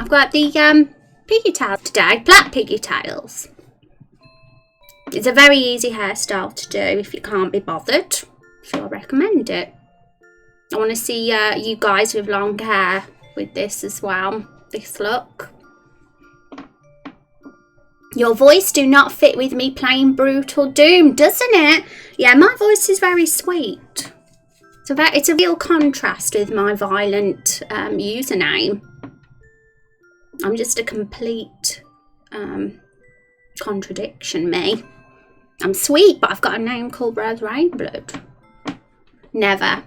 I've got the pigtails today, black pigtails. It's a very easy hairstyle to do if you can't be bothered, so I recommend it. I want to see you guys with long hair with this as well, this look. Your voice do not fit with me playing Brutal Doom, doesn't it? Yeah, my voice is very sweet. So it's a real contrast with my violent username. I'm just a complete contradiction, me. I'm sweet, but I've got a name called Rose Rainblood. Never.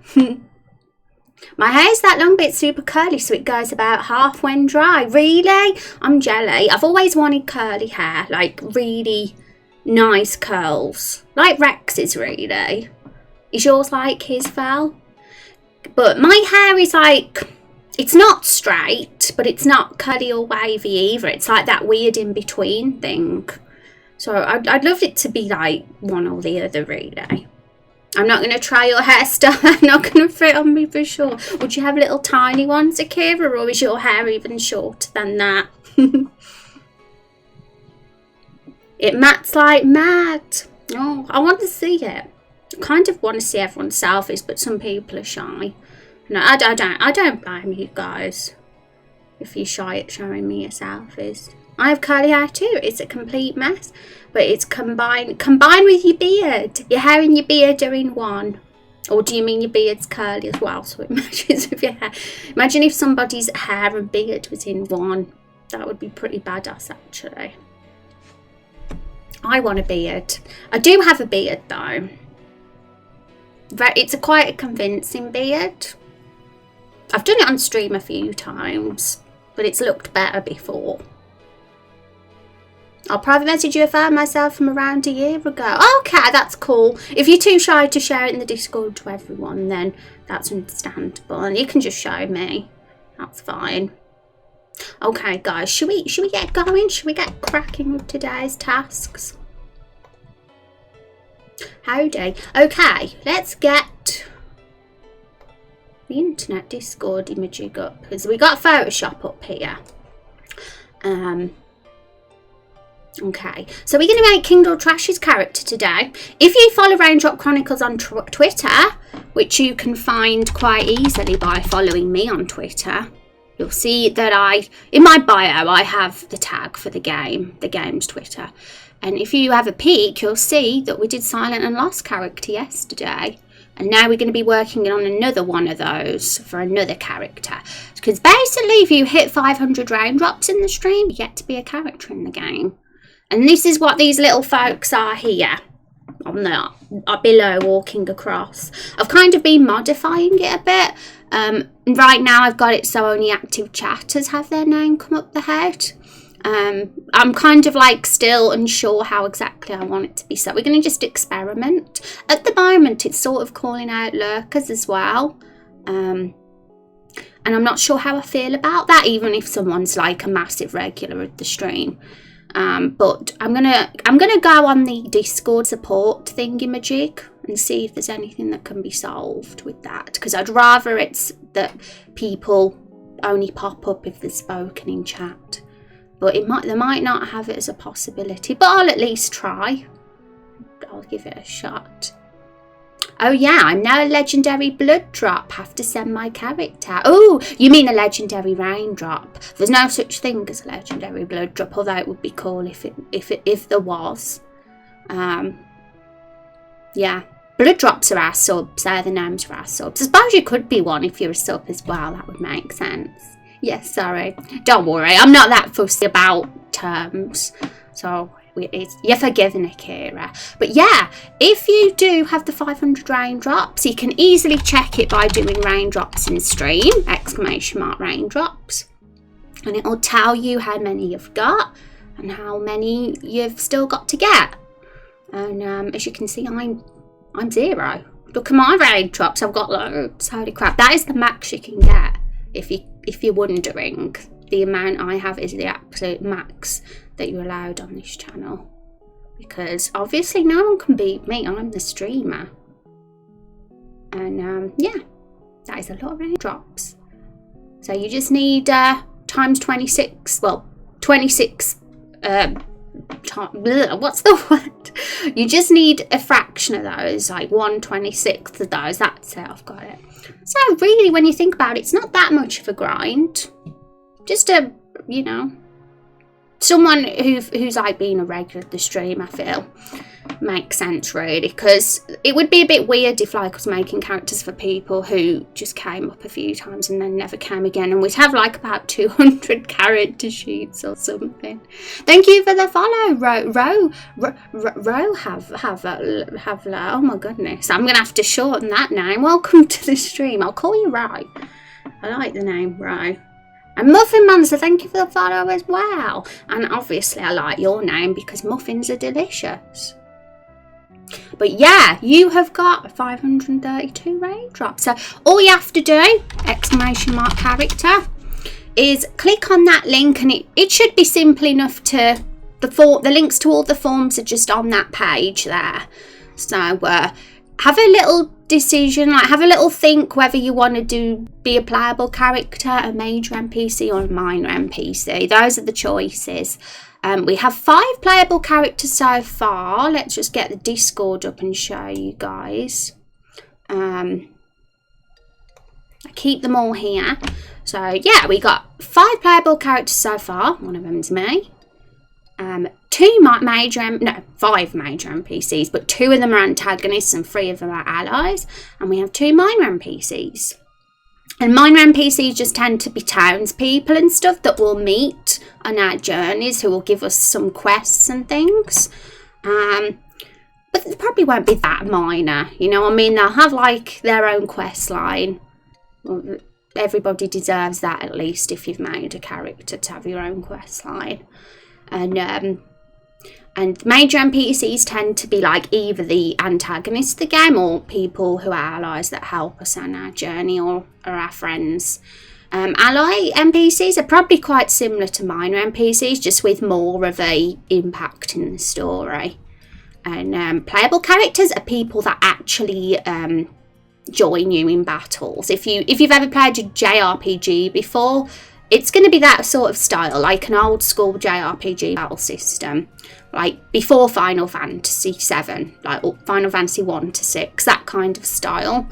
My hair's that long, but it's super curly, so it goes about half when dry. Really? I'm jelly. I've always wanted curly hair, like really nice curls. Like Rex's, really. Is yours like his, Val? But my hair is like, it's not straight, but it's not curly or wavy either. It's like that weird in-between thing. So I'd love it to be like one or the other, really. I'm not going to try your hairstyle. I'm not going to fit on me for sure. Would you have little tiny ones, Akira, or is your hair even shorter than that? It mats like mad. Oh, I want to see it. I kind of want to see everyone's selfies, but some people are shy. No, I don't blame you guys if you're shy at showing me your selfies. I have curly hair too. It's a complete mess. But it's combined with your beard. Your hair and your beard are in one. Or do you mean your beard's curly as well, so it matches with your hair? Imagine if somebody's hair and beard was in one. That would be pretty badass, actually. I want a beard. I do have a beard, though. It's quite a convincing beard. I've done it on stream a few times, but it's looked better before. I'll private message you about myself from around a year ago. Okay, that's cool. If you're too shy to share it in the Discord to everyone, then that's understandable. And you can just show me. That's fine. Okay, guys, should we get going? Should we get cracking with today's tasks? Howdy. Okay, let's get the internet Discord imaging up, because we got Photoshop up here. Okay, so we're going to make Kingdom Trash's character today. If you follow Raindrop Chronicles on Twitter, which you can find quite easily by following me on Twitter, you'll see that in my bio, I have the tag for the game's Twitter. And if you have a peek, you'll see that we did Silent and Lost character yesterday. And now we're going to be working on another one of those for another character. Because basically, if you hit 500 raindrops in the stream, you get to be a character in the game. And this is what these little folks are here. On the below, walking across. I've kind of been modifying it a bit. Right now, I've got it so only active chatters have their name come up the head. I'm kind of like still unsure how exactly I want it to be. So we're going to just experiment. At the moment, it's sort of calling out lurkers as well. And I'm not sure how I feel about that, even if someone's like a massive regular of the stream. But I'm gonna go on the Discord support thingamajig and see if there's anything that can be solved with that, because I'd rather it's that people only pop up if they're spoken in chat, but they might not have it as a possibility, but I'll at least try. I'll give it a shot. Oh yeah, I'm now a legendary blood drop. Have to send my character. Oh, you mean a legendary raindrop? There's no such thing as a legendary blood drop, although it would be cool if there was. Yeah, blood drops are our subs. They're the names for our subs. I suppose you could be one if you're a sub as well. That would make sense. Yes, sorry. Don't worry, I'm not that fussy about terms. So you're forgiven, Akira. But yeah, if you do have the 500 raindrops, you can easily check it by doing raindrops in stream, ! Raindrops. And it'll tell you how many you've got and how many you've still got to get. And as you can see, I'm 0. Look at my raindrops, I've got loads. Holy crap, that is the max you can get. If you're wondering, the amount I have is the absolute max that you're allowed on this channel, because obviously no one can beat me. I'm the streamer. And yeah, that is a lot of raindrops. So you just need times 26, well, 26 what's the word? You just need a fraction of those, like 1/26 of those. That's it, I've got it. So really, when you think about it, it's not that much of a grind. Just a, you know, someone who's like been a regular at the stream, I feel makes sense really, because it would be a bit weird if like I was making characters for people who just came up a few times and then never came again, and we'd have like about 200 character sheets or something. Thank you for the follow, Havla. Oh my goodness, I'm gonna have to shorten that name. Welcome to the stream. I'll call you Ro. I like the name Ro. And Muffin Man, so thank you for the follow as well. And obviously I like your name because muffins are delicious. But yeah, you have got 532 raindrops. So all you have to do, exclamation mark character, is click on that link, and it should be simple enough to, the links to all the forms are just on that page there. So have a little decision, like have a little think whether you want to be a playable character, a major NPC or a minor NPC. Those are the choices. We have 5 playable characters so far. Let's just get the Discord up and show you guys. I keep them all here. So yeah, we got 5 playable characters so far. One of them's me. 5 major NPCs, but 2 of them are antagonists and 3 of them are allies. And we have 2 minor NPCs. And minor NPCs just tend to be townspeople and stuff that we'll meet on our journeys, who will give us some quests and things. But they probably won't be that minor, you know what I mean? They'll have like their own quest line. Well, everybody deserves that, at least if you've made a character, to have your own quest line. And major NPCs tend to be like either the antagonists of the game or people who are allies that help us on our journey, or our friends. Ally NPCs are probably quite similar to minor NPCs, just with more of a impact in the story. And playable characters are people that actually join you in battles. If you've ever played a JRPG before, it's going to be that sort of style, like an old school JRPG battle system, like before Final Fantasy 7, like Final Fantasy 1 to 6, that kind of style.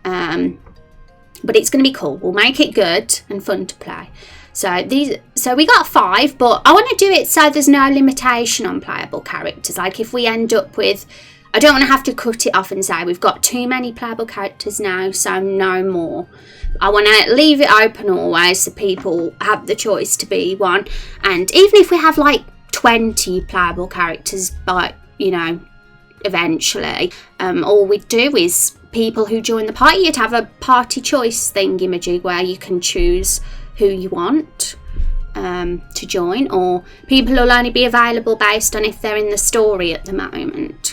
But it's going to be cool. We'll make it good and fun to play. So we got 5, but I want to do it so there's no limitation on playable characters. Like if we end up with, I don't want to have to cut it off and say we've got too many playable characters now, so no more. I want to leave it open always so people have the choice to be one. And even if we have like 20 playable characters, but you know, eventually, all we do is people who join the party, you'd have a party choice thingamajig where you can choose who you want to join, or people will only be available based on if they're in the story at the moment.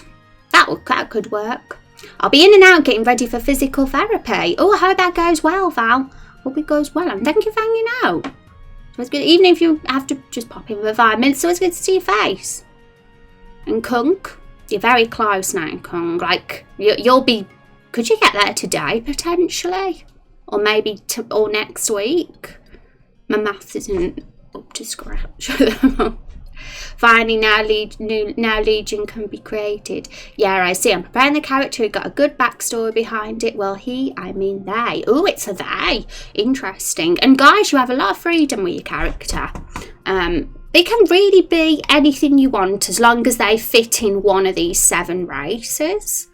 That could work. I'll be in and out getting ready for physical therapy. Oh, I hope that goes well, Val. Hope it goes well. And thank you for hanging out. So it's good, even if you have to just pop in for 5 minutes, so it's good to see your face. And Kunk, you're very close now, Kunk. Like, you'll be, could you get there today, potentially? Or maybe, or next week? My maths isn't up to scratch. Finally, now Legion can be created. Yeah, I see. I'm preparing the character who got a good backstory behind it. Well, I mean they. Oh, it's a they. Interesting. And guys, you have a lot of freedom with your character. They can really be anything you want as long as they fit in one of these 7 races.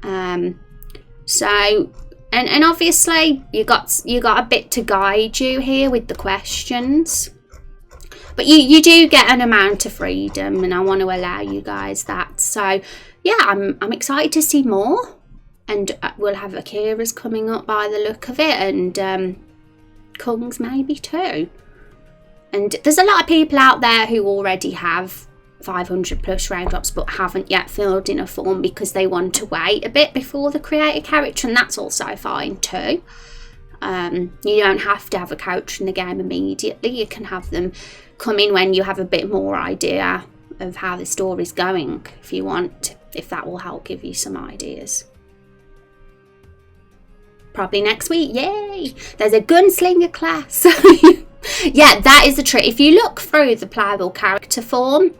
So, and obviously you got a bit to guide you here with the questions. But you do get an amount of freedom, and I want to allow you guys that. So, yeah, I'm excited to see more. And we'll have Akira's coming up by the look of it, and Kung's maybe too. And there's a lot of people out there who already have 500 plus raindrops but haven't yet filled in a form because they want to wait a bit before they create a character, and that's also fine too. You don't have to have a character in the game immediately. You can have them come in when you have a bit more idea of how the story's going, if you want, if that will help give you some ideas. Probably next week, yay! There's a gunslinger class. Yeah, that is the trick. If you look through the playable character form,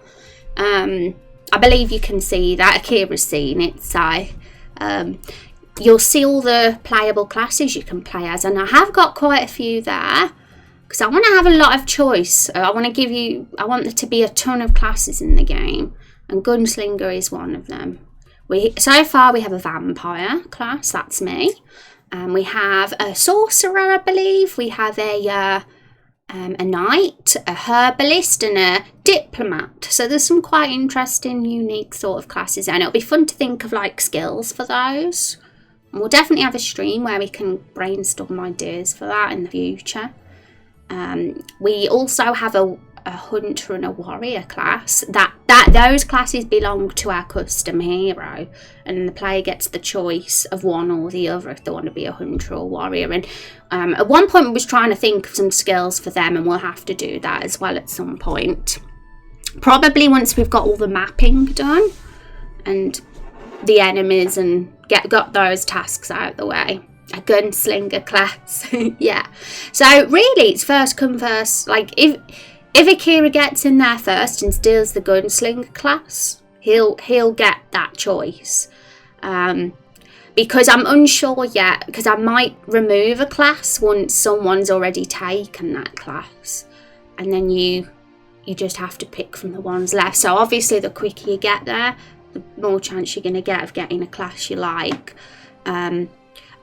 I believe you can see that. Akira's seen it, so you'll see all the playable classes you can play as, and I have got quite a few there because I want to have a lot of choice. I want there to be a ton of classes in the game, and Gunslinger is one of them. So far we have a vampire class, that's me. We have a sorcerer, I believe. We have a knight, a herbalist, and a diplomat. So there's some quite interesting, unique sort of classes, and it'll be fun to think of like skills for those. And we'll definitely have a stream where we can brainstorm ideas for that in the future. We also have a hunter and a warrior class. Those classes belong to our custom hero, and the player gets the choice of one or the other if they want to be a hunter or warrior. And at one point we was trying to think of some skills for them, and we'll have to do that as well at some point, probably once we've got all the mapping done and the enemies and got those tasks out of the way. A gunslinger class. Yeah, so really it's first come first. Like if Akira gets in there first and steals the gunslinger class, he'll get that choice. Because I'm unsure yet, because I might remove a class once someone's already taken that class, and then you just have to pick from the ones left. So obviously the quicker you get there, the more chance you're going to get of getting a class you like.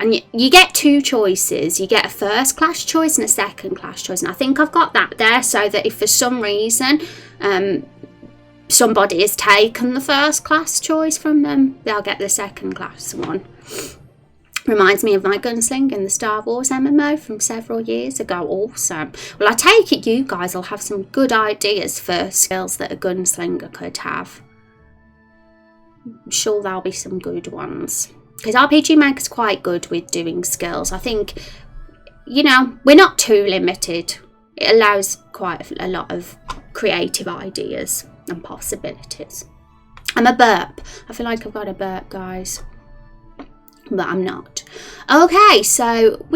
And you get two choices. You get a first class choice and a second class choice. And I think I've got that there so that if for some reason somebody has taken the first class choice from them, they'll get the second class one. Reminds me of my gunslinger in the Star Wars MMO from several years ago. Awesome. Well, I take it you guys will have some good ideas for skills that a gunslinger could have. I'm sure there'll be some good ones. Because RPG Maker's quite good with doing skills. I think, we're not too limited. It allows quite a lot of creative ideas and possibilities. I'm a burp. I feel like I've got a burp, guys. But I'm not. Okay, so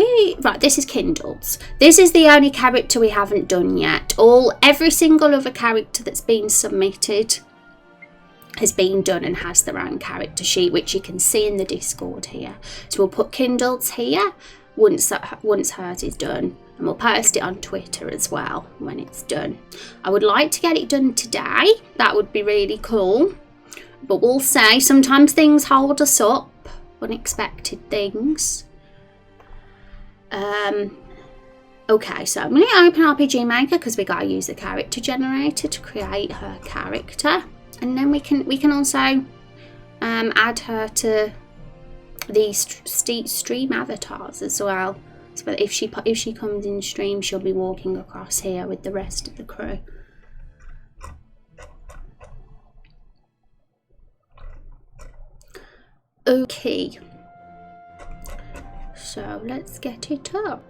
this is Kindles. This is the only character we haven't done yet. Every single other character that's been submitted has been done and has their own character sheet, which you can see in the Discord here. So we'll put Kindles here once hers is done, and we'll post it on Twitter as well when it's done. I would like to get it done today. That would be really cool, but we'll see. Sometimes things hold us up, unexpected things. Okay, so I'm going to open RPG Maker because we got to use the character generator to create her character. And then we can also add her to these stream avatars as well. So if she comes in stream, she'll be walking across here with the rest of the crew. Okay. So let's get it up.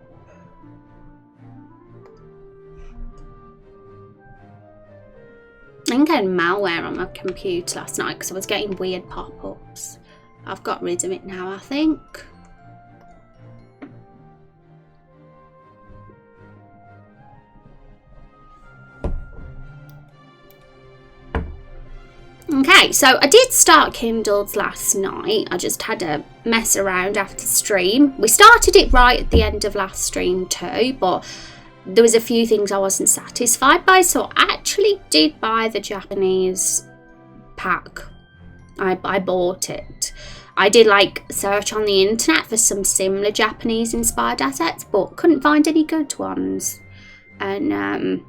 I'm getting malware on my computer last night because I was getting weird pop-ups. I've got rid of it now, I think. Okay, so I did start Kindles last night. I just had a mess around after stream. We started it right at the end of last stream too, but there was a few things I wasn't satisfied by, so I actually did buy the Japanese pack. I bought it. I did search on the internet for some similar Japanese inspired assets, but couldn't find any good ones. And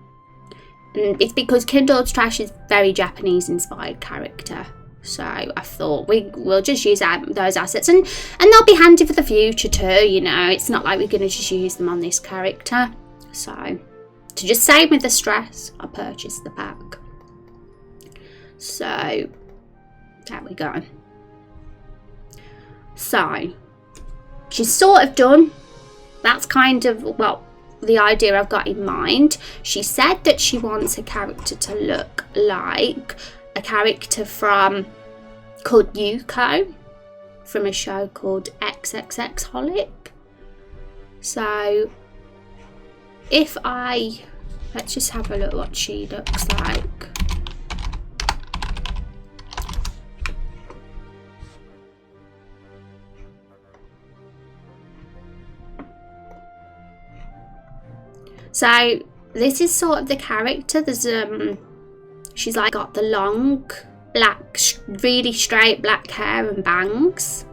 it's because Kindle's Trash is very Japanese inspired character. So I thought we'll just use those assets, and they'll be handy for the future too. It's not like we're going to just use them on this character. So, to just save me the stress, I purchased the pack. So, there we go. So, she's sort of done. That's kind of, the idea I've got in mind. She said that she wants a character to look like a character called Yuko, from a show called XXX Holic. So, if I, let's just have a look what she looks like. So this is sort of the character. There's she's like got the long black, really straight black hair and bangs,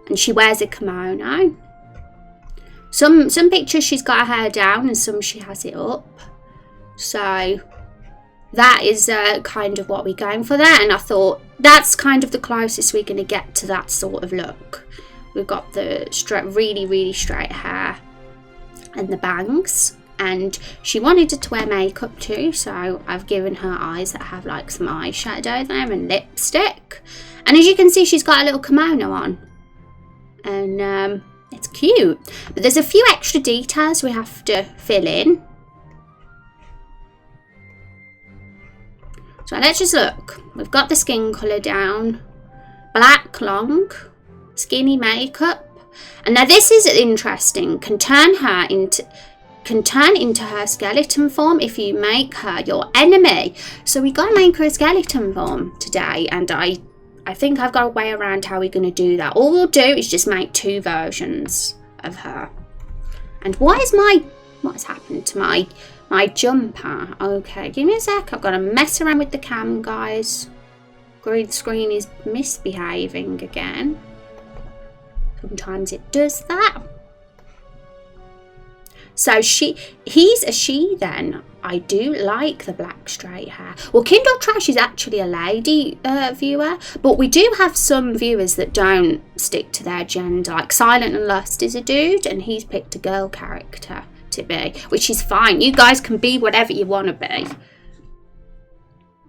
and she wears a kimono. Some pictures she's got her hair down and some she has it up. So that is kind of what we're going for there, and I thought that's kind of the closest we're going to get to that sort of look. We've got the really straight hair and the bangs, and she wanted to wear makeup too, so I've given her eyes that have like some eyeshadow there and lipstick, and as you can see she's got a little kimono on, and it's cute, but there's a few extra details we have to fill in. So let's just look. We've got the skin colour down, black long skinny makeup. And now this is interesting. Can turn into her skeleton form if you make her your enemy. So we gotta make her a skeleton form today, and I think I've got a way around how we're gonna do that. All we'll do is just make 2 versions of her. And what's happened to my jumper? Okay, give me a sec. I've got to mess around with the cam, guys. Green screen is misbehaving again. Sometimes it does that. So he's a she then. I do like the black straight hair. Well, Kindle Trash is actually a lady viewer, but we do have some viewers that don't stick to their gender. Like Silent and Lust is a dude, and he's picked a girl character to be, which is fine. You guys can be whatever you want to be.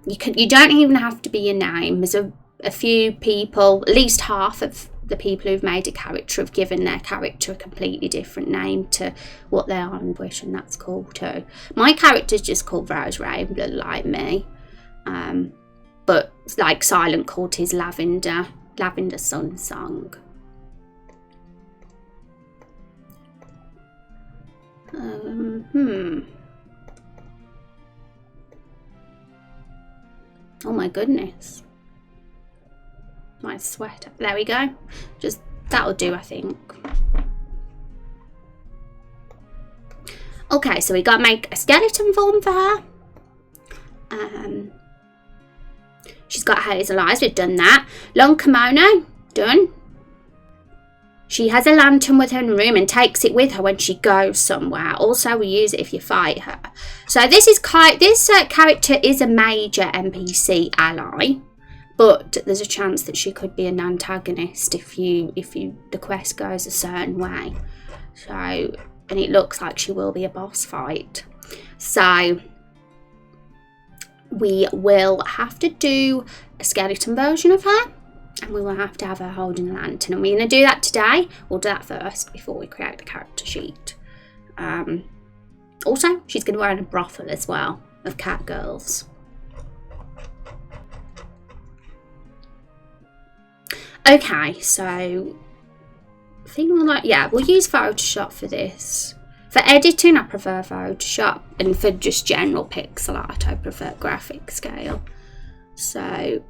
You don't even have to be your name. There's a few people, at least half of the people who've made a character have given their character a completely different name to what they are on Twitch, and that's cool too. My character's just called Rose Rainblood, like me, but like Silent called his Lavender Sun Song. Oh my goodness. My sweater. There we go. Just that'll do, I think. Okay, so we gotta make a skeleton form for her. She's got hazel eyes. We've done that. Long kimono. Done. She has a lantern with her in the room and takes it with her when she goes somewhere. Also, we use it if you fight her. So this character is a major NPC ally, but there's a chance that she could be an antagonist if the quest goes a certain way. So, and it looks like she will be a boss fight. So we will have to do a skeleton version of her. And we will have to have her holding a lantern. And we're going to do that today. We'll do that first before we create the character sheet. Also, she's going to wear a brothel as well of cat girls. Okay, so we'll use Photoshop for this. For editing, I prefer Photoshop, and for just general pixel art, I prefer graphic scale. So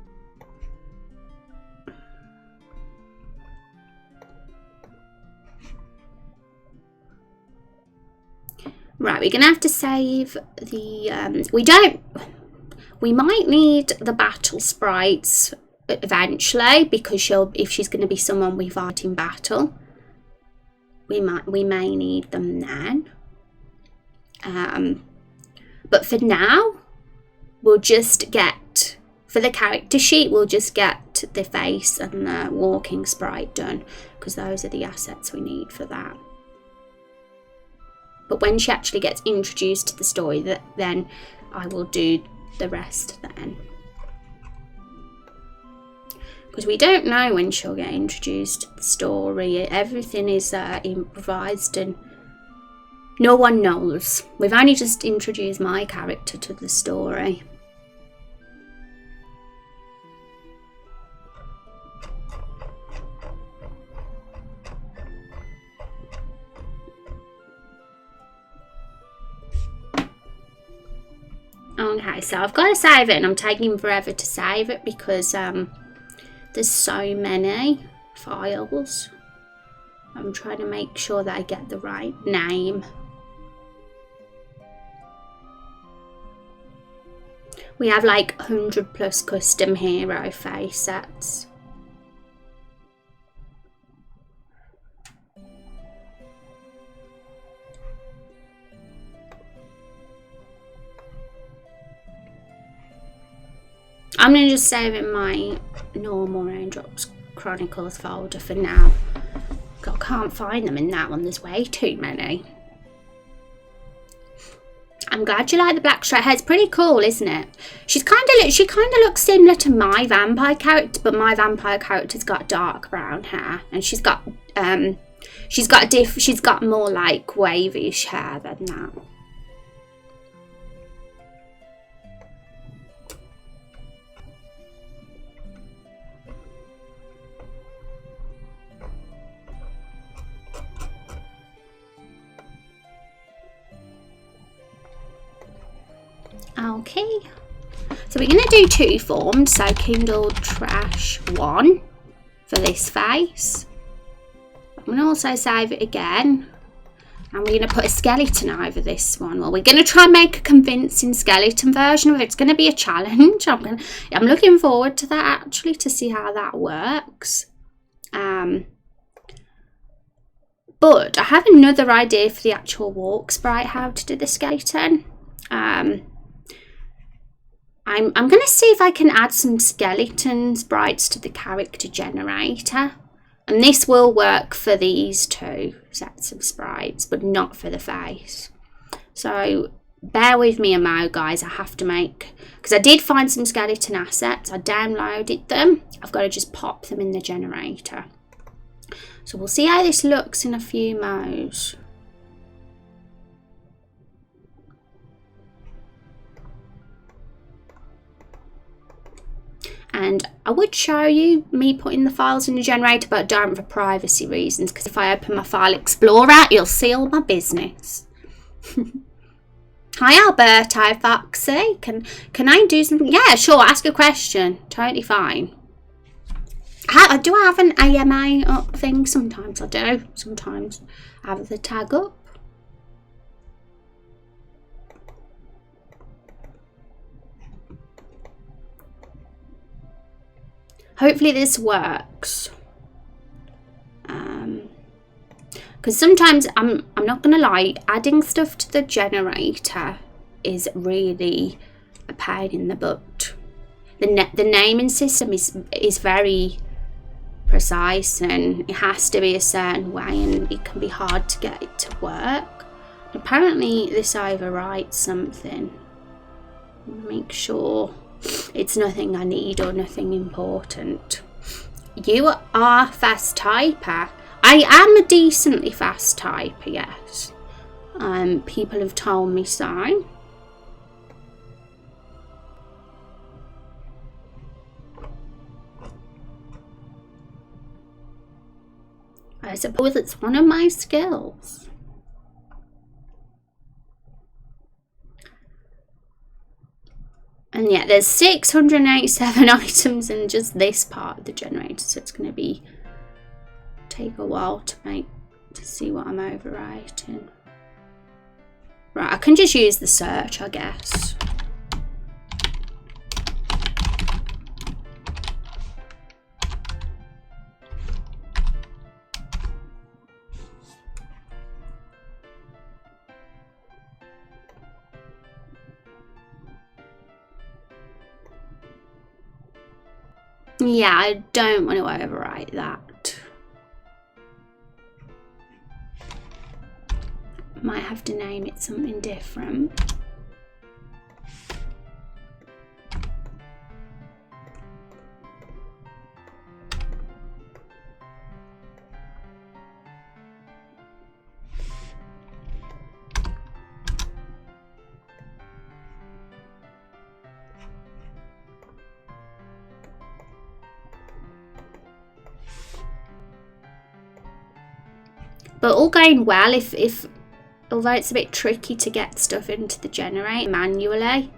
right, we're gonna have to save the we might need the battle sprites eventually, because if she's going to be someone we fight in battle, we may need them then. But for now, we'll just get, for the character sheet, we'll just get the face and the walking sprite done, because those are the assets we need for that. But when she actually gets introduced to the story, then I will do the rest then. Because we don't know when she'll get introduced to the story. Everything is improvised and no one knows. We've only just introduced my character to the story. Okay, so I've got to save it, and I'm taking forever to save it because there's so many files. I'm trying to make sure that I get the right name. We have like 100 plus custom hero face sets. I'm going to just save it in my normal Raindrop Chronicles folder for now. I can't find them in that one, there's way too many. I'm glad you like the black straight hair. It's pretty cool, isn't it? She kind of looks similar to my vampire character, but my vampire character's got dark brown hair, and she's got more like wavy-ish hair than that. Okay, so we're going to do 2 forms, so Kindle Trash 1 for this face. I'm going to also save it again, and we're going to put a skeleton over this one. Well, we're going to try and make a convincing skeleton version of it. It's going to be a challenge. I'm looking forward to that, actually, to see how that works. But I have another idea for the actual walk sprite, how to do the skeleton. I'm going to see if I can add some skeleton sprites to the character generator. And this will work for these 2 sets of sprites, but not for the face. So bear with me a mo, guys. I have to make... because I did find some skeleton assets. I downloaded them. I've got to just pop them in the generator. So we'll see how this looks in a few mo's. And I would show you me putting the files in the generator, but I don't for privacy reasons, because if I open my file explorer, you'll see all my business. Hi Alberto, Foxy. Can I do something? Yeah, sure, ask a question. Totally fine. Do I have an AMA up thing? Sometimes I do. Sometimes I have the tag up. Hopefully this works. Because sometimes I'm not gonna lie, adding stuff to the generator is really a pain in the butt. The naming system is very precise, and it has to be a certain way, and it can be hard to get it to work. Apparently this overwrites something. Make sure it's nothing I need or nothing important. You are a fast typer. I am a decently fast typer, yes. People have told me so. I suppose it's one of my skills. And yeah, there's 687 items in just this part of the generator, so it's going to take a while to see what I'm overwriting. Right, I can just use the search, I guess. Yeah, I don't want to overwrite that. Might have to name it something different. But all going well, although it's a bit tricky to get stuff into the generator manually,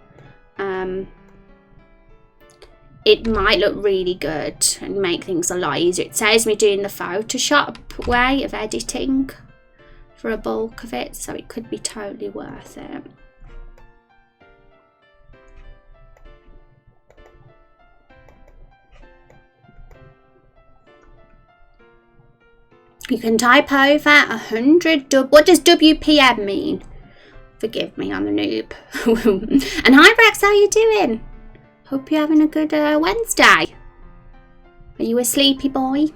it might look really good and make things a lot easier. It saves me doing the Photoshop way of editing for a bulk of it, so it could be totally worth it. You can type over 100. What does WPM mean? Forgive me, I'm a noob. And hi Rex, how you doing? Hope you're having a good Wednesday. Are you a sleepy boy?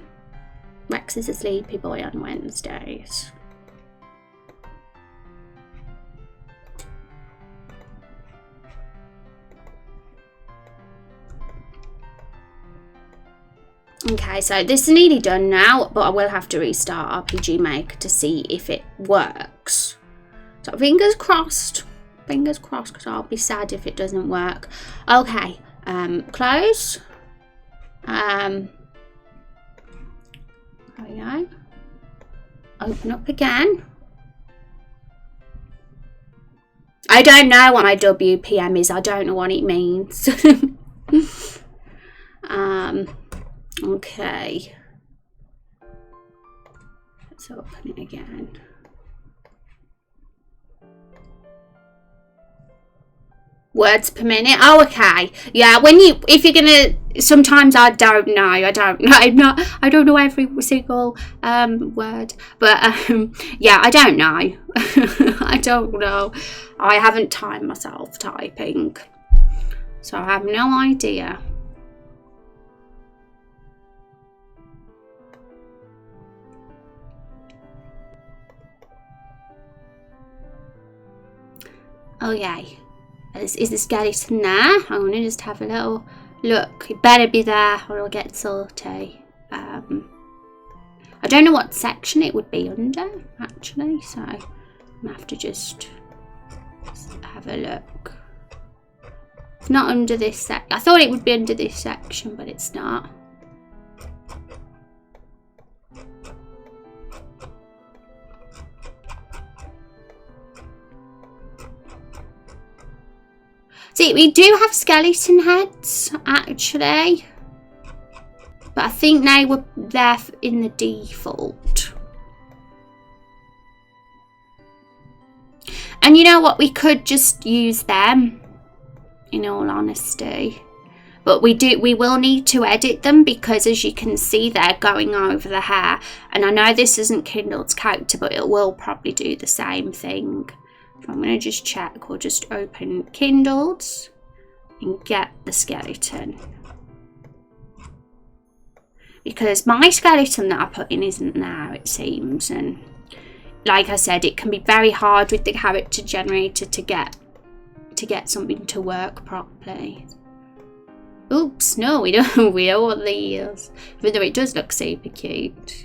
Rex is a sleepy boy on Wednesdays. Okay, so this is nearly done now, but I will have to restart RPG Maker to see if it works. So fingers crossed, because I'll be sad if it doesn't work. Okay, close. There we go. Open up again. I don't know what my WPM is. I don't know what it means. Okay. Let's open it again. Words per minute. Oh, okay. Yeah, if you're gonna, sometimes I don't know. I don't know every single word, but yeah, I don't know. I don't know. I haven't timed myself typing, so I have no idea. Oh yay. Is the skeleton there? I'm going to just have a little look. It better be there or it'll get salty. I don't know what section it would be under, actually, so I'm going to have to just have a look. It's not under this section. I thought it would be under this section, but it's not. See, we do have skeleton heads, actually. But I think they were there in the default. And you know what? We could just use them, in all honesty. But we will need to edit them because, as you can see, they're going over the hair. And I know this isn't Kindled's character, but it will probably do the same thing. So I'm going to just check. We'll just open Kindled's and get the skeleton. Because my skeleton that I put in isn't there, it seems. And like I said, it can be very hard with the character generator to get something to work properly. Oops, no, we don't want these. Even though it does look super cute.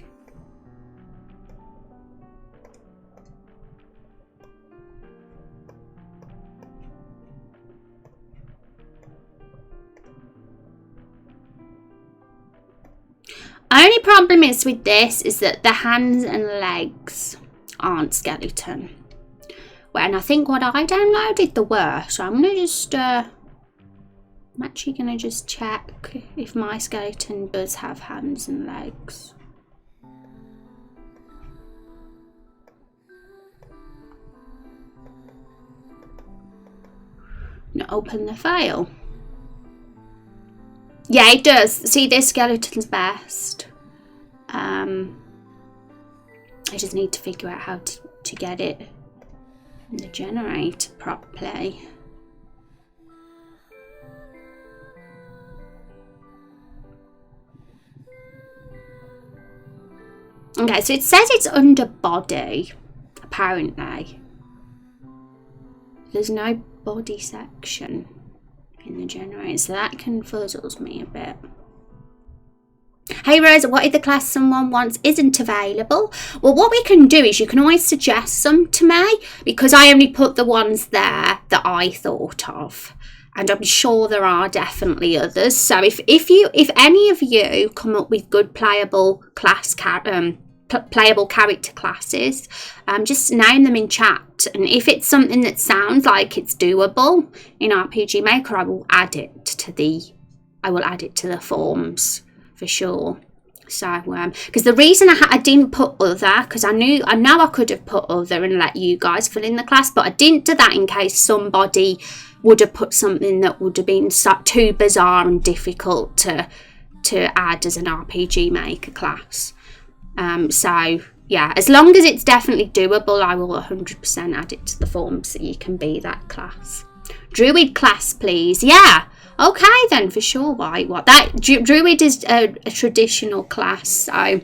Only problem is with this is that the hands and legs aren't skeleton. Well, and I think what I downloaded the were. So I'm gonna just I'm actually gonna just check if my skeleton does have hands and legs. Now open the file. Yeah, it does. See, this skeleton's best. I just need to figure out how to get it in the generator properly. Okay, so it says it's under body, apparently. There's no body section in the generator, so that confuzzles me a bit. Hey Rose, what if the class someone wants isn't available? Well, what we can do is you can always suggest some to me, because I only put the ones there that I thought of, and I'm sure there are definitely others. So if any of you come up with good playable class playable character classes, just name them in chat. And if it's something that sounds like it's doable in RPG Maker, I will add it to the forms for sure. So, because the reason I didn't put other, because I know I could have put other and let you guys fill in the class, but I didn't do that in case somebody would have put something that would have been too bizarre and difficult to add as an RPG Maker class. So yeah, as long as it's definitely doable, I will 100% add it to the form so you can be that class. Druid class, please. Yeah. Okay then, for sure. Why? What? That Druid is a traditional class, so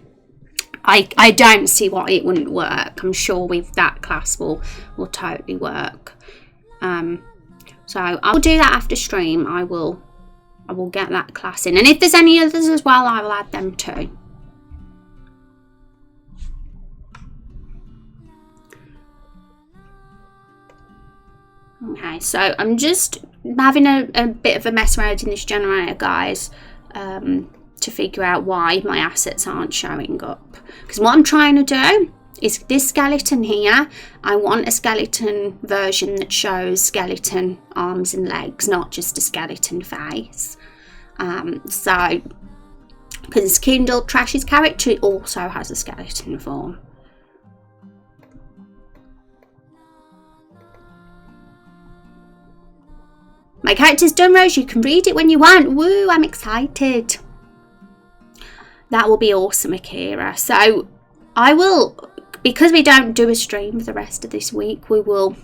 I don't see why it wouldn't work. I'm sure with that class will totally work. So I'll do that after stream. I will get that class in, and if there's any others as well, I will add them too. Okay, so I'm just having a bit of a mess around in this generator, guys, to figure out why my assets aren't showing up. Because what I'm trying to do is this skeleton here, I want a skeleton version that shows skeleton arms and legs, not just a skeleton face. So, because Kindled Trash's character also has a skeleton form. My character's done, Rose. You can read it when you want. Woo, I'm excited. That will be awesome, Akira. So I will, because we don't do a stream for the rest of this week, we will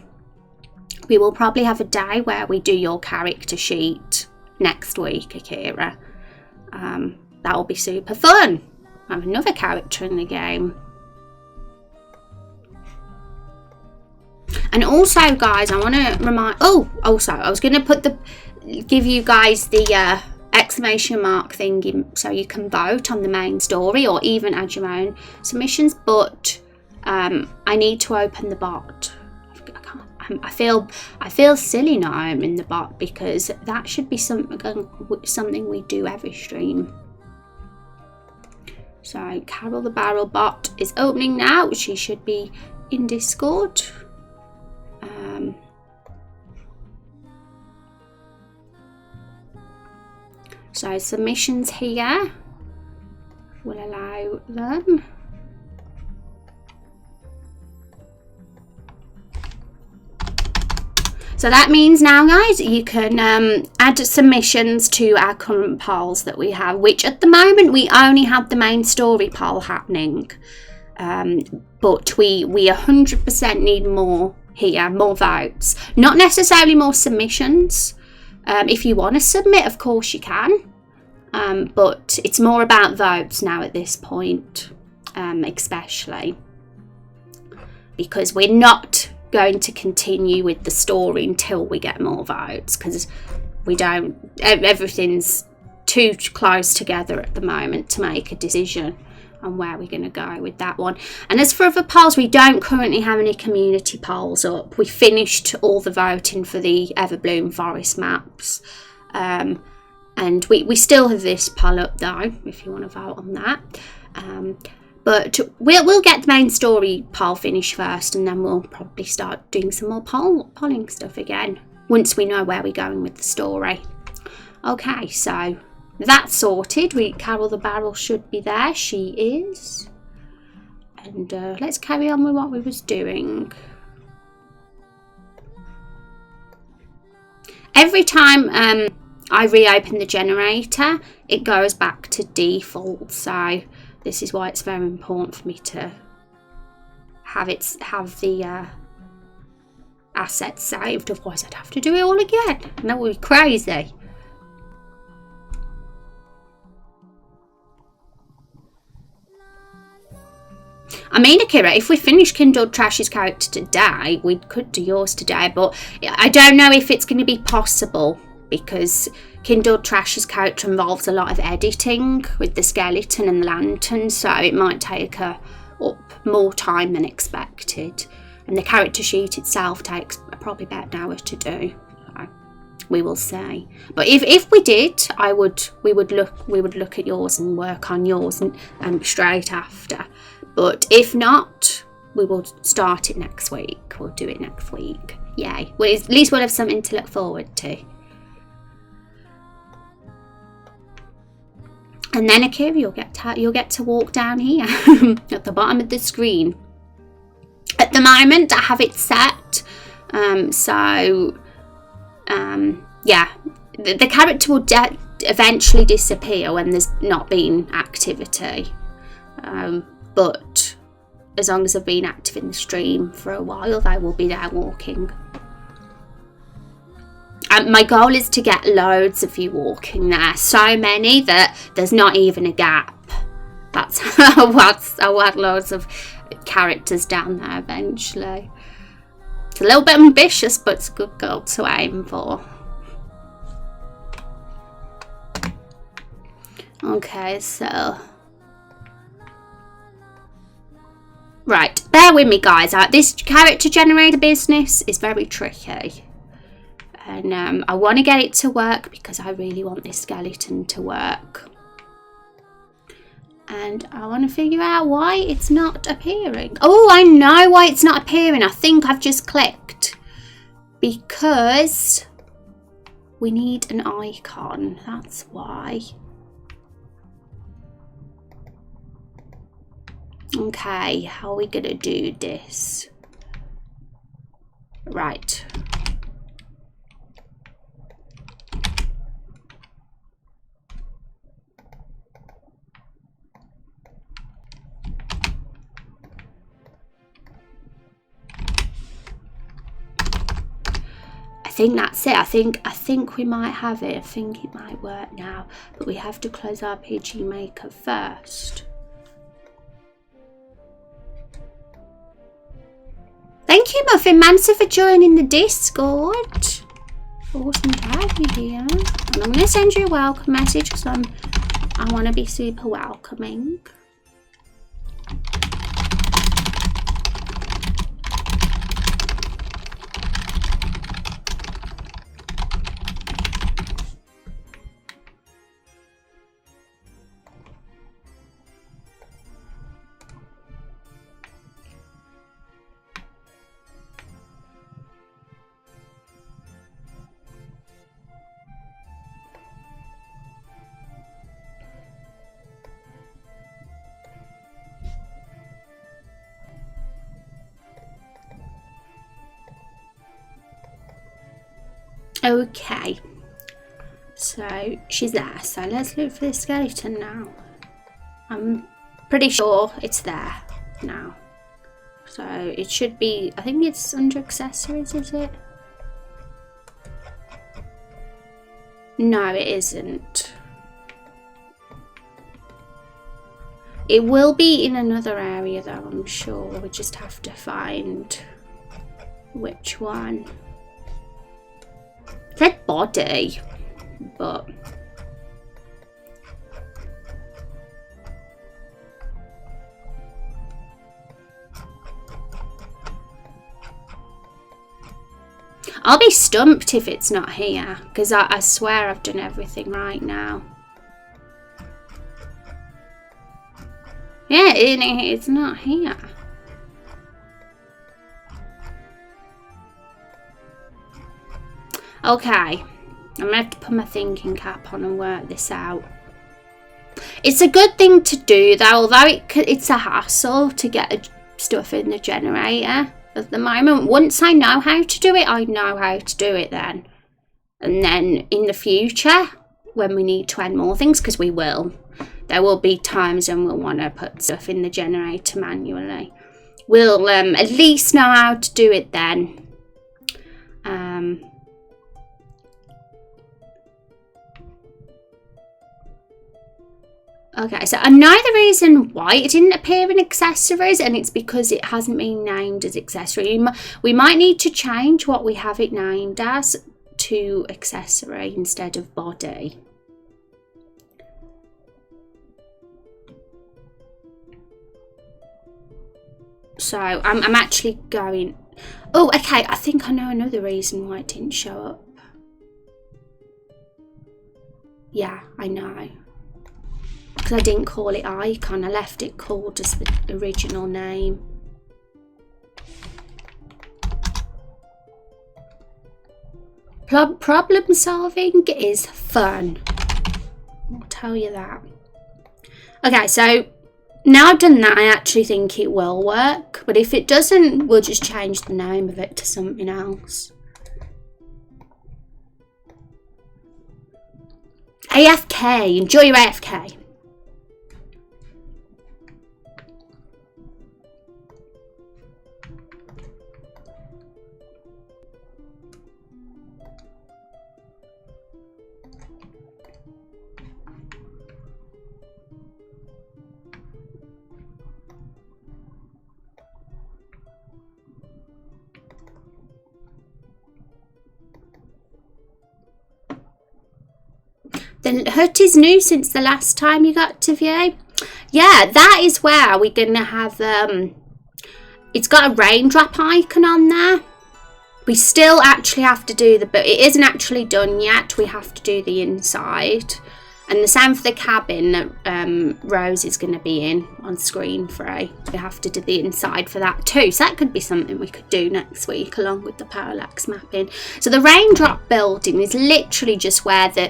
probably have a day where we do your character sheet next week, Akira. That will be super fun. I have another character in the game. And also, guys, I want to remind... Oh, also, I was going to give you guys the exclamation mark thing so you can vote on the main story or even add your own submissions. But I need to open the bot. I feel silly now I'm in the bot, because that should be something we do every stream. So Carol the Barrel bot is opening now. She should be in Discord. So submissions here will allow them. So that means now, guys, you can add submissions to our current polls that we have, which at the moment we only have the main story poll happening. But we 100% need more here, more votes. Not necessarily more submissions. If you want to submit, of course you can. But it's more about votes now at this point, especially because we're not going to continue with the story until we get more votes, because everything's too close together at the moment to make a decision on where we're going to go with that one. And as for other polls, we don't currently have any community polls up. We finished all the voting for the Everbloom Forest maps, and we still have this poll up though, if you want to vote on that. But we'll get the main story poll finished first, and then we'll probably start doing some more polling stuff again once we know where we're going with the story. Okay, so that's sorted. Carol the Barrel should be there. She is. And let's carry on with what we was doing. Every time I reopen the generator, it goes back to default. So this is why it's very important for me to have the assets saved. Otherwise, I'd have to do it all again, and that would be crazy. I mean, Akira, if we finish Kindled Trash's character today, we could do yours today, but I don't know if it's going to be possible, because Kindled Trash's character involves a lot of editing with the skeleton and lantern, so it might take her up more time than expected. And the character sheet itself takes probably about an hour to do. So we will see. But if we did, we would look at yours and work on yours and straight after. But if not, we will start it next week. We'll do it next week. Yay. Well, at least we'll have something to look forward to. And then, Akira, you'll get to walk down here at the bottom of the screen. At the moment, I have it set. Yeah, the character will eventually disappear when there's not been activity. But as long as I've been active in the stream for a while, they will be there walking. My goal is to get loads of you walking there. So many that there's not even a gap. That's I want loads of characters down there eventually. It's a little bit ambitious, but it's a good goal to aim for. Okay, so... Right, bear with me, guys. This character generator business is very tricky. And I want to get it to work because I really want this skeleton to work. And I want to figure out why it's not appearing. Oh, I know why it's not appearing. I think I've just clicked. Because we need an icon. That's why. Okay, how are we going to do this? Right. I think that's it. I think we might have it. I think it might work now, but we have to close RPG Maker first. Thank you, Muffin Mancer, for joining the Discord. Awesome to have you here. And I'm going to send you a welcome message because I want to be super welcoming. Okay, so she's there, so let's look for the skeleton now. I'm pretty sure it's there now, so it should be, I think it's under accessories, is it? No, it isn't. It will be in another area though, I'm sure. We just have to find which one. It said body, but I'll be stumped if it's not here, because I swear I've done everything right now. Yeah, it's not here. Okay, I'm gonna have to put my thinking cap on and work this out. It's a good thing to do though, although it's a hassle to get stuff in the generator at the moment. Once I know how to do it, I know how to do it then. And then in the future, when we need to add more things, because we will, there will be times when we'll want to put stuff in the generator manually. We'll at least know how to do it then. Okay, so I know the reason why it didn't appear in accessories, and it's because it hasn't been named as accessory. We might need to change what we have it named as to accessory instead of body. So I'm actually going... Oh, okay, I think I know another reason why it didn't show up. Yeah, I know. Because because I didn't call it icon. I left it called as the original name. Problem solving is fun. I'll tell you that. Okay, so now I've done that, I actually think it will work. But if it doesn't, we'll just change the name of it to something else. AFK. Enjoy your AFK. The hut is new since the last time you got to view. Yeah, that is where we're going to have, it's got a raindrop icon on there. We still actually have to do but it isn't actually done yet. We have to do the inside. And the same for the cabin that Rose is going to be in on screen free. We have to do the inside for that too. So that could be something we could do next week along with the parallax mapping. So the raindrop building is literally just where the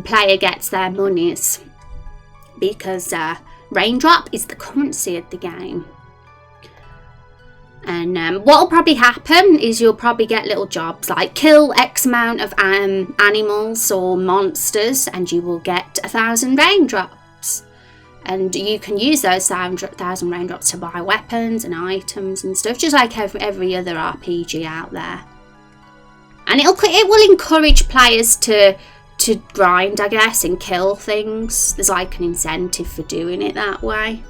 player gets their monies. Because raindrop is the currency of the game. And what will probably happen is you'll probably get little jobs like kill X amount of animals or monsters and you will get 1,000 raindrops. And you can use those 1,000 raindrops to buy weapons and items and stuff, just like every other RPG out there. And it will encourage players to grind, I guess, and kill things. There's like an incentive for doing it that way.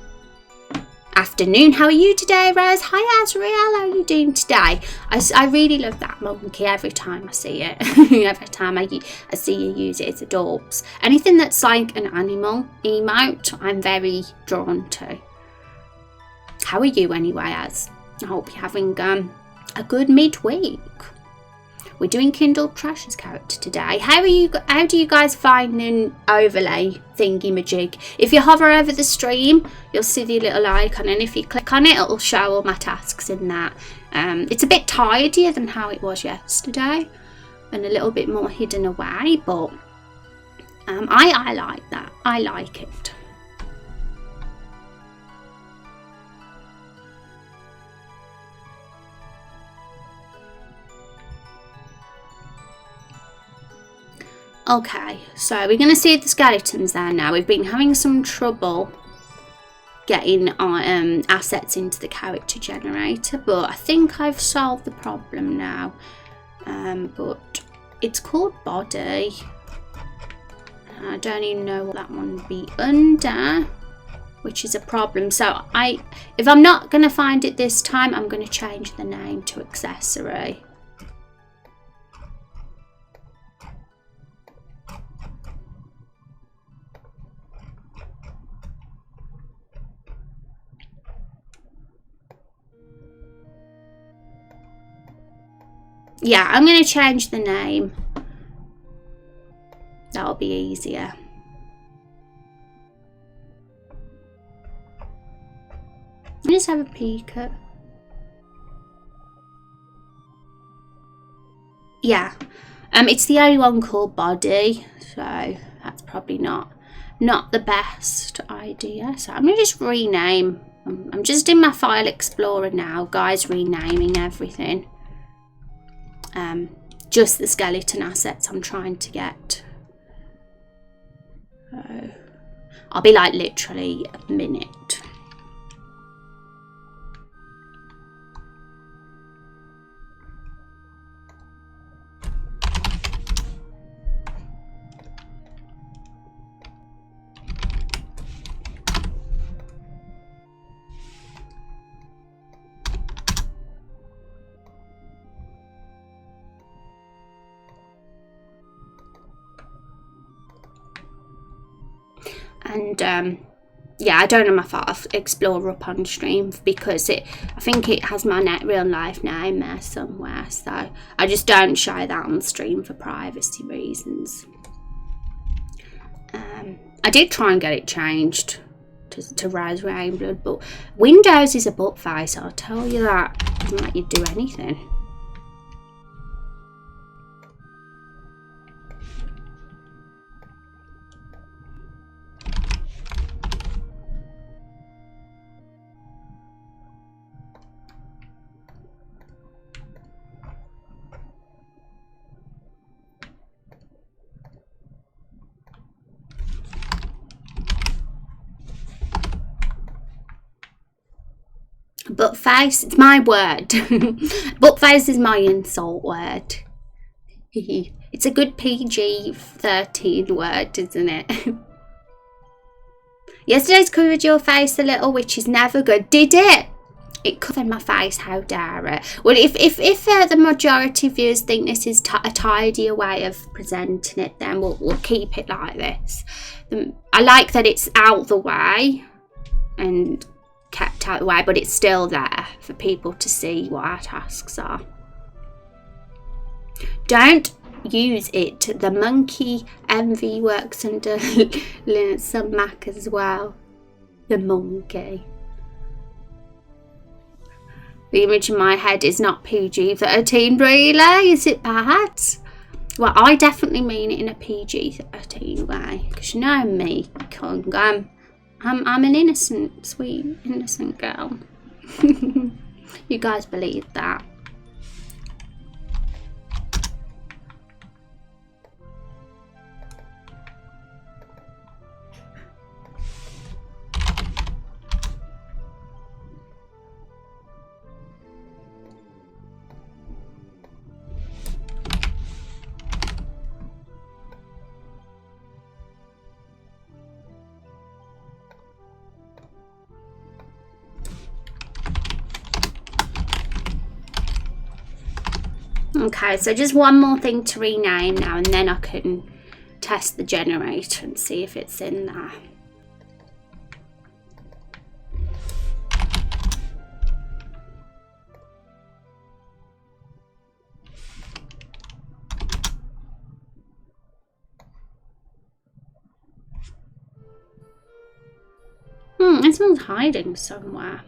Afternoon, how are you today, Rose? Hi, Azrael, how are you doing today? I really love that monkey every time I see it. Every time I see you use it, it's adorbs. Anything that's like an animal emote, I'm very drawn to. How are you anyway, Az? I hope you're having a good midweek. We're doing Kindle Trash's character today. How do you guys find an overlay thingy-majig? If you hover over the stream, you'll see the little icon, and if you click on it, it'll show all my tasks in that. It's a bit tidier than how it was yesterday, and a little bit more hidden away, but I like that. I like it. Okay, so we're going to see the skeletons there now. We've been having some trouble getting assets into the character generator, but I think I've solved the problem now. But it's called body. I don't even know what that one would be under, which is a problem. So if I'm not going to find it this time, I'm going to change the name to accessory. Yeah, I'm going to change the name. That'll be easier. Let's have a peek at... Yeah, it's the only one called body, so that's probably not the best idea. So I'm going to just rename. I'm just in my file explorer now, guys, renaming everything. Just the skeleton assets I'm trying to get. I'll be like literally a minute. And yeah, I don't have my file explorer up on stream because I think it has my real life name there somewhere, so I just don't show that on stream for privacy reasons. I did try and get it changed to Rose Rainblood, but Windows is a butt face, I'll tell you that. It doesn't let you do anything. Butt face, it's my word. Butt face is my insult word. It's a good PG-13 word, isn't it? Yesterday's covered your face a little, which is never good. Did it? It covered my face, how dare it? Well, if the majority of viewers think this is a tidier way of presenting it, then we'll keep it like this. I like that it's out the way and kept out of the way, but it's still there for people to see what our tasks are. Don't use it. The monkey envy works under Linux and Mac as well. The monkey. The image in my head is not PG-13, really? Is it bad? Well, I definitely mean it in a PG-13 way, because you know me, Kung. I'm an innocent, sweet, innocent girl. You guys believe that? Okay, so just one more thing to rename now, and then I can test the generator and see if it's in there. This one's hiding somewhere.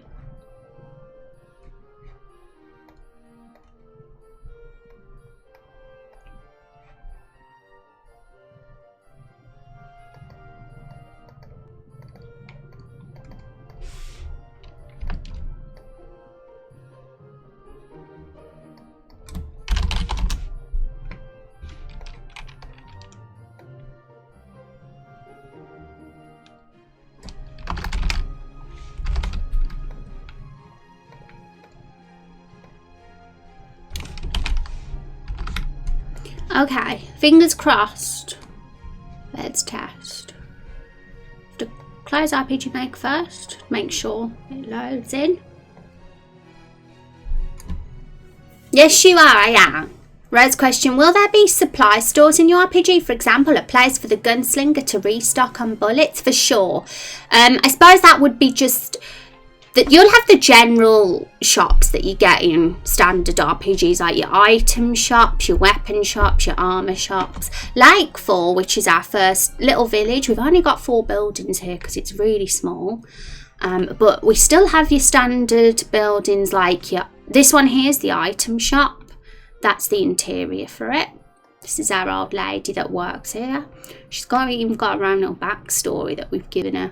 Okay, fingers crossed. Let's test. Have to close RPG Maker first. Make sure it loads in. Yes, you are. I am. Rose question: will there be supply stores in your RPG? For example, a place for the gunslinger to restock on bullets? For sure. I suppose that would be just that you'll have the general shops that you get in standard RPGs, like your item shops, your weapon shops, your armor shops. Lakefall, which is our first little village, we've only got 4 buildings here because it's really small, but we still have your standard buildings, like this one here is the item shop. That's the interior for it. This is our old lady that works here. She's even got her own little backstory that we've given her.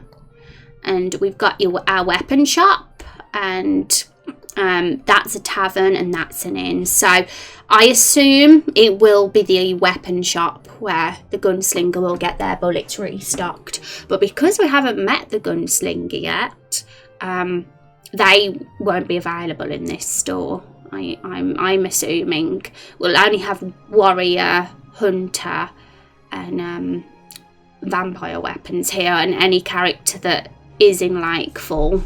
And we've got our weapon shop, and that's a tavern, and that's an inn. So I assume it will be the weapon shop where the gunslinger will get their bullets restocked. But because we haven't met the gunslinger yet, they won't be available in this store. I'm assuming we'll only have warrior, hunter, and vampire weapons here, and any character that is in Lakefall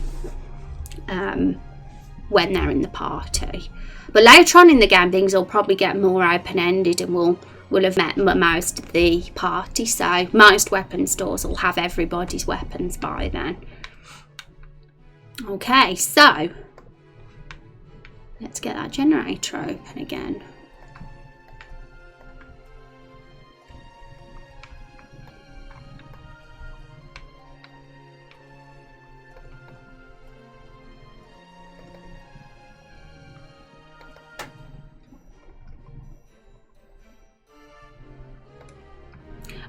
when they're in the party. But later on in the game, things will probably get more open-ended, and we'll have met most of the party, so most weapon stores will have everybody's weapons by then. Okay, so let's get that generator open again.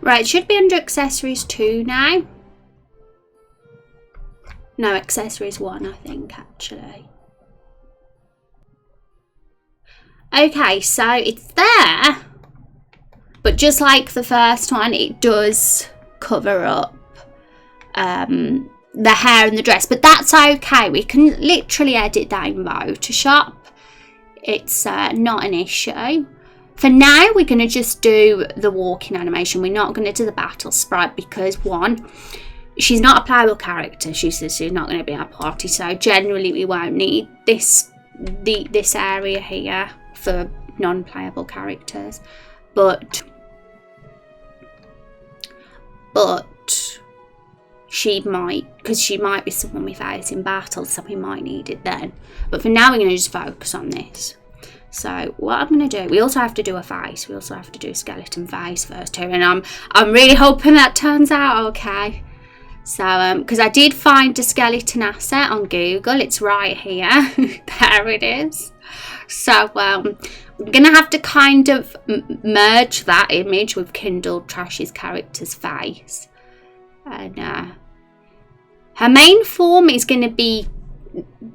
Right, it should be under accessories 2 now. No, accessories 1, I think, actually. Okay, so it's there. But just like the first one, it does cover up the hair and the dress. But that's okay. We can literally edit that in Photoshop. It's not an issue. For now, we're going to just do the walking animation. We're not going to do the battle sprite because, one, she's not a playable character. She says she's not going to be at a party. So generally, we won't need this area here for non-playable characters. But she might, because she might be someone we face in battle, so we might need it then. But for now, we're going to just focus on this. So what I'm going to do, we also have to do a face. We also have to do a skeleton face first too. And I'm really hoping that turns out okay. So, because I did find a skeleton asset on Google. It's right here. There it is. So, I'm going to have to kind of merge that image with Kindled Trash's character's face. And her main form is going to be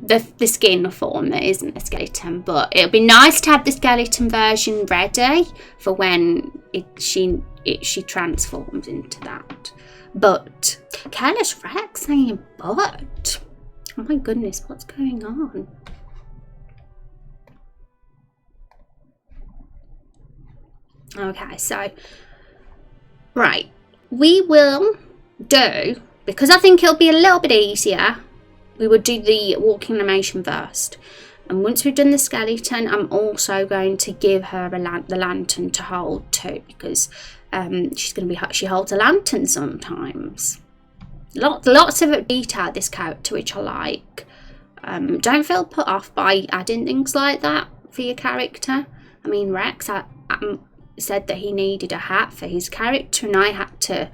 the skin form that isn't a skeleton, but it'll be nice to have the skeleton version ready for when she transforms into that. But Careless Rex saying but. Oh my goodness, what's going on? Okay, so right, we will do, because I think it'll be a little bit easier, we would do the walking animation first. And once we've done the skeleton, I'm also going to give her the lantern to hold too, because she holds a lantern sometimes. Lots of detail this character, which I like. Don't feel put off by adding things like that for your character. I mean, Rex said that he needed a hat for his character, and I had to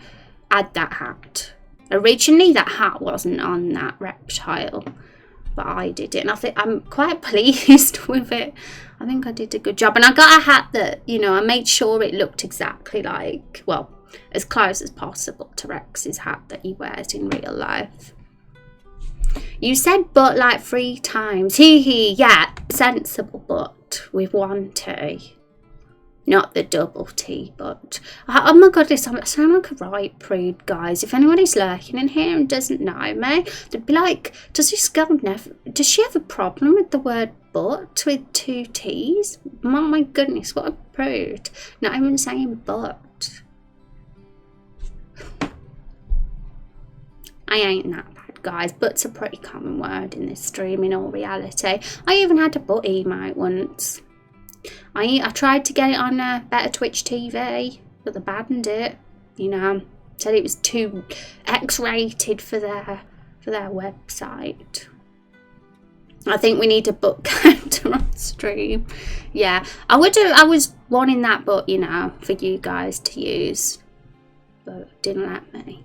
add that hat. Originally, that hat wasn't on that reptile, but I did it, and I think I'm quite pleased with it. I think I did a good job, and I got a hat that, you know, I made sure it looked exactly like, well, as close as possible to Rex's hat that he wears in real life. You said but like 3 times. Yeah, sensible but with 1 T. Not the double T, but oh my god, I sound like a right prude, guys. If anybody's lurking in here and doesn't know me, they'd be like, does she have a problem with the word but with 2 T's? Oh my goodness, what a prude. Not even saying but. I ain't that bad, guys. But's a pretty common word in this stream in all reality. I even had a butt emote once. I tried to get it on Better Twitch TV, but they banned it. You know, said it was too X-rated for their website. I think we need a butt character on stream. Yeah, I was wanting that butt, you know, for you guys to use, but didn't let me.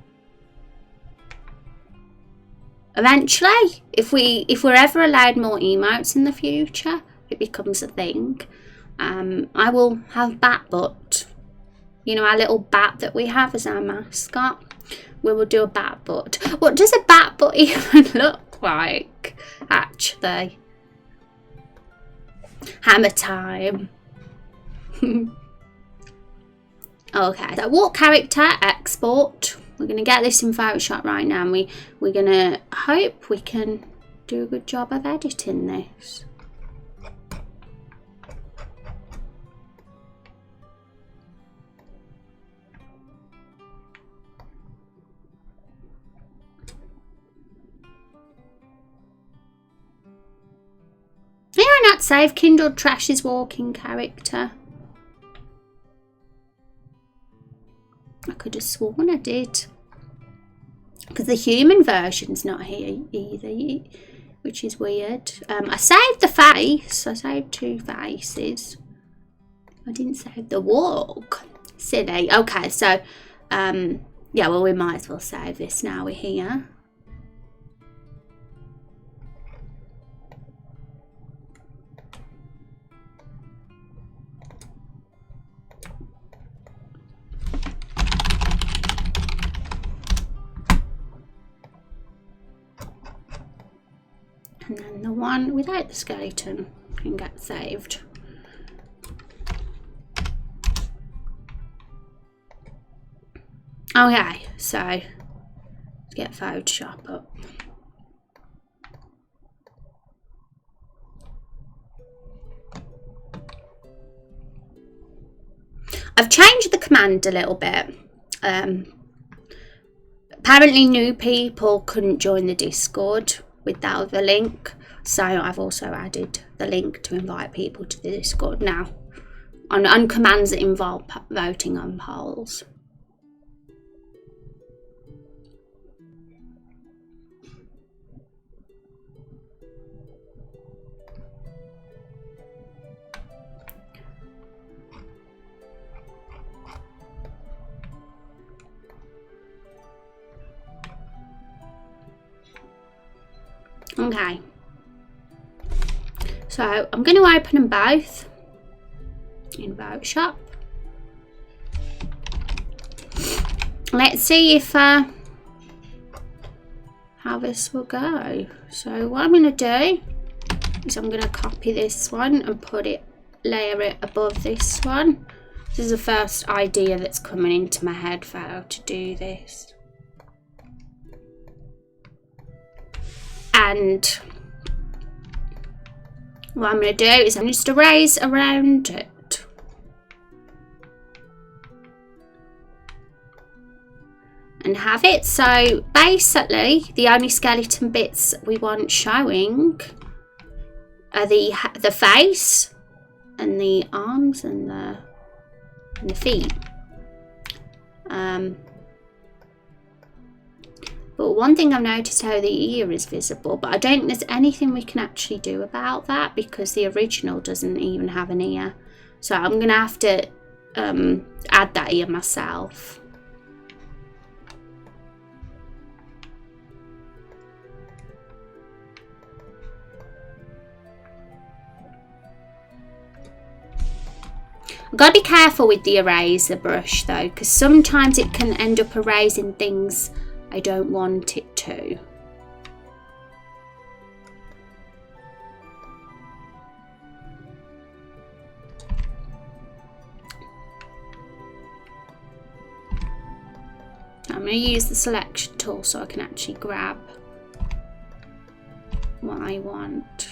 Eventually, if we're ever allowed more emotes in the future, it becomes a thing. I will have Bat Butt. You know, our little bat that we have as our mascot. We will do a Bat Butt. What does a Bat Butt even look like, actually? Hammer time. Okay, so walk character, export. We're going to get this in Photoshop right now, and we're going to hope we can do a good job of editing this. Did I not save Kindled Trash's walking character? I could have sworn I did. Because the human version's not here either, which is weird. I saved the face. I saved 2 faces. I didn't save the walk. Silly. Okay, so, yeah, well, we might as well save this now we're here. then the one without the skeleton can get saved. Okay, so let's get Photoshop up. I've changed the command a little bit. Apparently new people couldn't join the Discord without the link, so I've also added the link to invite people to the Discord now on commands that involve voting on polls. Okay, so I'm going to open them both in Photoshop. Let's see if how this will go. So what I'm going to do is I'm going to copy this one and layer it above this one. This is the first idea that's coming into my head for how to do this. And what I'm going to do is I'm just erase around it. And have it. So basically the only skeleton bits we want showing are the face and the arms and the feet. But one thing I've noticed how the ear is visible, but I don't think there's anything we can actually do about that because the original doesn't even have an ear. So I'm going to have to add that ear myself. I've got to be careful with the eraser brush though, because sometimes it can end up erasing things I don't want it to. I'm going to use the selection tool so I can actually grab what I want.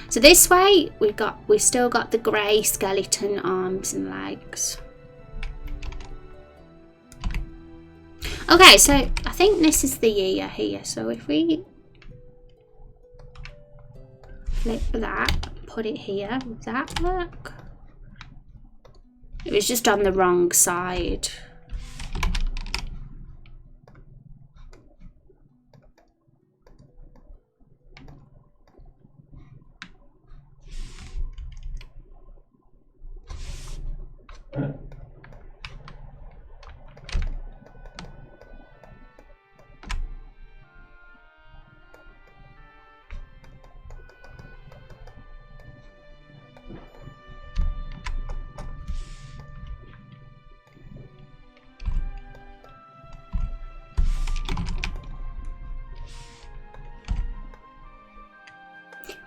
So this way we've still got the grey skeleton arms and legs. Okay, so I think this is the ear here. So if we flip that, put it here, would that work? It was just on the wrong side.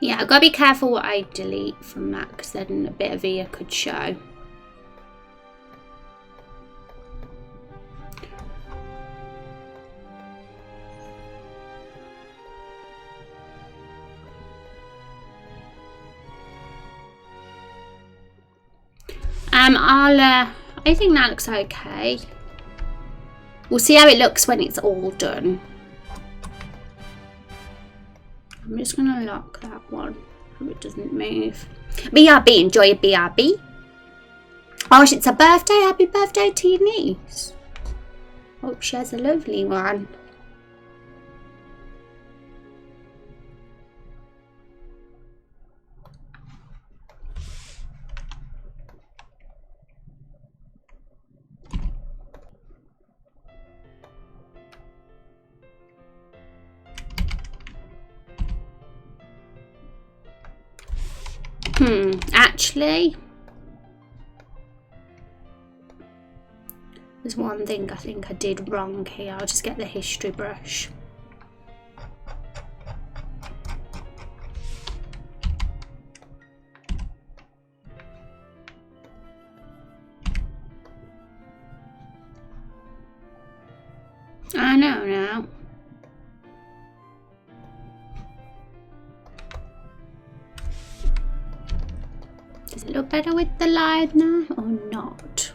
Yeah, I've got to be careful what I delete from that because then a bit of ear could show. I think that looks okay. We'll see how it looks when it's all done. I'm just going to lock that one so it doesn't move. BRB, enjoy your BRB. Oh, it's a birthday. Happy birthday to your niece. Hope she has a lovely one. Actually, There's one thing I think I did wrong here. I'll just get the history brush. I know now. Does it look better with the light now or not?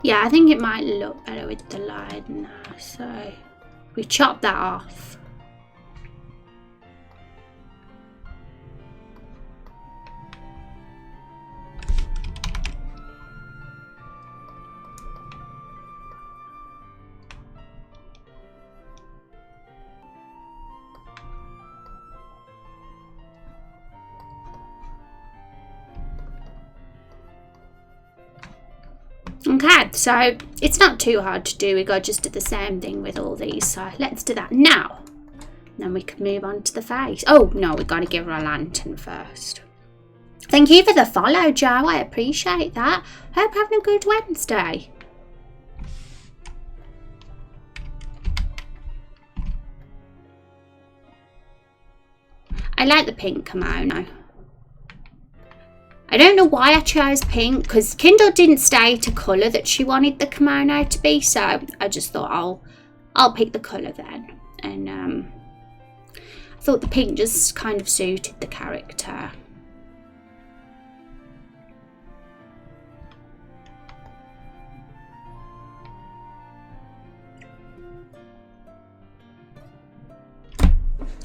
Yeah, I think it might look better with the light now, so we chop that off. Okay, so it's not too hard to do. We got just did the same thing with all these, so let's do that now. Then we can move on to the face. Oh no, we got to give her a lantern first. Thank you for the follow, Joe. I appreciate that. Hope you're having a good Wednesday. I like the pink kimono. I don't know why I chose pink, because Kindle didn't state a colour that she wanted the kimono to be, so I just thought I'll pick the colour then. And I thought the pink just kind of suited the character.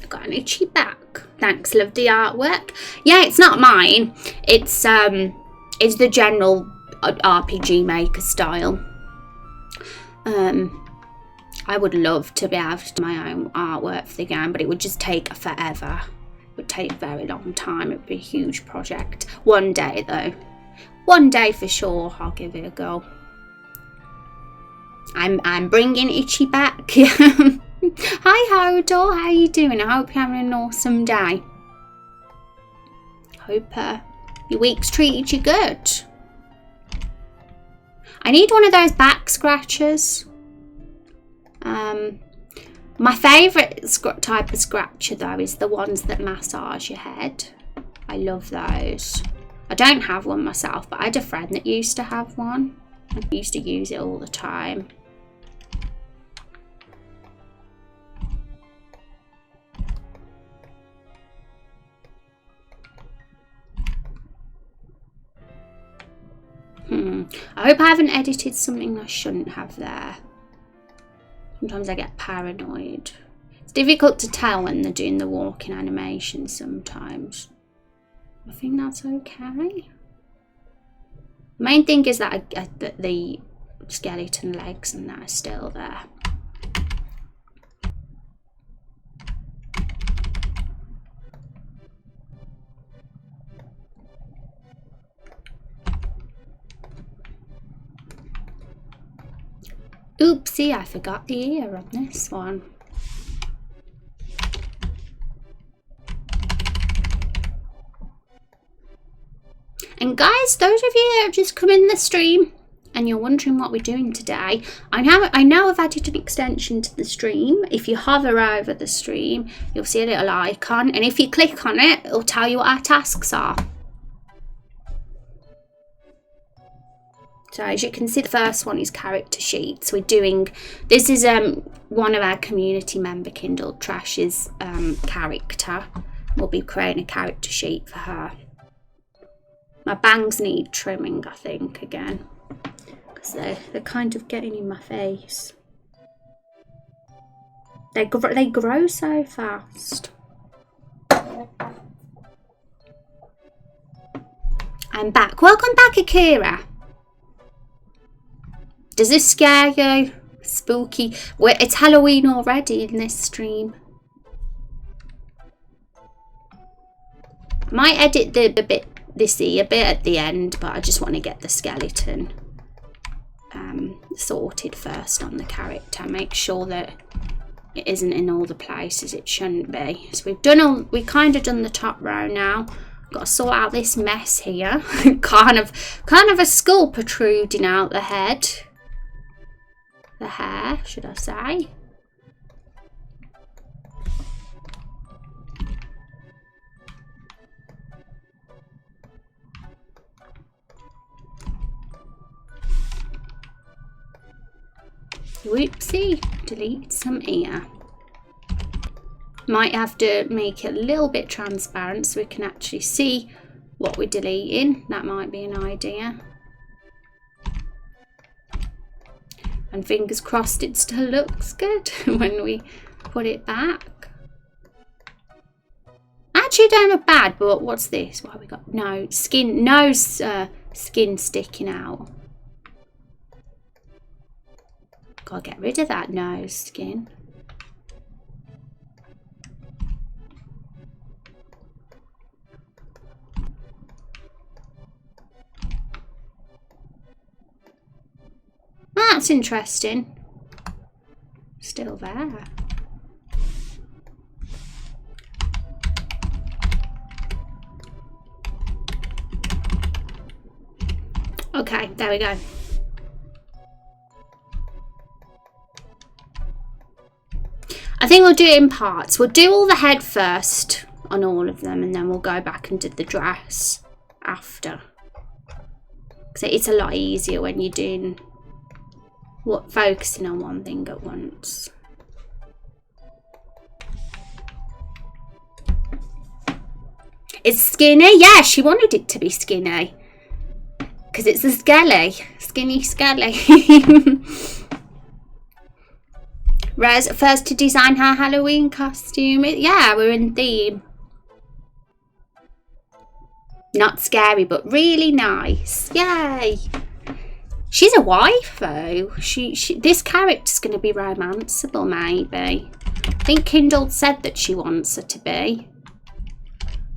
Got an itchy back. Thanks, love the artwork. Yeah, it's not mine. It's the general RPG Maker style. I would love to be able to do my own artwork for the game, but it would just take forever. It would take a very long time. It would be a huge project. One day though. One day for sure I'll give it a go. I'm bringing Itchy back. Hi Hodor, how you doing? I hope you're having an awesome day. Hope your week's treated you good. I need one of those back scratchers. My favourite type of scratcher though is the ones that massage your head. I love those. I don't have one myself, but I had a friend that used to have one. I used to use it all the time. I hope I haven't edited something I shouldn't have there. Sometimes I get paranoid. It's difficult to tell when they're doing the walking animation sometimes. I think that's okay. The main thing is that that the skeleton legs and that are still there. Oopsie, I forgot the ear on this one. And guys, those of you that have just come in the stream and you're wondering what we're doing today, I know I've added an extension to the stream. If you hover over the stream, you'll see a little icon, and if you click on it, it'll tell you what our tasks are. So as you can see, the first one is character sheets. We're doing, this is one of our community member Kindle Trash's character. We'll be creating a character sheet for her. My bangs need trimming, I think, again, because they're kind of getting in my face. They grow so fast. I'm back. Welcome back, Akira. Does this scare you? Spooky. It's Halloween already in this stream. I might edit the bit this ear bit at the end, but I just want to get the skeleton sorted first on the character. Make sure that it isn't in all the places it shouldn't be. So we've kind of done the top row now. Got to sort out this mess here. kind of a skull protruding out the head. The hair, should I say. Whoopsie, delete some ear. Might have to make it a little bit transparent so we can actually see what we're deleting. That might be an idea. And fingers crossed it still looks good when we put it back. Actually, don't look bad, but what's this? What have we got? No, skin, nose, skin sticking out. Gotta get rid of that nose skin. That's interesting. Still there. Okay, there we go. I think we'll do it in parts. We'll do all the head first on all of them, and then we'll go back and do the dress after. So it's a lot easier when you're doing focusing on one thing at once. It's skinny. Yeah, she wanted it to be skinny because it's a skelly, skinny skelly. Rose first to design her Halloween costume. Yeah, we're in theme. Not scary, but really nice. Yay! She's a wife, though. This character's going to be romanceable, maybe. I think Kindle said that she wants her to be.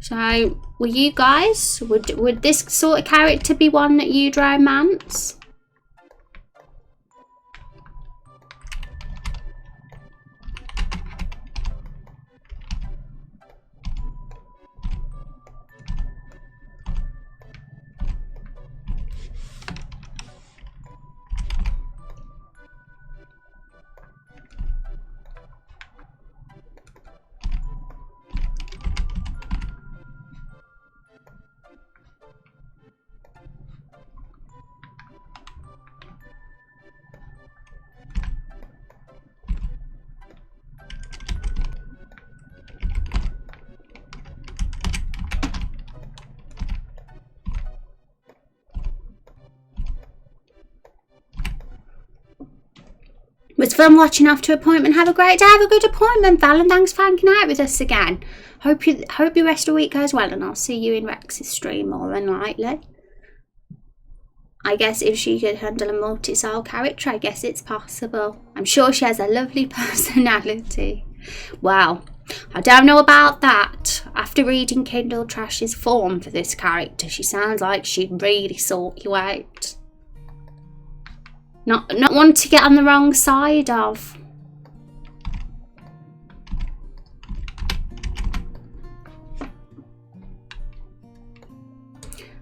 So, will you guys? Would this sort of character be one that you'd romance? It was fun watching After Appointment. Have a great day. Have a good appointment, Val, and thanks for hanging out with us again. Hope your rest of the week goes well, and I'll see you in Rex's stream more than likely. I guess if she could handle a multi-soul character, I guess it's possible. I'm sure she has a lovely personality. Well, I don't know about that. After reading Kindle Trash's form for this character, she sounds like she'd really sort you out. Not one to get on the wrong side of.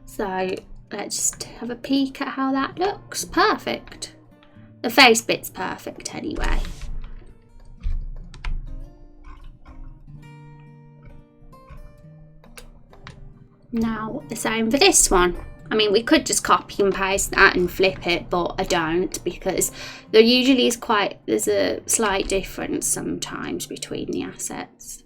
So let's just have a peek at how that looks. Perfect. The face bit's perfect anyway. Now the same for this one. I mean, we could just copy and paste that and flip it, but I don't, because there usually is there's a slight difference sometimes between the assets.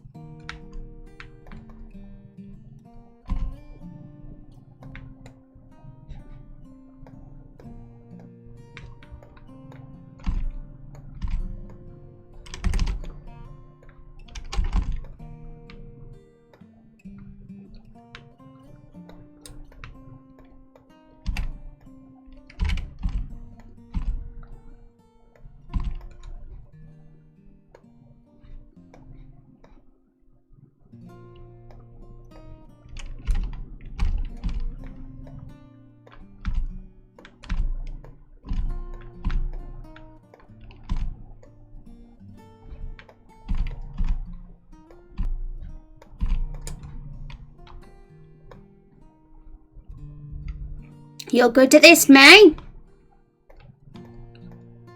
You're good at this, May.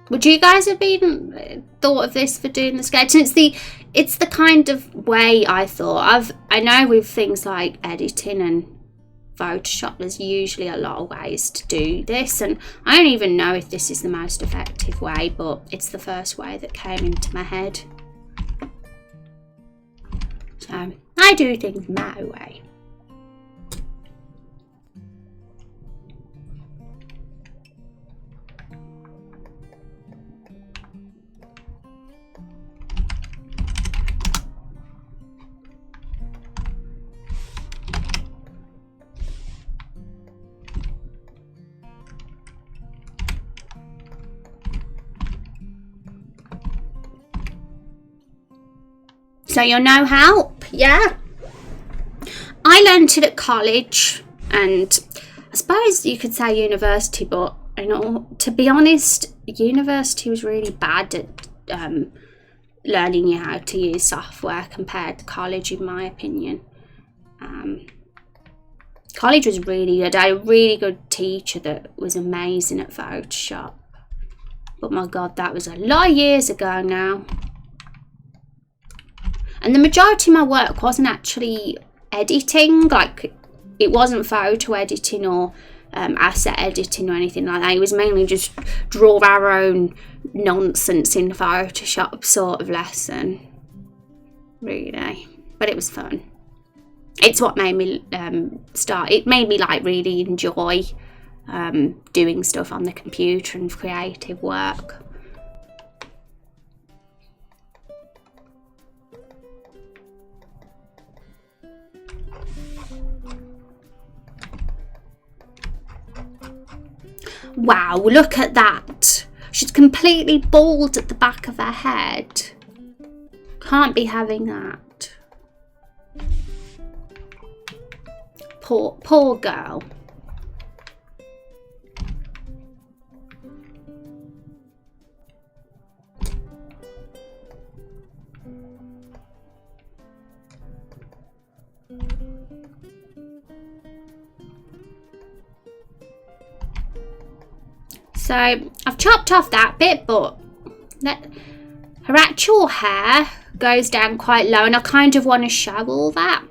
Would you guys have been thought of this for doing the sketch? It's the kind of way I thought of. I know with things like editing and Photoshop, there's usually a lot of ways to do this, and I don't even know if this is the most effective way, but it's the first way that came into my head. So I do things my way. So you're no help, yeah? I learnt it at college, and I suppose you could say university, but you know, to be honest, university was really bad at learning you how to use software compared to college, in my opinion. College was really good. I had a really good teacher that was amazing at Photoshop. But my God, that was a lot of years ago now. And the majority of my work wasn't actually editing, like it wasn't photo editing or asset editing or anything like that. It was mainly just draw our own nonsense in Photoshop sort of lesson, really. But it was fun. It's what made me it made me like really enjoy doing stuff on the computer and creative work. Wow, look at that. She's completely bald at the back of her head. Can't be having that. Poor girl. So I've chopped off that bit, but her actual hair goes down quite low, and I kind of want to show all that.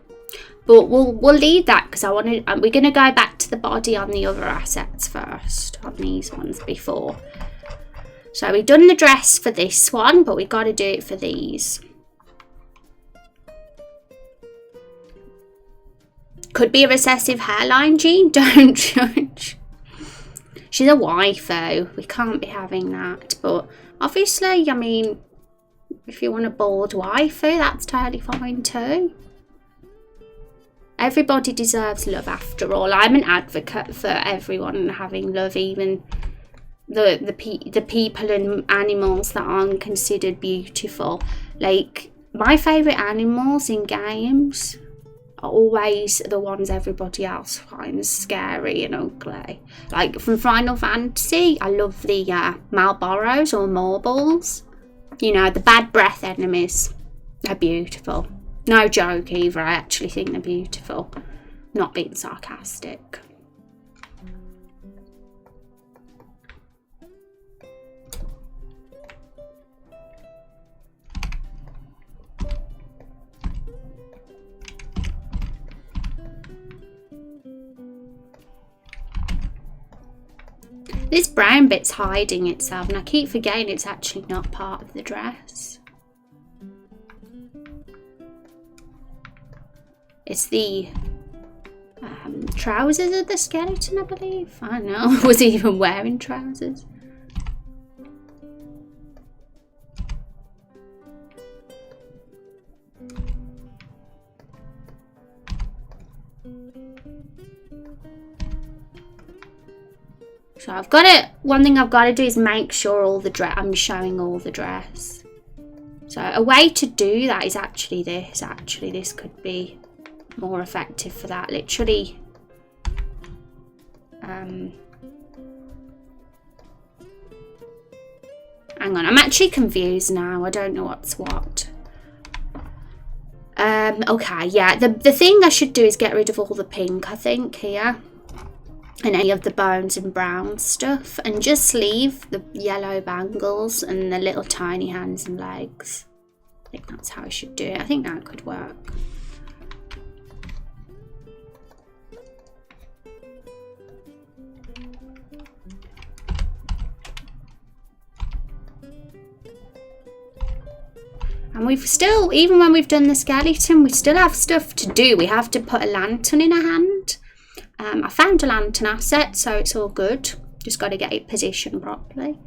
But we'll leave that because we're going to go back to the body on the other assets first, on these ones before. So we've done the dress for this one, but we've got to do it for these. Could be a recessive hairline, Jean. Don't judge. She's a waifu. We can't be having that. But obviously, I mean, if you want a bald waifu, that's totally fine too. Everybody deserves love after all. I'm an advocate for everyone having love, even the people and animals that aren't considered beautiful. Like, my favourite animals in games are always the ones everybody else finds scary and ugly. Like from Final Fantasy, I love the Malboros or Morbles. You know, the bad breath enemies. They're beautiful. No joke either, I actually think they're beautiful. Not being sarcastic. This brown bit's hiding itself, and I keep forgetting it's actually not part of the dress. It's the trousers of the skeleton, I believe. I don't know. Was he even wearing trousers? So I've got to, one thing I've got to do is make sure I'm showing all the dress. So a way to do that is actually this. Actually, this could be more effective for that. Literally, hang on, I'm actually confused now. I don't know what's what. Okay, yeah, the thing I should do is get rid of all the pink, I think, here. and any of the bones and brown stuff, and just leave the yellow bangles and the little tiny hands and legs. I think that's how I should do it. I think that could work. And we've still, even when we've done the skeleton, we still have stuff to do. We have to put a lantern in her hand. I found a lantern asset, so it's all good. Just got to get it positioned properly.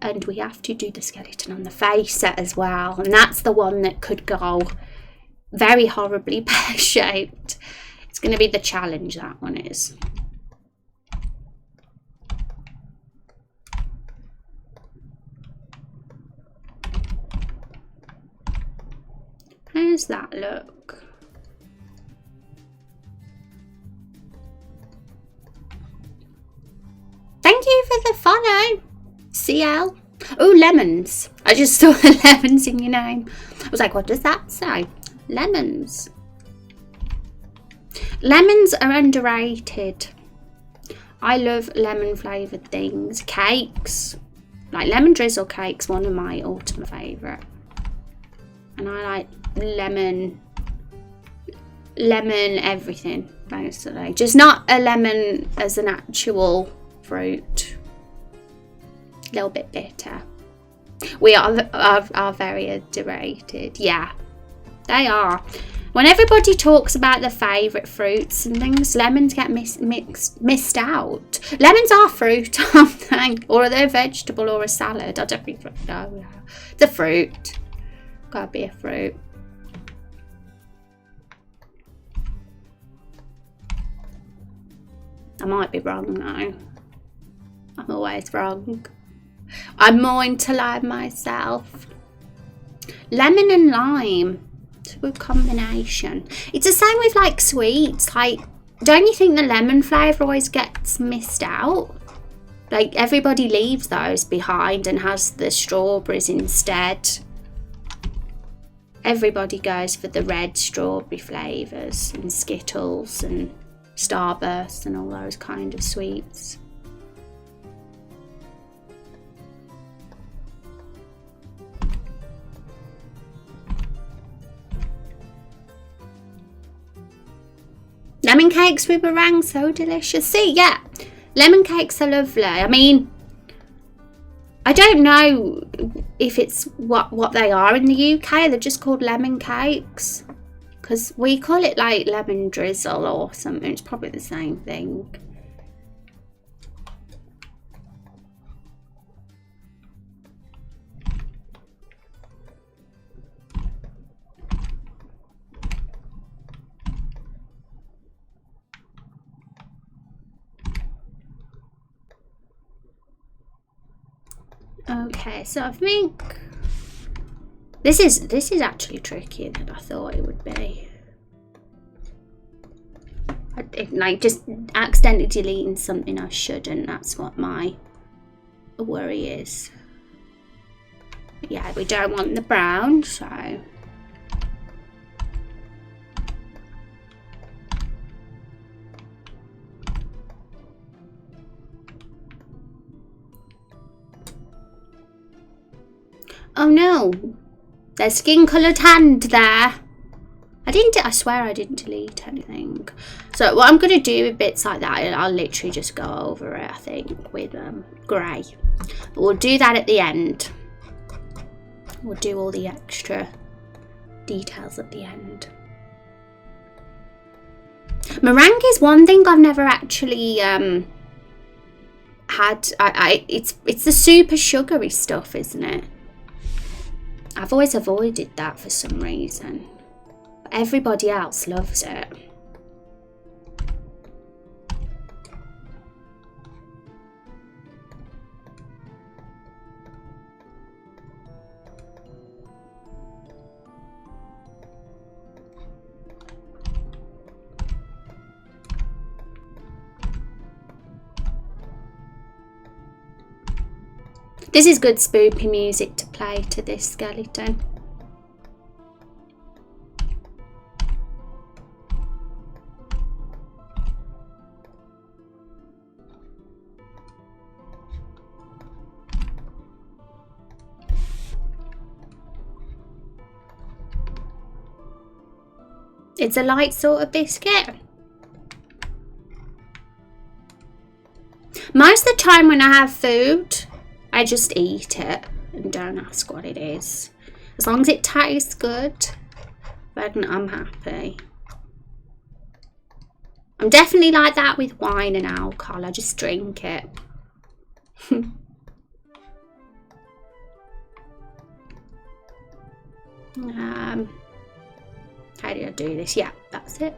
And we have to do the skeleton on the face set as well. And that's the one that could go very horribly pear-shaped. It's going to be the challenge, that one is. How does that look? Thank you for the follow, CL. Oh, lemons. I just saw the lemons in your name. I was like, what does that say? Lemons. Lemons are underrated. I love lemon flavoured things. Cakes. Like lemon drizzle cakes, one of my ultimate favourite. And I like lemon everything, basically. Just not a lemon as an actual fruit. A little bit bitter. We are very underrated. Yeah, they are. When everybody talks about their favourite fruits and things, lemons get missed out. Lemons are fruit, aren't they? Or are they a vegetable or a salad? I don't think no. The fruit. Gotta be a fruit. I might be wrong now. I'm always wrong. I'm more into lime myself. Lemon and lime. It's a good combination. It's the same with like sweets. Like, don't you think the lemon flavour always gets missed out? Like, everybody leaves those behind and has the strawberries instead. Everybody goes for the red strawberry flavours and Skittles and Starburst and all those kind of sweets. Lemon cakes with meringue, so delicious. See, yeah, lemon cakes are lovely. I mean, I don't know if it's what they are in the UK. They're just called lemon cakes. Because we call it like lemon drizzle or something. It's probably the same thing. Okay, so I think this is actually trickier than I thought it would be. Like, just accidentally deleting something I shouldn't. That's what my worry is. But yeah, we don't want the brown, so. Oh no, there's skin coloured hand there. I swear I didn't delete anything. So what I'm going to do with bits like that, I'll literally just go over it, I think, with grey. But we'll do that at the end. We'll do all the extra details at the end. Meringue is one thing I've never actually had. It's the super sugary stuff, isn't it? I've always avoided that for some reason. But everybody else loves it. This is good spoopy music to play to this skeleton. It's a light sort of biscuit. Most of the time when I have food, I just eat it and don't ask what it is. As long as it tastes good, then I'm happy. I'm definitely like that with wine and alcohol. I just drink it. How do I do this? Yeah, that's it.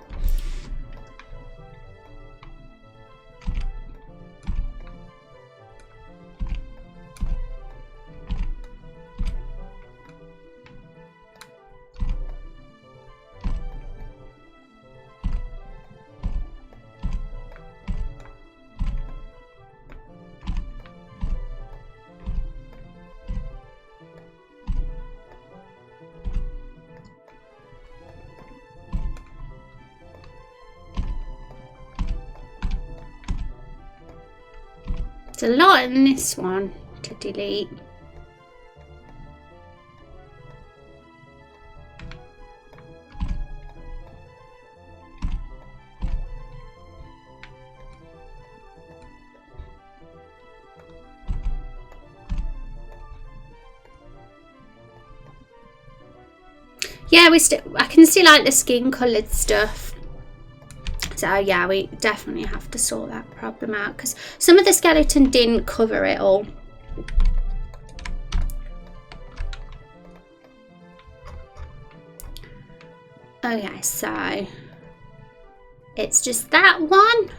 There's a lot in this one to delete. Yeah, I can see like the skin coloured stuff. So yeah, we definitely have to sort that problem out because some of the skeleton didn't cover it all. Okay, so it's just that one.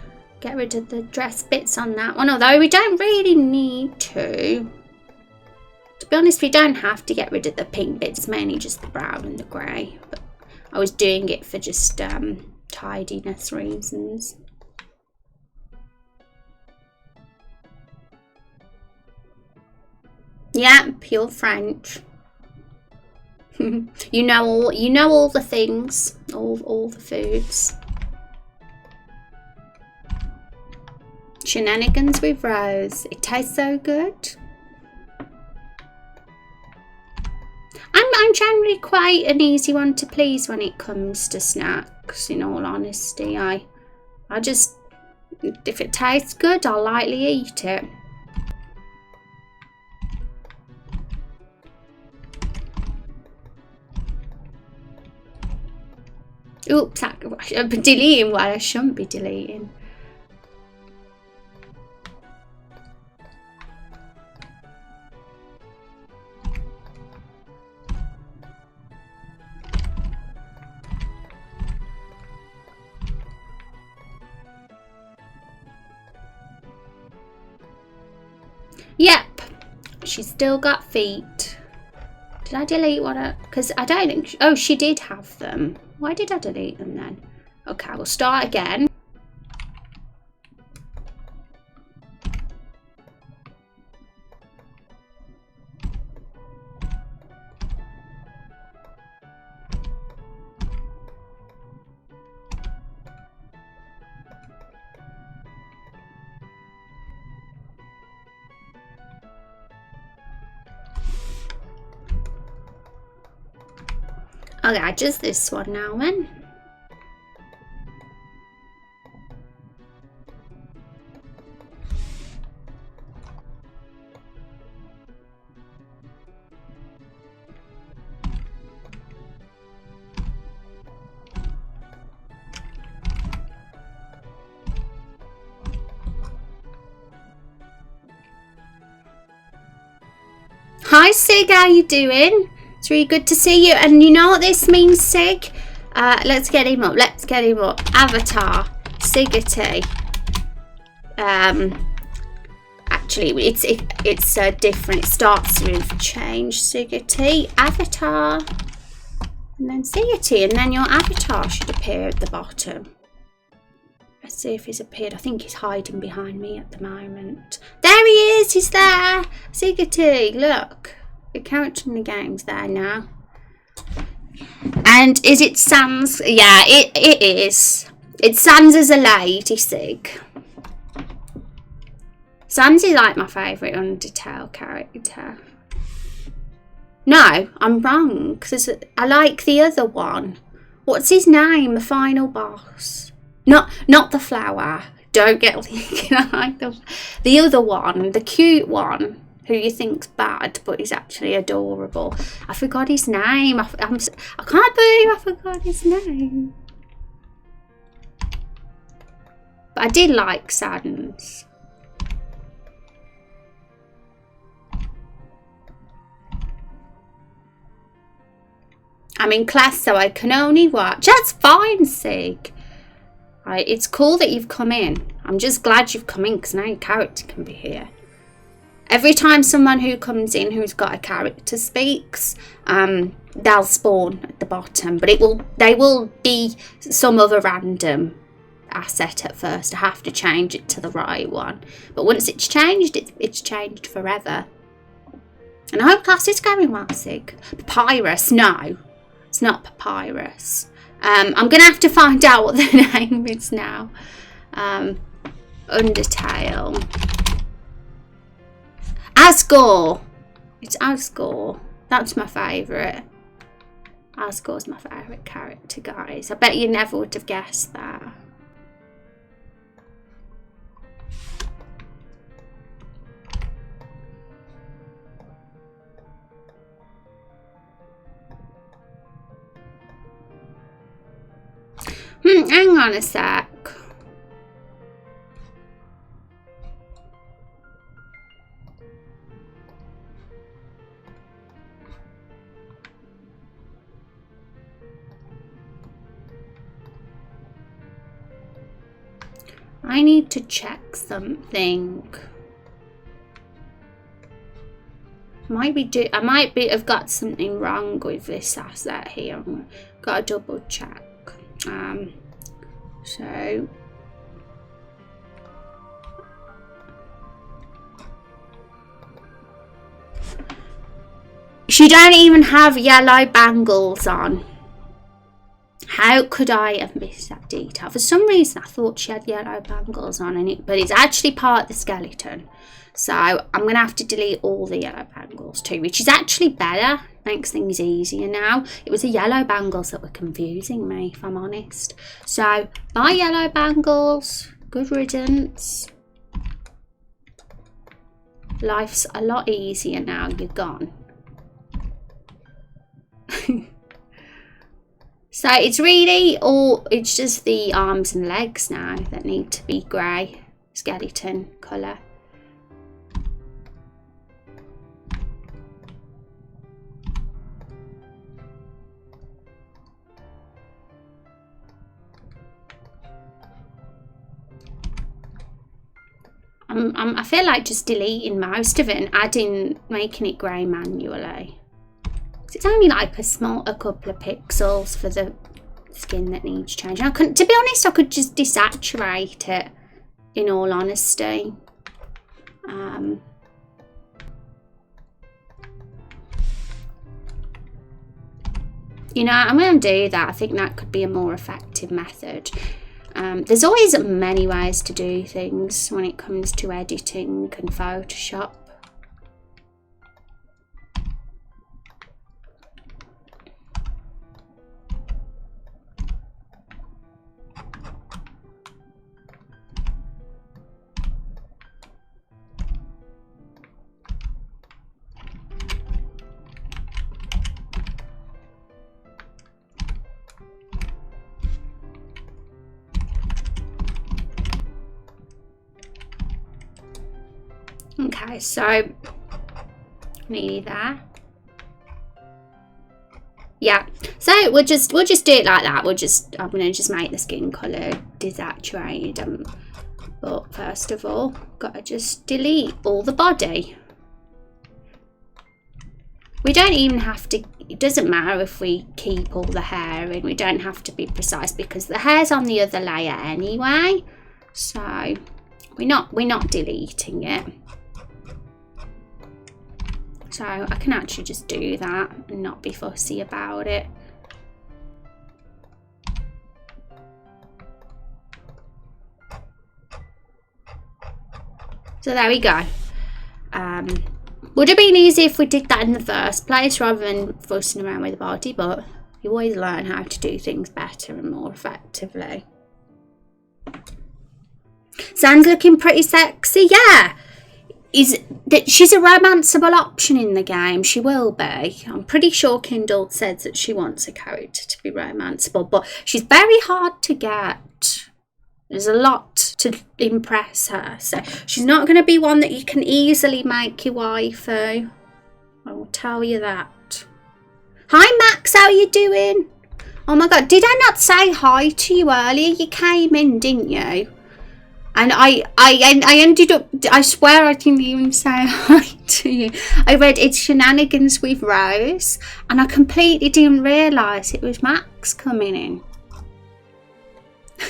Get rid of the dress bits on that one, although we don't really need to. To be honest, we don't have to get rid of the pink bits, mainly just the brown and the grey. But I was doing it for just tidiness reasons. Yeah, pure French. you know all the things, all the foods. Shenanigans with Rose. It tastes so good. I'm generally quite an easy one to please when it comes to snacks, in all honesty. I just, if it tastes good, I'll lightly eat it. Oops, I'm deleting what I shouldn't be deleting. Yep, she's still got feet. Did I delete what I... Because I don't think... Oh, she did have them. Why did I delete them then? Okay, we'll start again. Okay, just this one now then. Hi Sig, how you doing? It's really good to see you. And you know what this means, Sig? Let's get him up. Let's get him up. Avatar. Siggity. Actually, it's different. It starts with change. Siggity. Avatar. And then Siggity. And then your avatar should appear at the bottom. Let's see if he's appeared. I think he's hiding behind me at the moment. There he is. He's there. Siggity. Look. The character in the game's there now. And is it Sans? Yeah, it is. It's Sans as a lady, Sig. Sans is like my favourite Undertale character. No, I'm wrong. Because I like the other one. What's his name? The final boss. Not the flower. Don't get thinking I like the other one, the cute one, who you think's bad, but he's actually adorable. I forgot his name. I can't believe I forgot his name. But I did like Sans. I'm in class, so I can only watch. That's fine, Sig. Right, it's cool that you've come in. I'm just glad you've come in because now your character can be here. Every time someone who comes in who's got a character speaks, they'll spawn at the bottom, but they will be some other random asset at first. I have to change it to the right one, but once it's changed, it's changed forever. And I hope class is going well, Sig. Papyrus, no, it's not Papyrus. I'm going to have to find out what the name is now. Undertale. Asgore. It's Asgore. That's my favourite. Asgore's my favourite character, guys. I bet you never would have guessed that. Hang on a sec. I need to check something. I might have got something wrong with this asset here. Got to double check. So she don't even have yellow bangles on. How could I have missed that detail? For some reason I thought she had yellow bangles on, but it's actually part of the skeleton. So I'm going to have to delete all the yellow bangles too, which is actually better. Makes things easier now. It was the yellow bangles that were confusing me, if I'm honest. So, bye yellow bangles. Good riddance. Life's a lot easier now you're gone. So it's really all, it's just the arms and legs now that need to be grey skeleton colour. I feel like just deleting most of it and making it grey manually. It's only like a couple of pixels for the skin that needs changing. To be honest, I could just desaturate it, in all honesty. You know, I'm going to do that. I think that could be a more effective method. There's always many ways to do things when it comes to editing and Photoshop. Okay, so nearly there. Yeah, so we'll just do it like that. I'm gonna just make the skin colour desaturated. But first of all, gotta just delete all the body. We don't even have to. It doesn't matter if we keep all the hair in. We don't have to be precise because the hair's on the other layer anyway. So we're not deleting it. So I can actually just do that and not be fussy about it. So there we go. Would have been easy if we did that in the first place rather than fussing around with the body, but You always learn how to do things better and more effectively. Zan's looking pretty sexy. Yeah. She's a romanceable option in the game. She will be. I'm pretty sure Kindle said that she wants a character to be romanceable, but she's very hard to get. There's a lot to impress her, so she's not going to be one that you can easily make your waifu. I will tell you that. Hi Max, how are you doing? Oh my god, did I not say hi to you earlier? You came in, didn't you? And I ended up, I swear I didn't even say hi to you. I read It's Shenanigans with Rose, and I completely didn't realise it was Max coming in.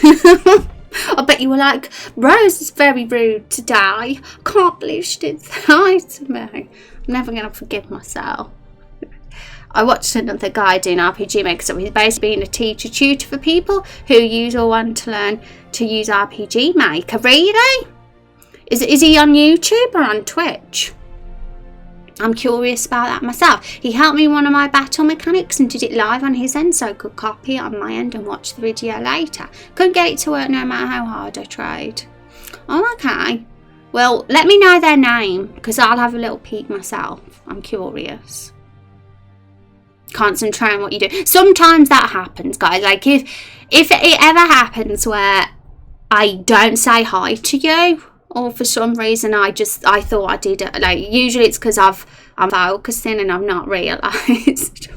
I bet you were like, Rose is very rude today. I can't believe she didn't say hi to me. I'm never going to forgive myself. I watched another guy doing RPG Maker, so he's basically being a teacher tutor for people who use or want to learn to use RPG Maker. Really? Is he on YouTube or on Twitch? I'm curious about that myself. He helped me with one of my battle mechanics and did it live on his end, so I could copy it on my end and watch the video later. Couldn't get it to work no matter how hard I tried. Oh, okay. Well, let me know their name, because I'll have a little peek myself. I'm curious. Concentrate on what you do. Sometimes that happens, guys. Like if it ever happens where I don't say hi to you, or for some reason I thought I did it, like usually it's because I'm focusing and I've not realised.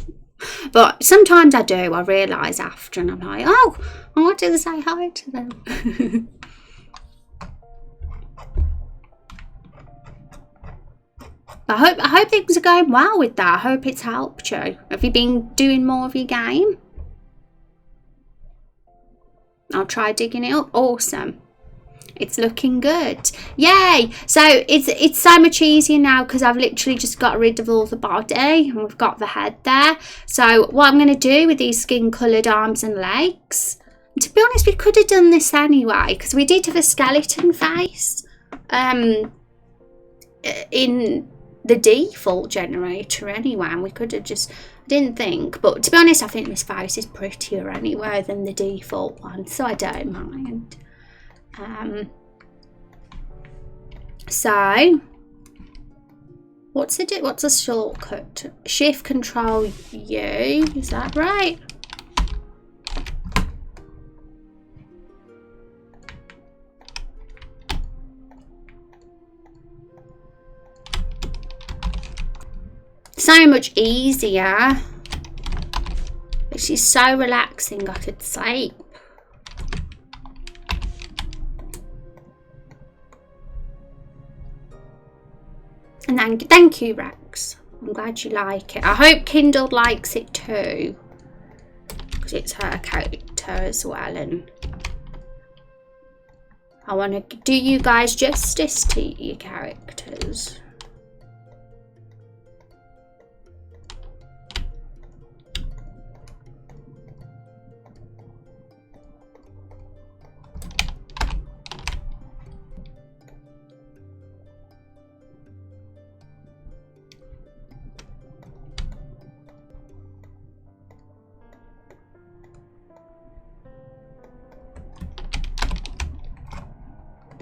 But sometimes I do. I realise after, and I'm like, oh, I wanted to say hi to them. I hope things are going well with that. I hope it's helped you. Have you been doing more of your game? I'll try digging it up. Awesome. It's looking good. Yay! So it's so much easier now because I've literally just got rid of all the body and we've got the head there. So what I'm going to do with these skin coloured arms and legs, and to be honest, we could have done this anyway because we did have a skeleton face in the default generator anyway, and we could have just, I didn't think, but to be honest I think this face is prettier anyway than the default one, so I don't mind. So what's a shortcut? Shift Control U, is that right? So much easier. She's so relaxing, I could sleep. And thank you, Rex. I'm glad you like it. I hope Kindle likes it too, because it's her character as well, and I want to do you guys justice to your characters.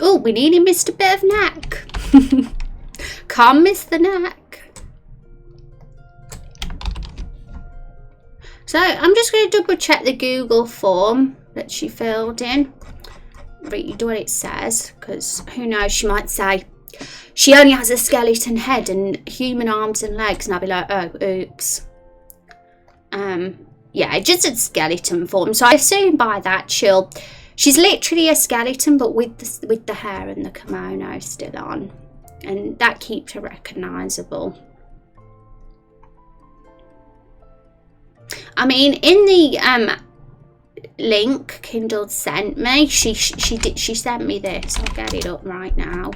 Oh, we nearly missed a bit of neck. Can't miss the neck. So I'm just going to double check the Google form that she filled in. Read what it says, because who knows, she might say she only has a skeleton head and human arms and legs, and I'll be like, oh, oops. Yeah, just a skeleton form. So I assume by that she's literally a skeleton, but with the hair and the kimono still on, and that keeps her recognisable. I mean, in the link Kindle sent me, she sent me this. I'll get it up right now.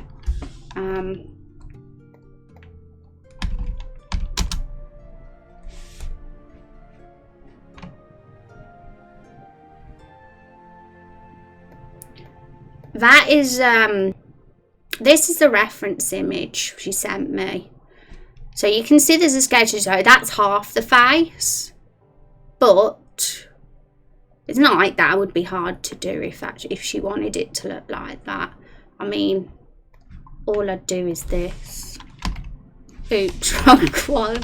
That is this is the reference image she sent me, so you can see there's a skeleton. So that's half the face. but it's not like that would be hard to do if she wanted it to look like that. I mean, all I'd do is this. Boot trunk one.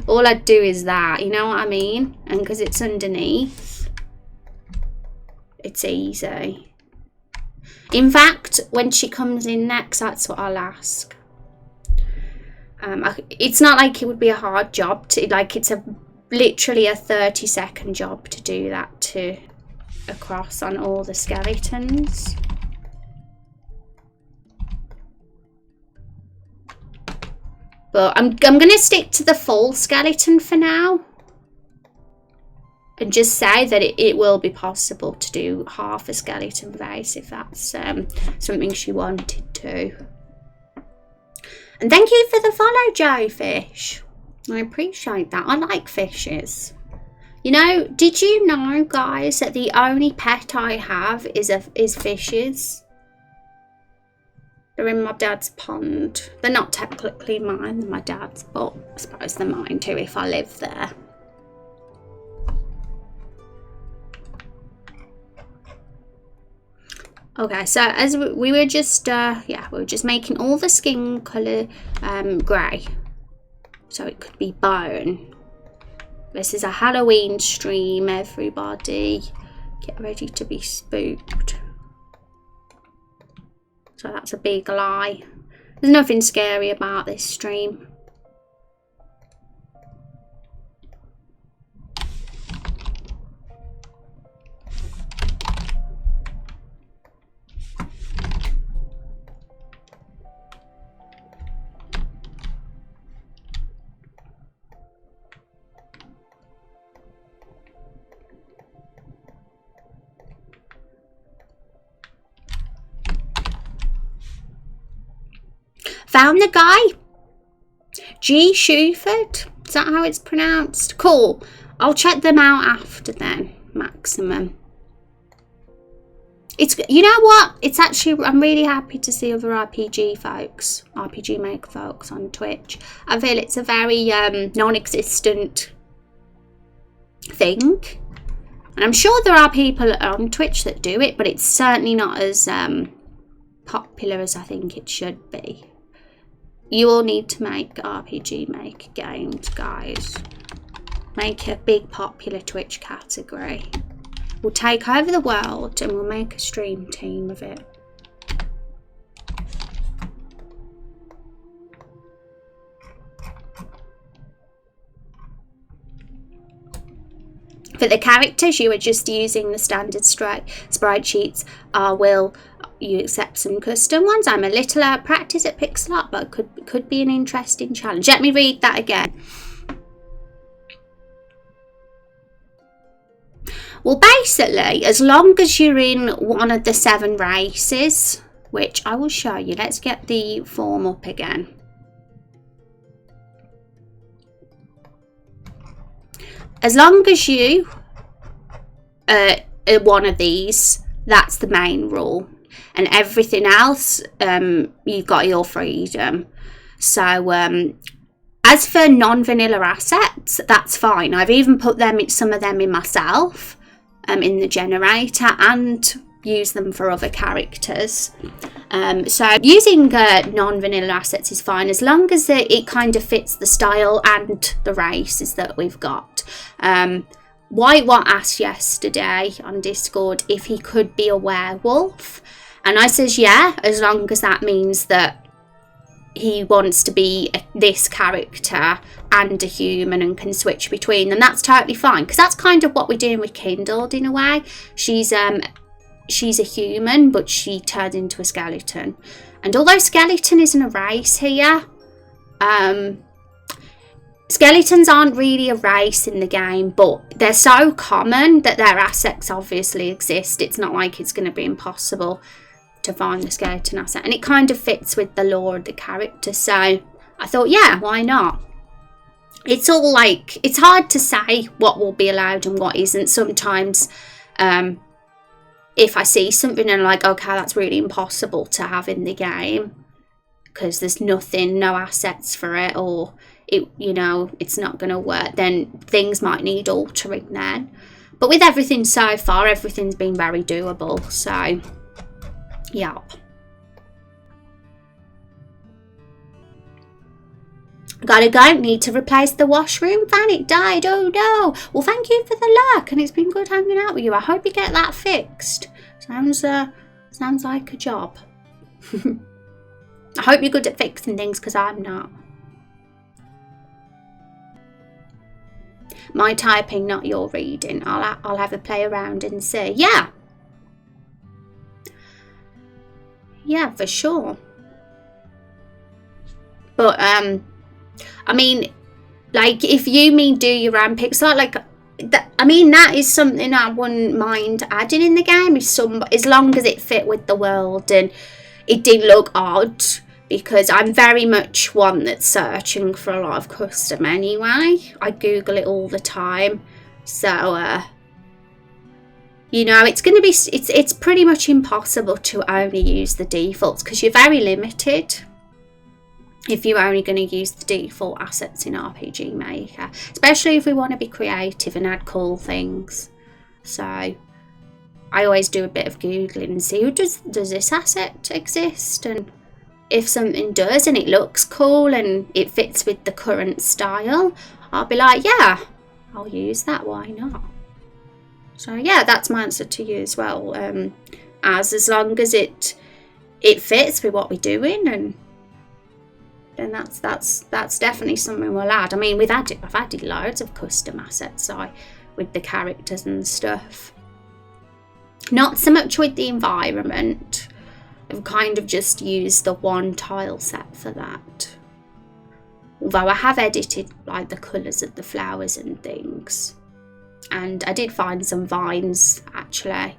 All I'd do is that, you know what I mean? And because it's underneath, it's easy. In fact, when she comes in next, that's what I'll ask. It's not like it would be a hard job to, like, it's literally a 30-second job to do that to across on all the skeletons. But I'm going to stick to the full skeleton for now. And just say that it will be possible to do half a skeleton face if that's something she wanted to. And thank you for the follow, Joefish. I appreciate that. I like fishes. You know, did you know, guys, that the only pet I have is fishes? They're in my dad's pond. They're not technically mine, they're my dad's, but I suppose they're mine too if I live there. Okay, so as we were just, we were just making all the skin colour grey. So it could be bone. This is a Halloween stream, everybody. Get ready to be spooked. So that's a big lie. There's nothing scary about this stream. Found the guy. G. Shuford. Is that how it's pronounced? Cool. I'll check them out after then. Maximum. It's, you know what? It's actually, I'm really happy to see other RPG maker folks on Twitch. I feel it's a very non-existent thing. And I'm sure there are people on Twitch that do it, but it's certainly not as popular as I think it should be. You all need to make RPG Maker games, guys. Make a big popular Twitch category. We'll take over the world and we'll make a stream team of it. For the characters, you are just using the standard sprite sheets. Will you accept some custom ones? I'm a little out of practice at pixel art, but could be an interesting challenge. Let me read that again. Well, basically, as long as you're in one of the 7 races, which I will show you. Let's get the form up again. As long as you are one of these, that's the main rule. And everything else, you've got your freedom. So, as for non-vanilla assets, that's fine. I've even put some of them in myself, in the generator, and use them for other characters. So using non-vanilla assets is fine, as long as it kind of fits the style and the races that we've got. Whitewatt asked yesterday on Discord if he could be a werewolf, and I says yeah, as long as that means that he wants to be this character and a human and can switch between them. That's totally fine, because that's kind of what we're doing with Kindled in a way. She's a human, but she turns into a skeleton. And although skeleton isn't a race here, skeletons aren't really a race in the game, but they're so common that their assets obviously exist. It's not like it's going to be impossible to find the skeleton asset. And it kind of fits with the lore of the character. So I thought, yeah, why not? It's all like, it's hard to say what will be allowed and what isn't. Sometimes if I see something and I'm like, okay, that's really impossible to have in the game because there's no assets for it, or you know, it's not going to work, then things might need altering then. But with everything so far, everything's been very doable. So, yeah. Gotta go. Need to replace the washroom fan. It died. Oh no. Well, thank you for the luck, and it's been good hanging out with you. I hope you get that fixed. Sounds like a job. I hope you're good at fixing things, because I'm not. My typing, not your reading. I'll have a play around and see. Yeah. Yeah, for sure. But I mean, like, if you mean do your own picks, like that, I mean, that is something I wouldn't mind adding in the game, as long as it fit with the world and it did look odd, because I'm very much one that's searching for a lot of custom anyway. I Google it all the time, so you know, it's going to be, it's pretty much impossible to only use the defaults, because you're very limited if you're only going to use the default assets in RPG Maker, especially if we want to be creative and add cool things. So I always do a bit of Googling and see, does this asset exist? And if something does and it looks cool and it fits with the current style, I'll be like, yeah, I'll use that, why not? So yeah, that's my answer to you as well. As long as it fits with what we're doing, and then that's definitely something we'll add. I mean, I've added loads of custom assets with the characters and stuff. Not so much with the environment. I've kind of just used the one tile set for that. Although I have edited like the colours of the flowers and things. And I did find some vines actually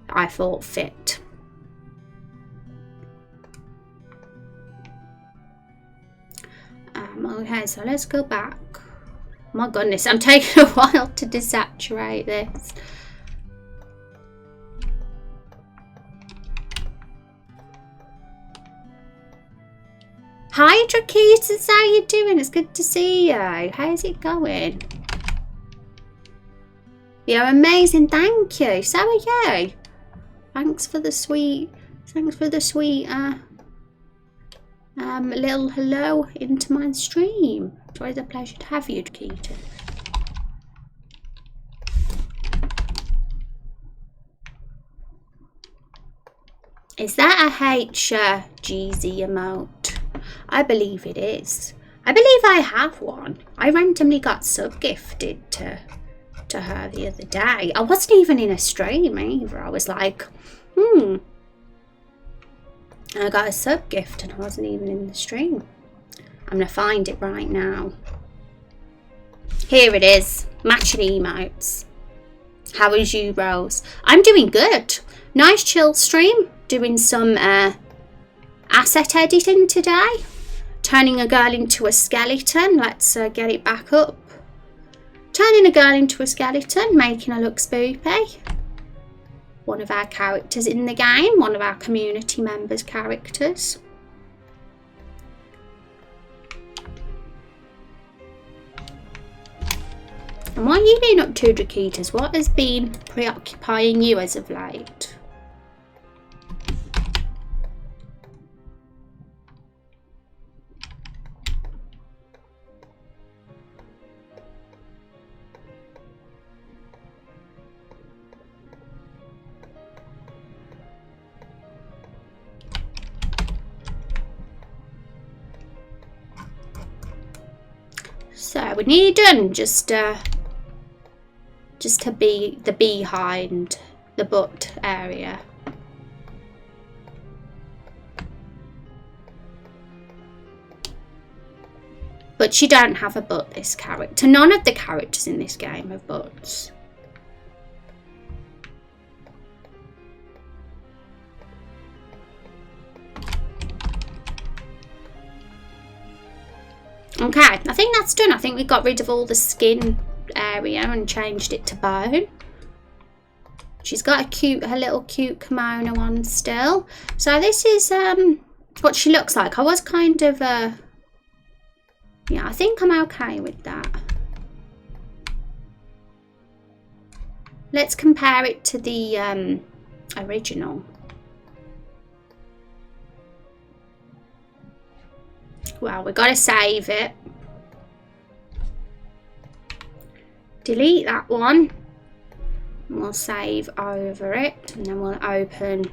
I thought fit. Okay, so let's go back. My goodness, I'm taking a while to desaturate this. Hi Drakeetus, how you doing? It's good to see you. How's it going? You're amazing, thank you. So are you. Thanks for the sweet little hello into my stream. It's always a pleasure to have you, Keaton. Is that a HGZ emote? I believe it is. I believe I have one. I randomly got sub-gifted to her the other day. I wasn't even in a stream either. I was like, and I got a sub gift and I wasn't even in the stream. I'm going to find it right now. Here it is. Matching emotes. How is you, Rose? I'm doing good. Nice chill stream. Doing some asset editing today. Turning a girl into a skeleton. Let's get it back up. Turning a girl into a skeleton. Making her look spoopy. One of our characters in the game, one of our community members' characters. And what have you been up to, Drakeetus? What has been preoccupying you as of late? So we're nearly done, just to be the behind the butt area. But she don't have a butt, this character. None of the characters in this game have butts. Okay, I think that's done. I think we got rid of all the skin area and changed it to bone. She's got her little cute kimono on still. So this is what she looks like. I was kind of Yeah, I think I'm okay with that. Let's compare it to the original. Well, we've got to save it. Delete that one. And we'll save over it. And then we'll open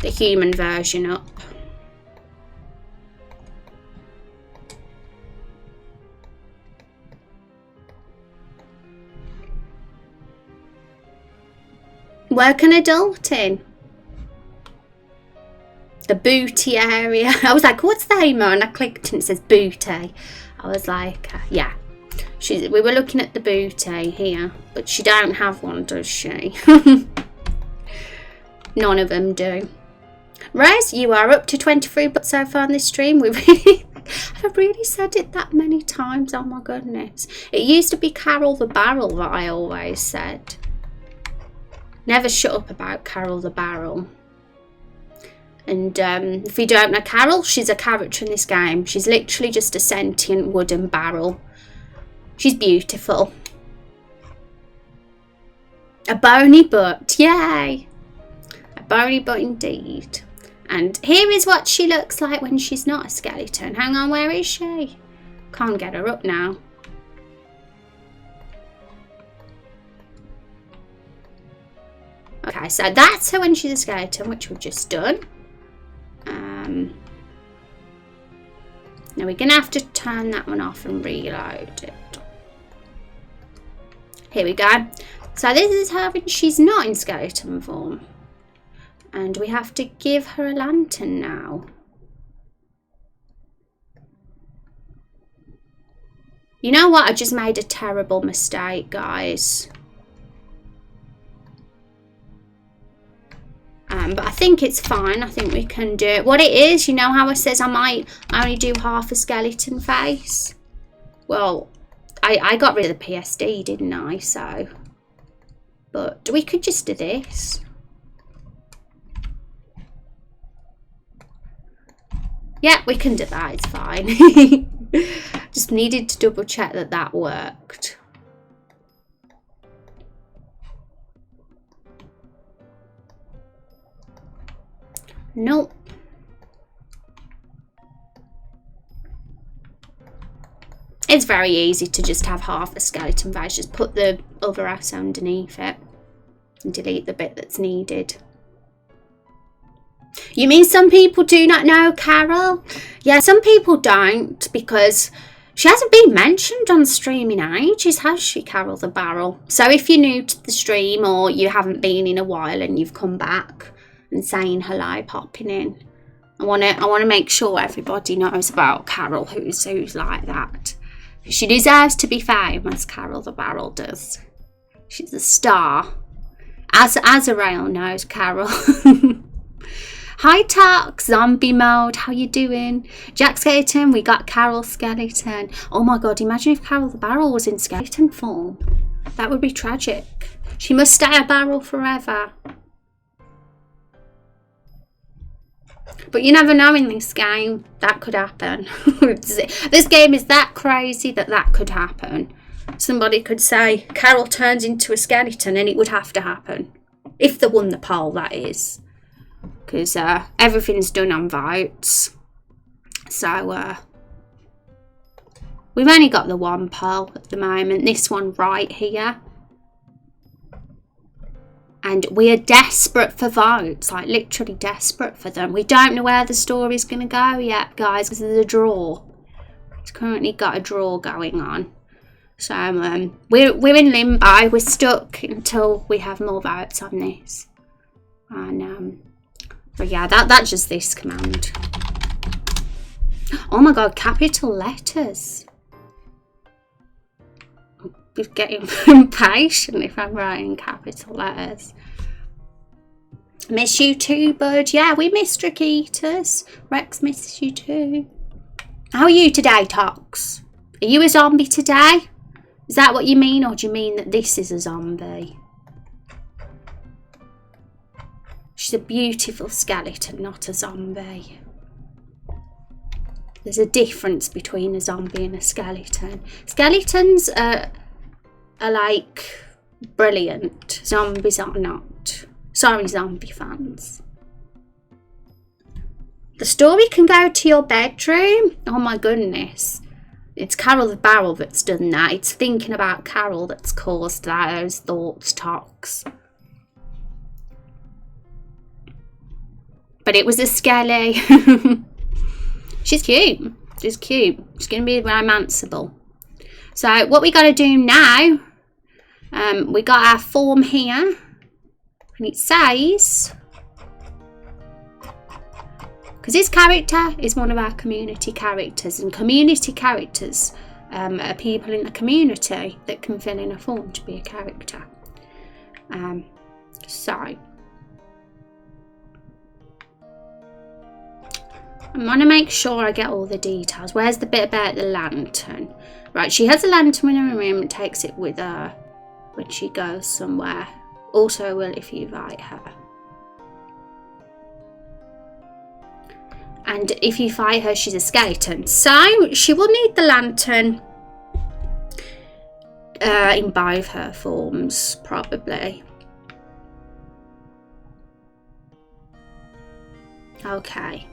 the human version up. Work an adult in. The booty area. I was like, what's that, Emma? And I clicked and it says booty. I was like, yeah. We were looking at the booty here, but she don't have one, does she? None of them do. Rez, you are up to 23 but so far in this stream. I've really said it that many times. Oh my goodness. It used to be Carol the Barrel that I always said. Never shut up about Carol the Barrel. And if you don't know Carol, she's a character in this game. She's literally just a sentient wooden barrel. She's beautiful. A bony butt, yay! A bony butt indeed. And here is what she looks like when she's not a skeleton. Hang on, where is she? Can't get her up now. Okay, so that's her when she's a skeleton, which we've just done. Now we're going to have to turn that one off and reload it. Here we go. So this is her when she's not in skeleton form. And we have to give her a lantern now. You know what? I just made a terrible mistake, guys. But I think it's fine. I think we can do it. What it is, you know how it says I only do half a skeleton face? Well, I got rid of the PSD, didn't I? So, but we could just do this. Yeah, we can do that. It's fine. Just needed to double check that that worked. Nope. It's very easy to just have half a skeleton face. Just put the other ass underneath it and delete the bit that's needed. You mean some people do not know Carol? Yeah, some people don't, because she hasn't been mentioned on stream in ages, has she, Carol the Barrel? So if you're new to the stream or you haven't been in a while and you've come back and saying hello, popping in, I want to make sure everybody knows about Carol, who's like that. She deserves to be famous, Carol the Barrel does. She's a star. As Azrael knows Carol. Hi Tark, zombie mode, how you doing? Jack Skeleton, we got Carol Skeleton. Oh my god, imagine if Carol the Barrel was in skeleton form. That would be tragic. She must stay a barrel forever. But you never know in this game, that could happen. This game is that crazy that could happen. Somebody could say, Carol turns into a skeleton, and it would have to happen. If they won the poll, that is. Because everything's done on votes. So, we've only got the one poll at the moment. This one right here. And we are desperate for votes. Like, literally desperate for them. We don't know where the story's going to go yet, guys. Because there's a draw. It's currently got a draw going on. So, we're in limbo. We're stuck until we have more votes on this. And, but yeah, that's just this command. Oh my god, capital letters. I'm getting impatient if I'm writing capital letters. Miss you too, bud. Yeah, we miss Drakitas. Rex misses you too. How are you today, Tox? Are you a zombie today? Is that what you mean, or do you mean that this is a zombie? She's a beautiful skeleton, not a zombie. There's a difference between a zombie and a skeleton. Skeletons are like brilliant. Zombies are not. Sorry, zombie fans. The story can go to your bedroom. Oh my goodness. It's Carol the Barrel that's done that. It's thinking about Carol that's caused those thoughts talks. But it was a skelly. She's cute. She's cute. She's going to be romanceable. So what we got to do now, we got our form here. And it says, because this character is one of our community characters, and community characters are people in the community that can fill in a form to be a character. So I want to make sure I get all the details. Where's the bit about the lantern? Right, she has a lantern in her room and takes it with her when she goes somewhere. Also will if you invite her. And if you fight her, she's a skeleton. So she will need the lantern in both her forms, probably. Okay.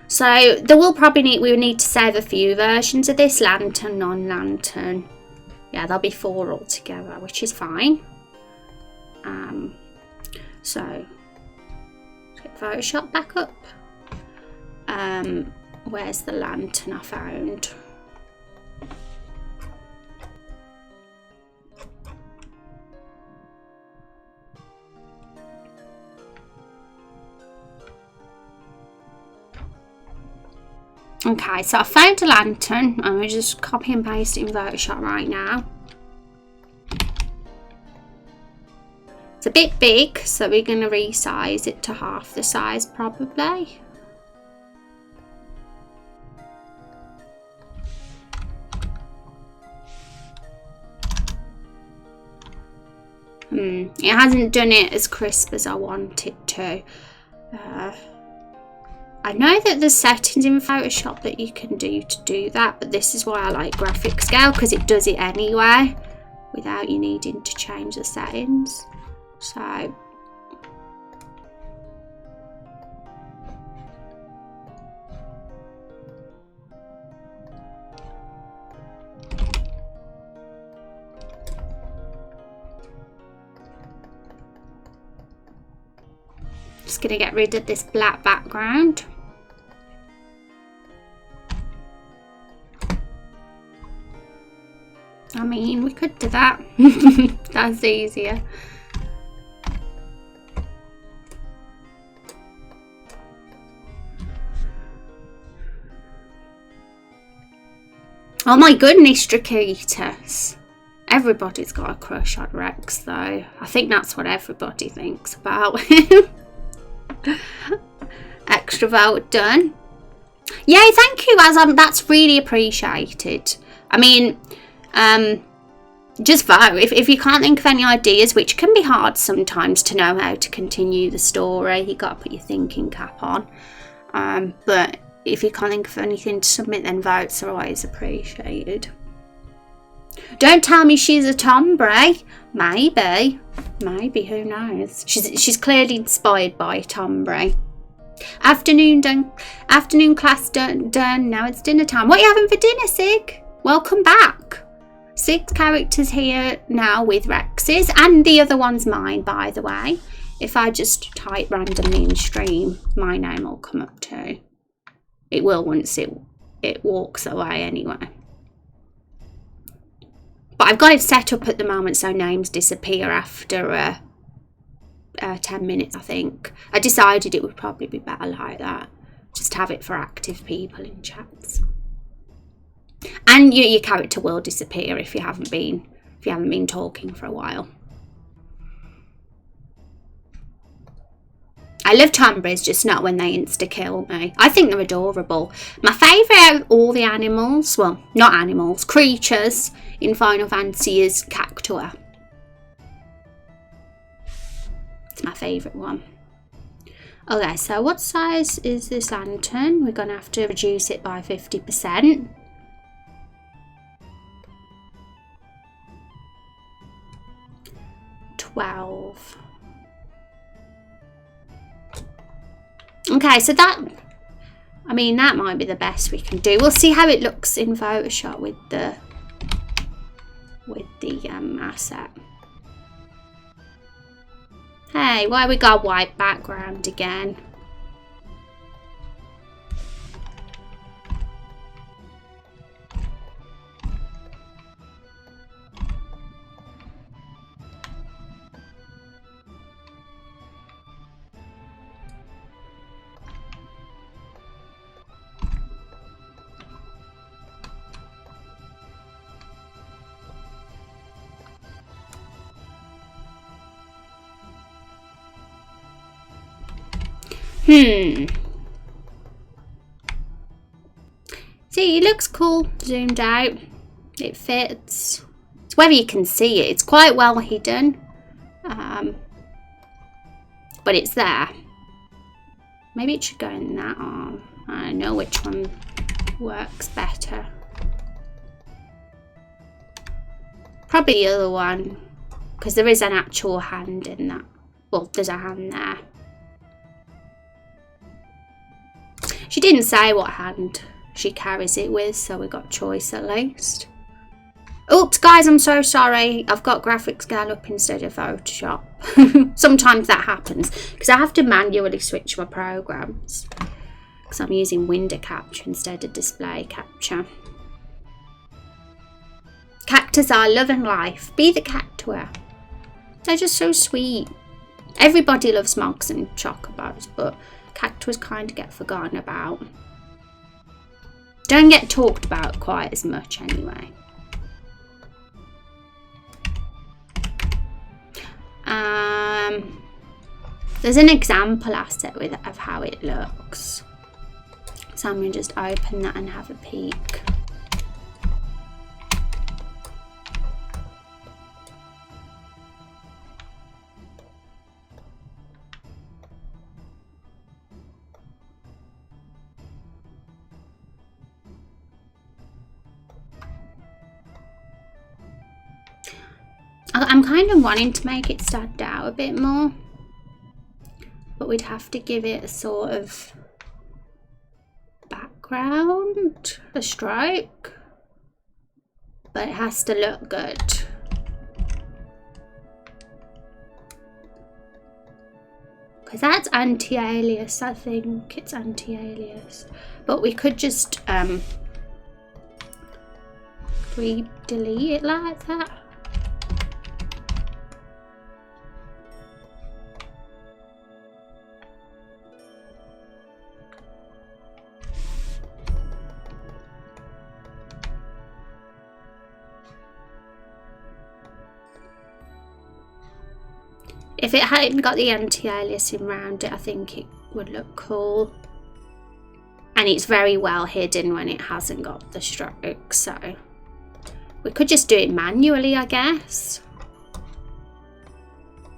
So there will probably we will need to save a few versions of this. Lantern, non-lantern. Yeah, there'll be 4 altogether, which is fine. So let's get Photoshop back up. Where's the lantern I found? Okay, so I found a lantern. I'm going to just copy and paste it in Photoshop right now. It's a bit big, so we're going to resize it to half the size probably. It hasn't done it as crisp as I want it to. I know that there's settings in Photoshop that you can do to do that, but this is why I like graphic scale, because it does it anyway without you needing to change the settings. So just going to get rid of this black background. I mean, we could do that. That's easier. Oh my goodness, Drakitas. Everybody's got a crush on Rex though. I think that's what everybody thinks about him. Extra vote done. Yay, thank you, Azam. That's really appreciated. I mean, just vote. If you can't think of any ideas, which can be hard sometimes to know how to continue the story, you got to put your thinking cap on. But if you can't think of anything to submit, then votes are always appreciated. Don't tell me she's a tomboy. Maybe, who knows? She's clearly inspired by a tomboy. Afternoon done. Afternoon class done. Now it's dinner time. What are you having for dinner, Sig? Welcome back. 6 characters here now with Rex's, and the other one's mine, by the way. If I just type randomly in stream, my name will come up too. It will once it walks away anyway. But I've got it set up at the moment so names disappear after 10 minutes, I think. I decided it would probably be better like that. Just have it for active people in chats. And your character will disappear if you haven't been talking for a while. I love tomboys, just not when they insta-kill me. I think they're adorable. My favourite out of all the animals, well, not animals, creatures in Final Fantasy is Cactua. It's my favourite one. Okay, so what size is this lantern? We're going to have to reduce it by 50%. Okay, so that, I mean, that might be the best we can do. We'll see how it looks in Photoshop with the asset. Hey, why we got a white background again? See, it looks cool zoomed out. It fits. It's whether you can see it. It's quite well hidden. But it's there. Maybe it should go in that arm. I don't know which one works better. Probably the other one. Because there is an actual hand in that. Well, there's a hand there. She didn't say what hand she carries it with, so we got choice at least. Oops, guys, I'm so sorry. I've got graphics scale up instead of Photoshop. Sometimes that happens because I have to manually switch my programs because I'm using window capture instead of display capture. Cactus are love and life. Be the cactua. They're just so sweet. Everybody loves mogs and chocobos, but cactus kind of get forgotten about. Don't get talked about quite as much anyway. There's an example asset of how it looks. So I'm going to just open that and have a peek. I'm kind of wanting to make it stand out a bit more, but we'd have to give it a sort of background, a stroke, but it has to look good. Because that's anti-alias, I think it's anti-alias, but we could just delete it like that. If it hadn't got the anti-aliasing around it, I think it would look cool. And it's very well hidden when it hasn't got the stroke, so we could just do it manually, I guess.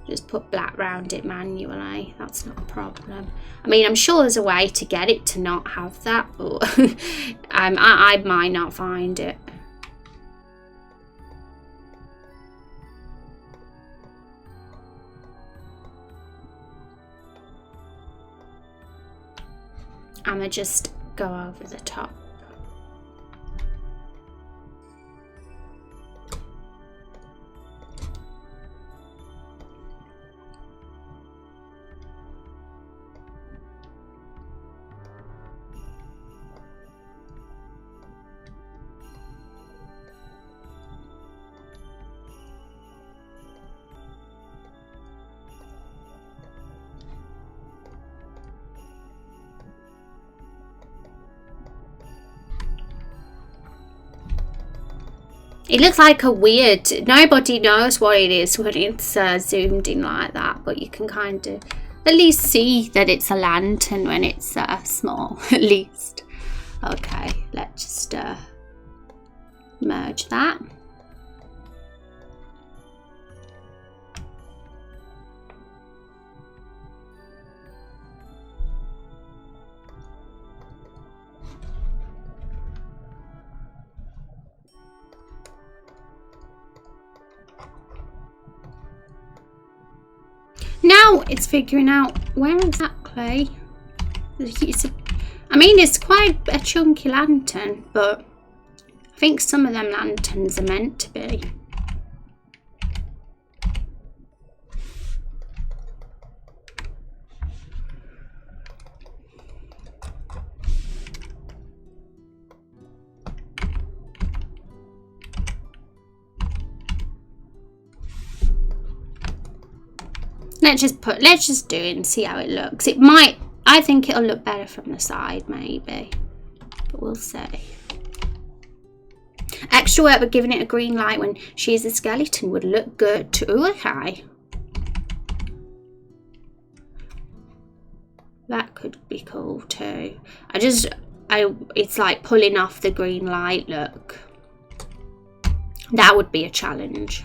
Just put black round it manually, that's not a problem. I mean, I'm sure there's a way to get it to not have that, but I might not find it. I'm gonna just go over the top. It looks like a weird, nobody knows what it is when it's zoomed in like that, but you can kind of at least see that it's a lantern when it's small, at least. Okay, let's just merge that. Now it's figuring out where exactly. I mean, it's quite a chunky lantern, but I think some of them lanterns are meant to be. Let's just do it and see how it looks. It might, I think it'll look better from the side maybe, but we'll see. Extra work but giving it a green light when she is a skeleton would look good too. Okay. That could be cool too. It's like pulling off the green light look. That would be a challenge.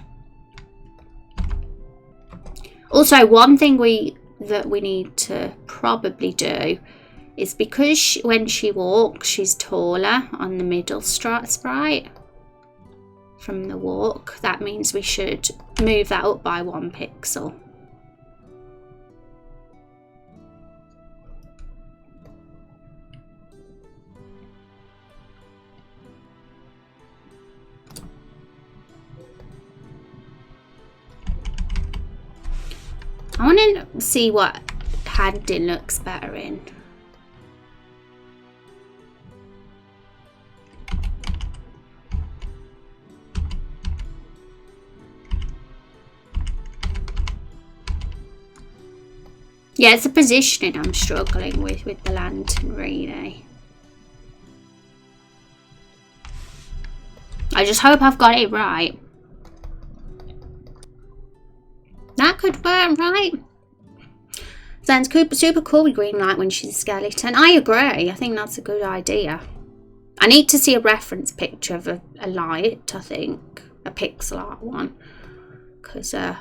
Also, one thing that we need to probably do is because when she walks, she's taller on the middle sprite from the walk. That means we should move that up by 1 pixel. I want to see what handing looks better in. Yeah, it's the positioning I'm struggling with the lantern, really. I just hope I've got it right. That could work, right? Sounds super cool with green light when she's a skeleton. I agree. I think that's a good idea. I need to see a reference picture of a light, I think. A pixel art one. Because I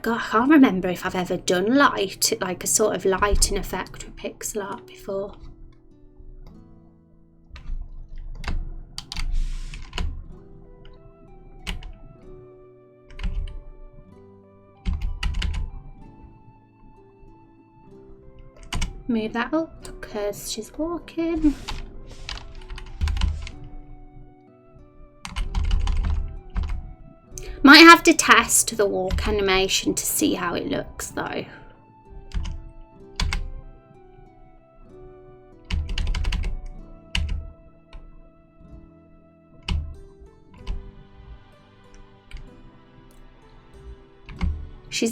can't remember if I've ever done light, like a sort of lighting effect with pixel art before. Move that up because she's walking. Might have to test the walk animation to see how it looks though.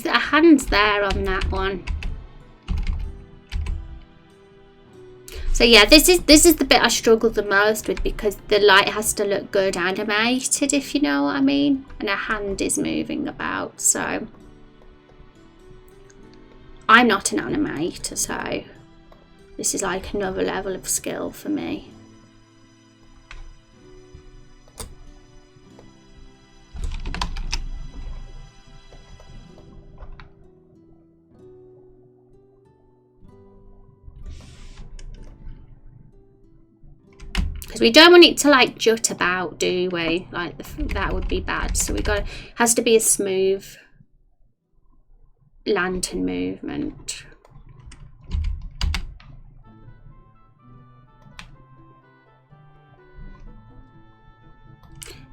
Her hand's there on that one. So yeah, this is the bit I struggle the most with because the light has to look good animated, if you know what I mean. And her hand is moving about, so I'm not an animator, so this is like another level of skill for me. Because we don't want it to like jut about, do we? Like that would be bad. So has to be a smooth lantern movement.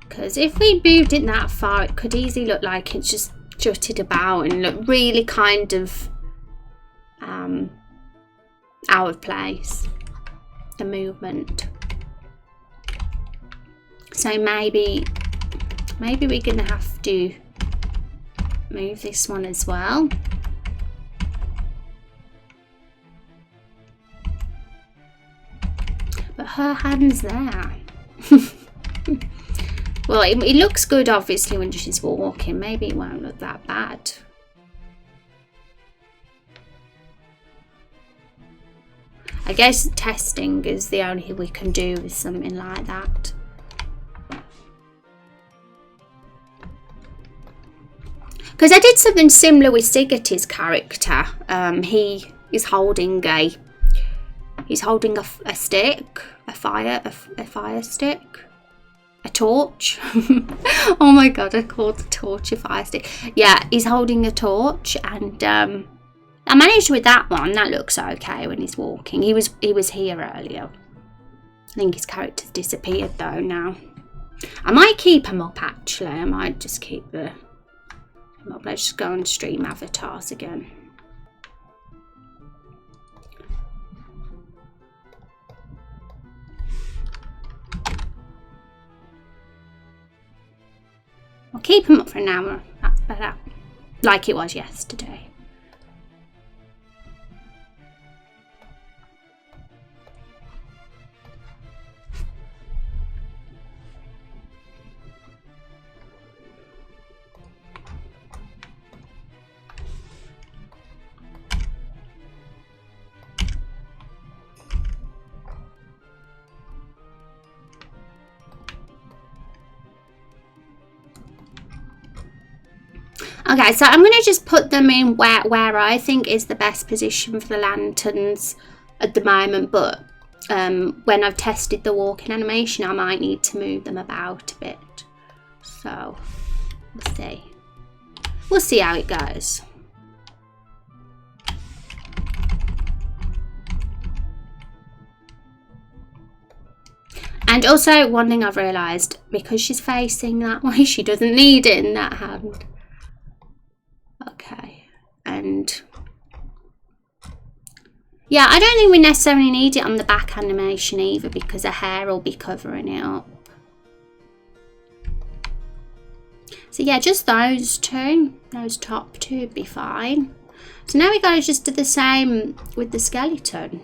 Because if we moved it that far, it could easily look like it's just jutted about and look really kind of out of place, the movement. So maybe we're gonna have to move this one as well. But her hand's there. Well, it looks good obviously when she's walking. Maybe it won't look that bad. I guess testing is the only thing we can do with something like that. Because I did something similar with Sigerty's character. He is holding a stick, a fire stick, a a torch. Oh my god, I called the torch a fire stick. Yeah, he's holding a torch, and I managed with that one. That looks okay when he's walking. He was here earlier. I think his character's disappeared though now. I might keep him up actually. I might just keep him up. Let's just go on stream avatars again. I'll keep him up for an hour. That's better. Like it was yesterday. Okay, so I'm going to just put them in where I think is the best position for the lanterns at the moment, but when I've tested the walking animation, I might need to move them about a bit. So, we'll see. We'll see how it goes. And also, one thing I've realised, because she's facing that way, she doesn't need it in that hand. Okay, and yeah, I don't think we necessarily need it on the back animation either, because her hair will be covering it up. So yeah, just those two, those top two would be fine. So now we gotta just do the same with the skeleton.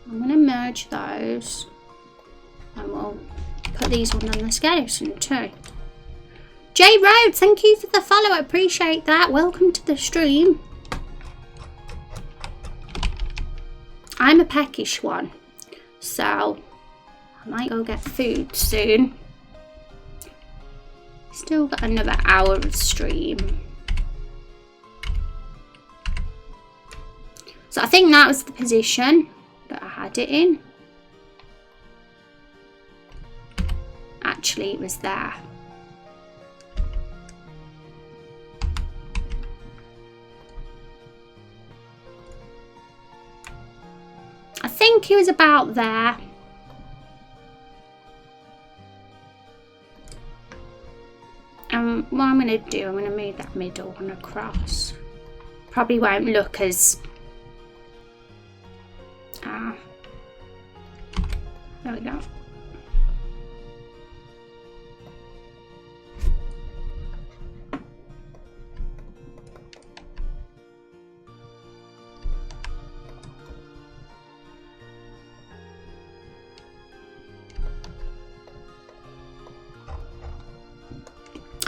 I'm gonna merge those, and we'll put these one on the skeleton too. J Rhodes, thank you for the follow, I appreciate that. Welcome to the stream. I'm a peckish one, so I might go get food soon. Still got another hour of stream. So I think that was the position that I had it in. Actually, it was there. I think he was about there. What I'm going to do, I'm going to move that middle one across. Probably won't look as... there we go.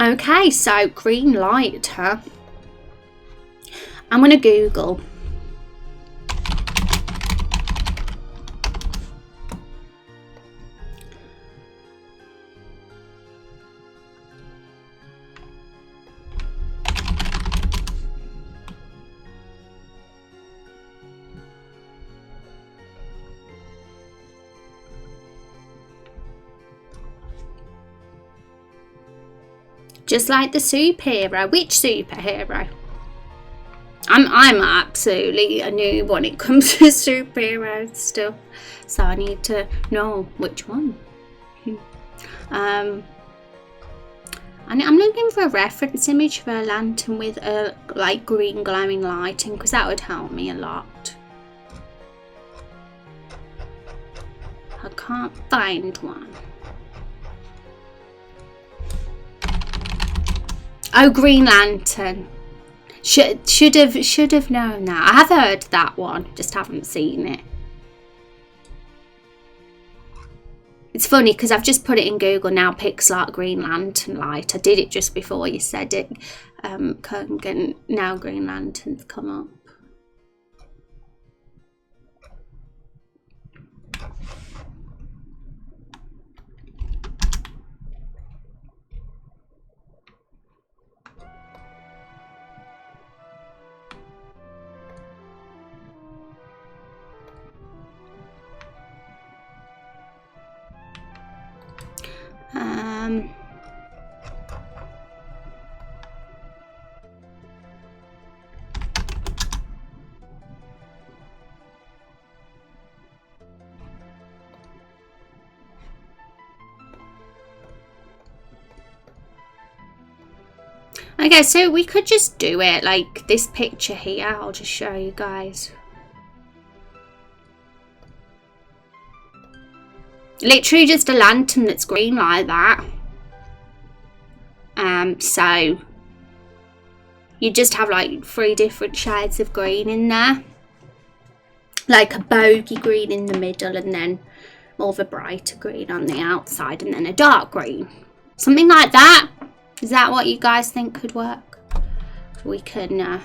Okay, so green light, huh? I'm gonna Google. Just like the superhero. Which superhero? I'm absolutely a noob when it comes to superhero stuff, so I need to know which one. I'm looking for a reference image for a lantern with a like green glowing lighting, because that would help me a lot. I can't find one. Oh, Green Lantern. Should have known that. I have heard that one, just haven't seen it. It's funny because I've just put it in Google now. Pixar Green Lantern light. I did it just before you said it. Now Green Lantern's come up. Okay, so we could just do it like this picture here. I'll just show you guys. Literally just a lantern that's green like that. So you just have like 3 different shades of green in there. Like a bogey green in the middle, and then more of a brighter green on the outside, and then a dark green. Something like that. Is that what you guys think could work? We can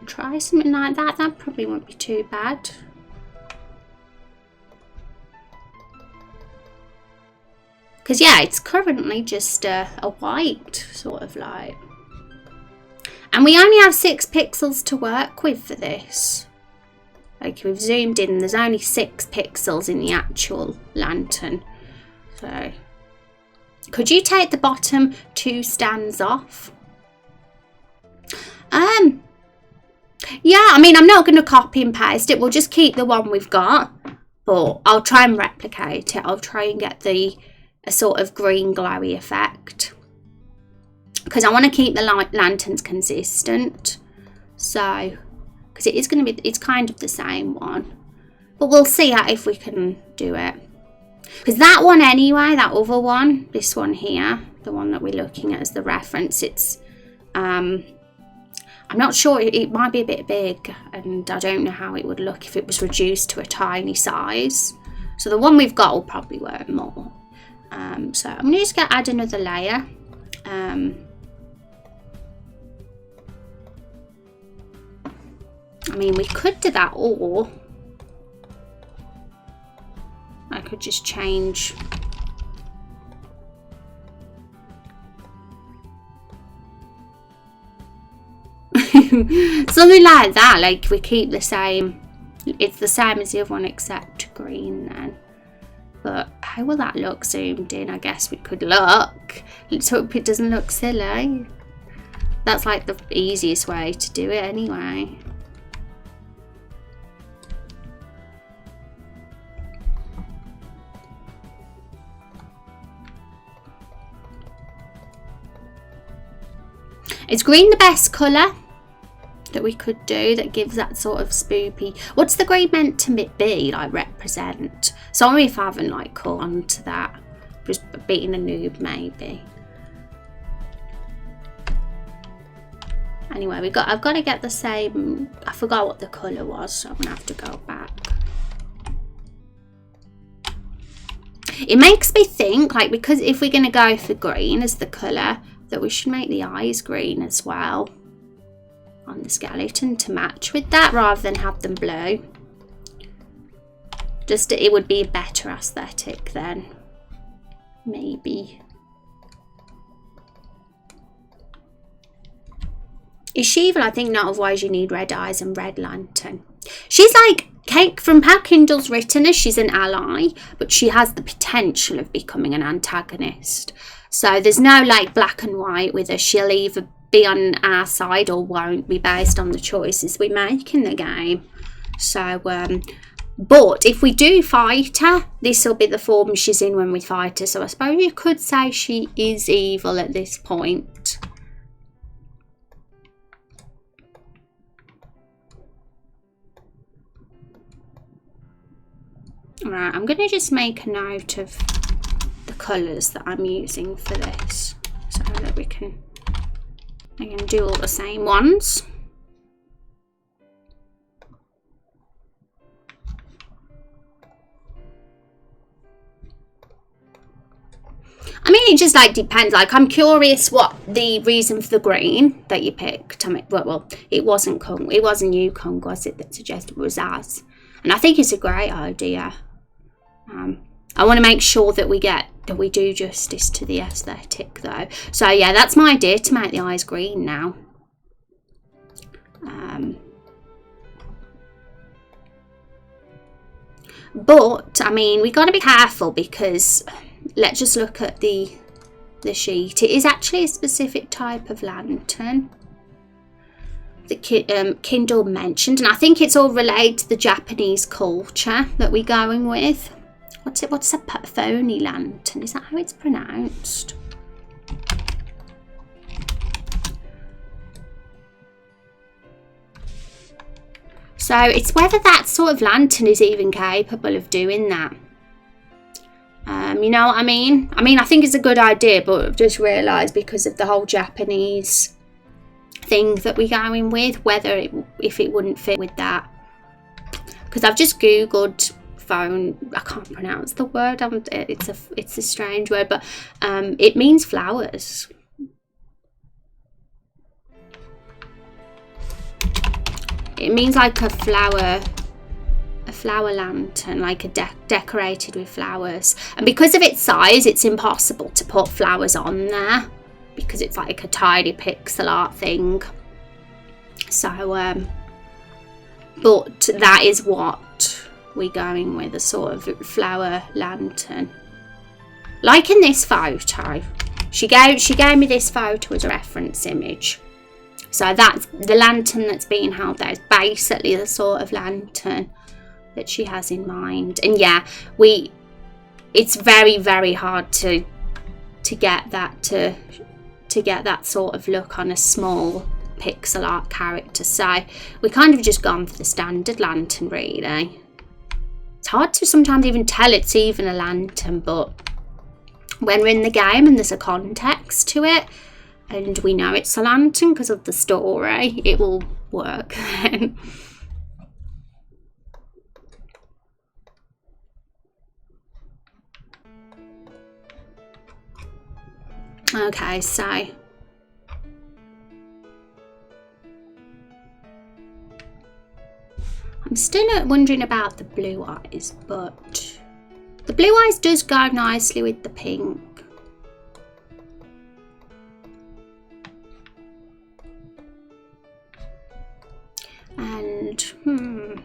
try something like that. That probably won't be too bad. Because yeah, it's currently just a white sort of light. And we only have 6 pixels to work with for this. Like we've zoomed in, there's only 6 pixels in the actual lantern. So, could you take the bottom 2 stands off? Yeah, I mean, I'm not going to copy and paste it. We'll just keep the one we've got. But I'll try and replicate it. I'll try and get a sort of green glowy effect. Because I want to keep the lanterns consistent. So, because it is going to be, it's kind of the same one. But we'll see if we can do it. Because that one anyway, that other one, this one here, the one that we're looking at as the reference, it's, I'm not sure, it might be a bit big, and I don't know how it would look if it was reduced to a tiny size. So the one we've got will probably work more. So I'm going to just add another layer. I mean, we could do that, or I could just change. Something like that, like we keep the same, it's the same as the other one except green then. But how will that look zoomed in? I guess we could look. Let's hope it doesn't look silly. That's like the easiest way to do it anyway. Is green the best colour that we could do that gives that sort of spoopy? What's the green meant to be, like represent? Sorry if I haven't like caught on to that. Just being a noob maybe. Anyway, I've got to get the same. I forgot what the colour was, so I'm gonna have to go back. It makes me think, like, because if we're gonna go for green as the colour, that we should make the eyes green as well on the skeleton to match with that, rather than have them blue. Just it would be a better aesthetic then, maybe. Is she evil? I think not, otherwise you need red eyes and red lantern. She's like Cake from how Kindle's written her, she's an ally, but she has the potential of becoming an antagonist. So there's no like black and white with her. She'll either be on our side or won't be, based on the choices we make in the game. So but if we do fight her, this will be the form she's in when we fight her. So I suppose you could say she is evil at this point. Right, I'm going to just make a note of the colours that I'm using for this, so that we can do all the same ones. I mean, it just like depends. Like, I'm curious what the reason for the green that you picked. I mean, well, it wasn't Kung. It wasn't you, Kung, was it, that suggested it was us? And I think it's a great idea. I want to make sure that we do justice to the aesthetic, though. So yeah, that's my idea, to make the eyes green now. But I mean, we got to be careful, because let's just look at the sheet. It is actually a specific type of lantern that Kindle mentioned, and I think it's all related to the Japanese culture that we're going with. What's a phony lantern? Is that how it's pronounced? So it's whether that sort of lantern is even capable of doing that. You know what I mean? I think it's a good idea, but I've just realised because of the whole Japanese thing that we're going with, if it wouldn't fit with that. Because I've just googled phone. I can't pronounce the word. It's a strange word, but it means flowers. It means like a flower lantern, like decorated with flowers. And because of its size, it's impossible to put flowers on there because it's like a tiny pixel art thing. So but that is what we're going with, a sort of flower lantern, like in this photo. She gave me this photo as a reference image. So that's the lantern that's being held there, is basically the sort of lantern that she has in mind. And yeah, it's very, very hard to get that to get that sort of look on a small pixel art character. So we kind of just gone for the standard lantern, really. It's hard to sometimes even tell it's even a lantern, but when we're in the game and there's a context to it and we know it's a lantern because of the story, it will work then. Okay, so I'm still wondering about the blue eyes, but the blue eyes does go nicely with the pink. And I'm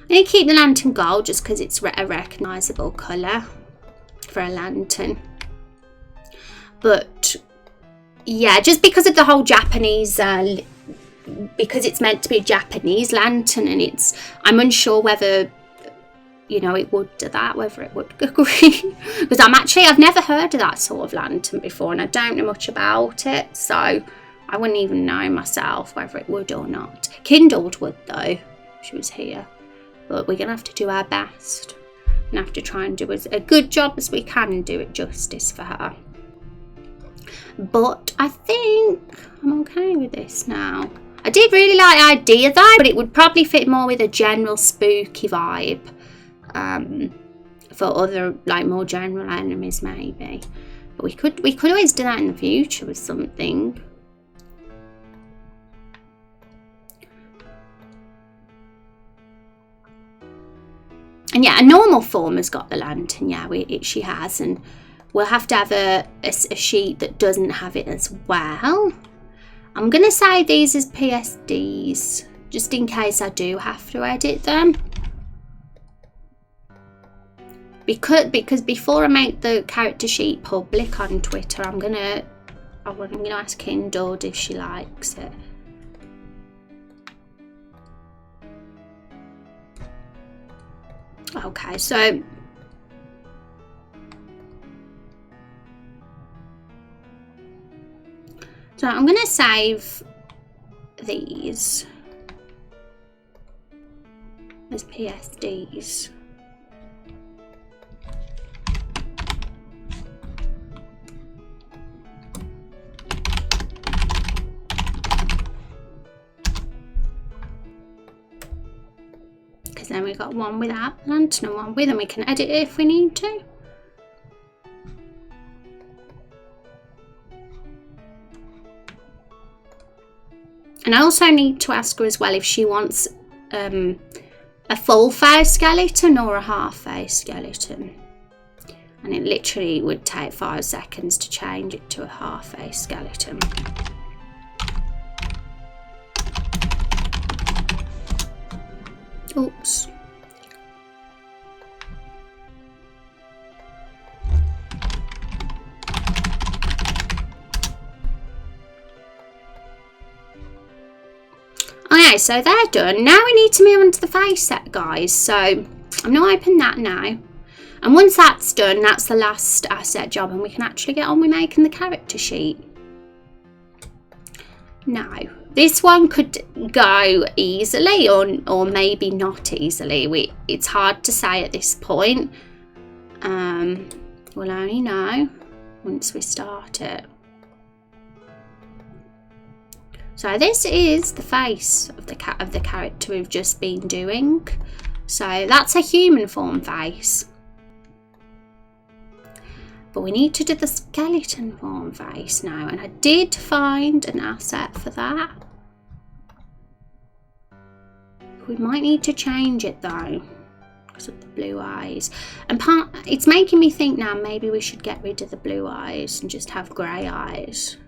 going to keep the lantern gold just because it's a recognisable colour for a lantern. But yeah, just because of the whole Japanese, because it's meant to be a Japanese lantern, and I'm unsure whether, you know, it would do that, whether it would agree. Because I've never heard of that sort of lantern before, and I don't know much about it, so I wouldn't even know myself whether it would or not. Kindled would though, she was here. But we're going to have to do our best and have to try and do a good job as we can and do it justice for her. But I think I'm okay with this now. I did really like the idea though, but it would probably fit more with a general spooky vibe for other, like, more general enemies maybe. But we could always do that in the future with something. And yeah, a normal form has got the lantern. Yeah, she has, and we'll have to have a sheet that doesn't have it as well. I'm going to save these as PSDs, just in case I do have to edit them. Because before I make the character sheet public on Twitter, I'm gonna ask Kindled if she likes it. Okay, so I'm going to save these as PSDs. Then we've got one without the lantern and one with, and we can edit it if we need to. And I also need to ask her as well if she wants a full face skeleton or a half face skeleton. And it literally would take 5 seconds to change it to a half face skeleton. Oops. Okay, so they're done. Now we need to move on to the face set, guys. So I'm going to open that now. And once that's done, that's the last asset job, and we can actually get on with making the character sheet. No, this one could go easily or maybe not easily. It's hard to say at this point. We'll only know once we start it. So this is the face of the character we've just been doing. So that's a human form face. But we need to do the skeleton form face now, and I did find an asset for that. We might need to change it though, because of the blue eyes. And it's making me think now maybe we should get rid of the blue eyes and just have grey eyes.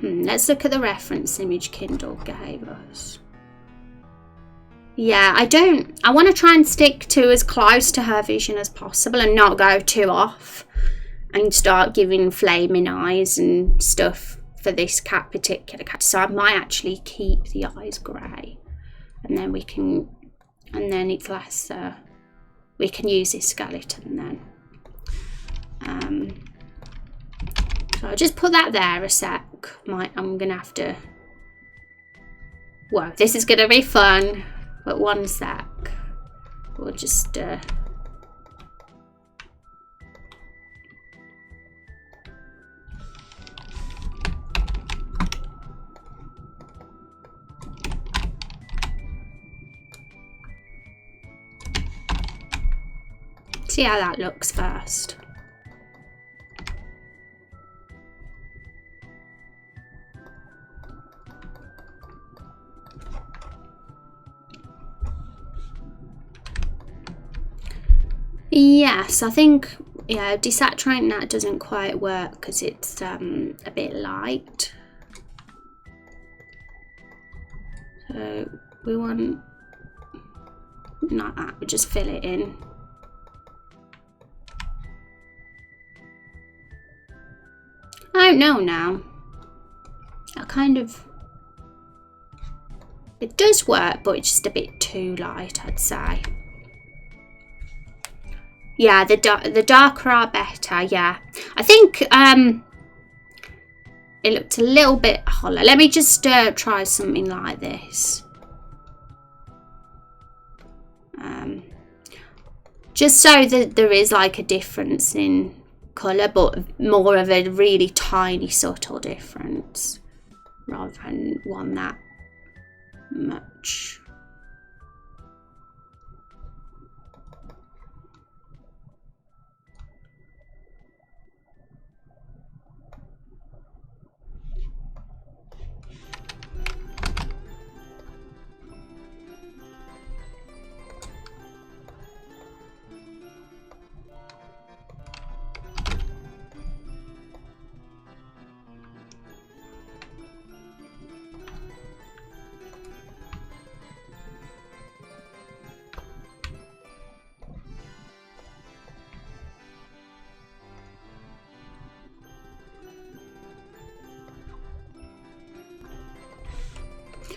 Let's look at the reference image Kindle gave us. Yeah, I want to try and stick to as close to her vision as possible and not go too off and start giving flaming eyes and stuff for this particular cat. So I might actually keep the eyes grey, and then it's less, we can use this skeleton then. So I'll just put that there a sec. I'm gonna have to, whoa, this is gonna be fun, but one sec. We'll just see how that looks first. Yes, I think, yeah, desaturating that doesn't quite work because it's a bit light. So we want, not that, we just fill it in. I don't know now. It does work, but it's just a bit too light, I'd say. Yeah, the darker are better, yeah. I think it looked a little bit hollow. Let me just try something like this. Just so that there is like a difference in colour, but more of a really tiny, subtle difference rather than one that much.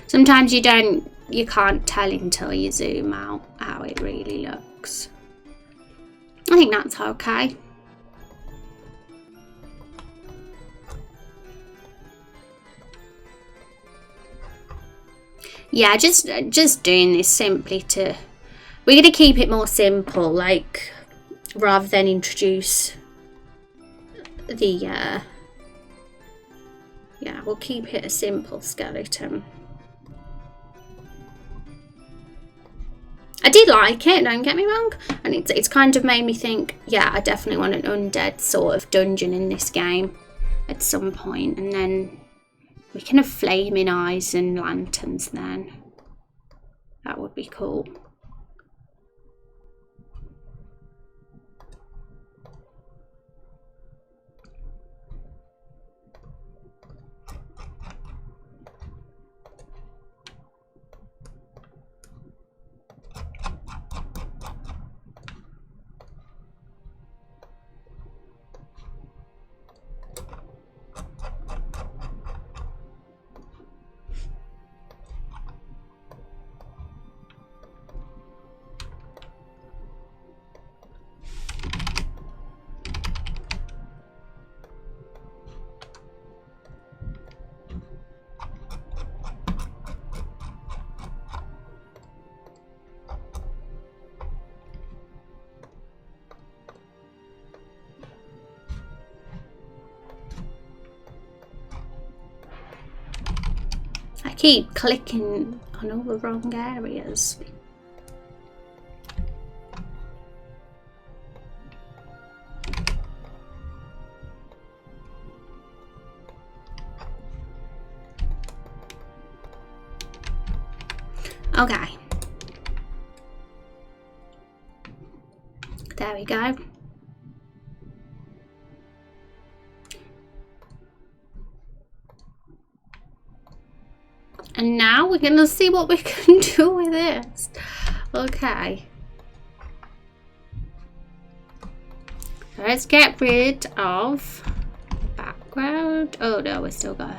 Sometimes you can't tell until you zoom out how it really looks. I think that's okay. Yeah, just doing this simply to, we're going to keep it more simple, like, rather than introduce the, yeah, we'll keep it a simple skeleton. I did like it, don't get me wrong, and it's kind of made me think, yeah, I definitely want an undead sort of dungeon in this game at some point, and then we can have flaming eyes and lanterns then. That would be cool. keep clicking on all the wrong areas. Okay. There we go. And now we're going to see what we can do with this. Okay. So let's get rid of background. Oh no, we still got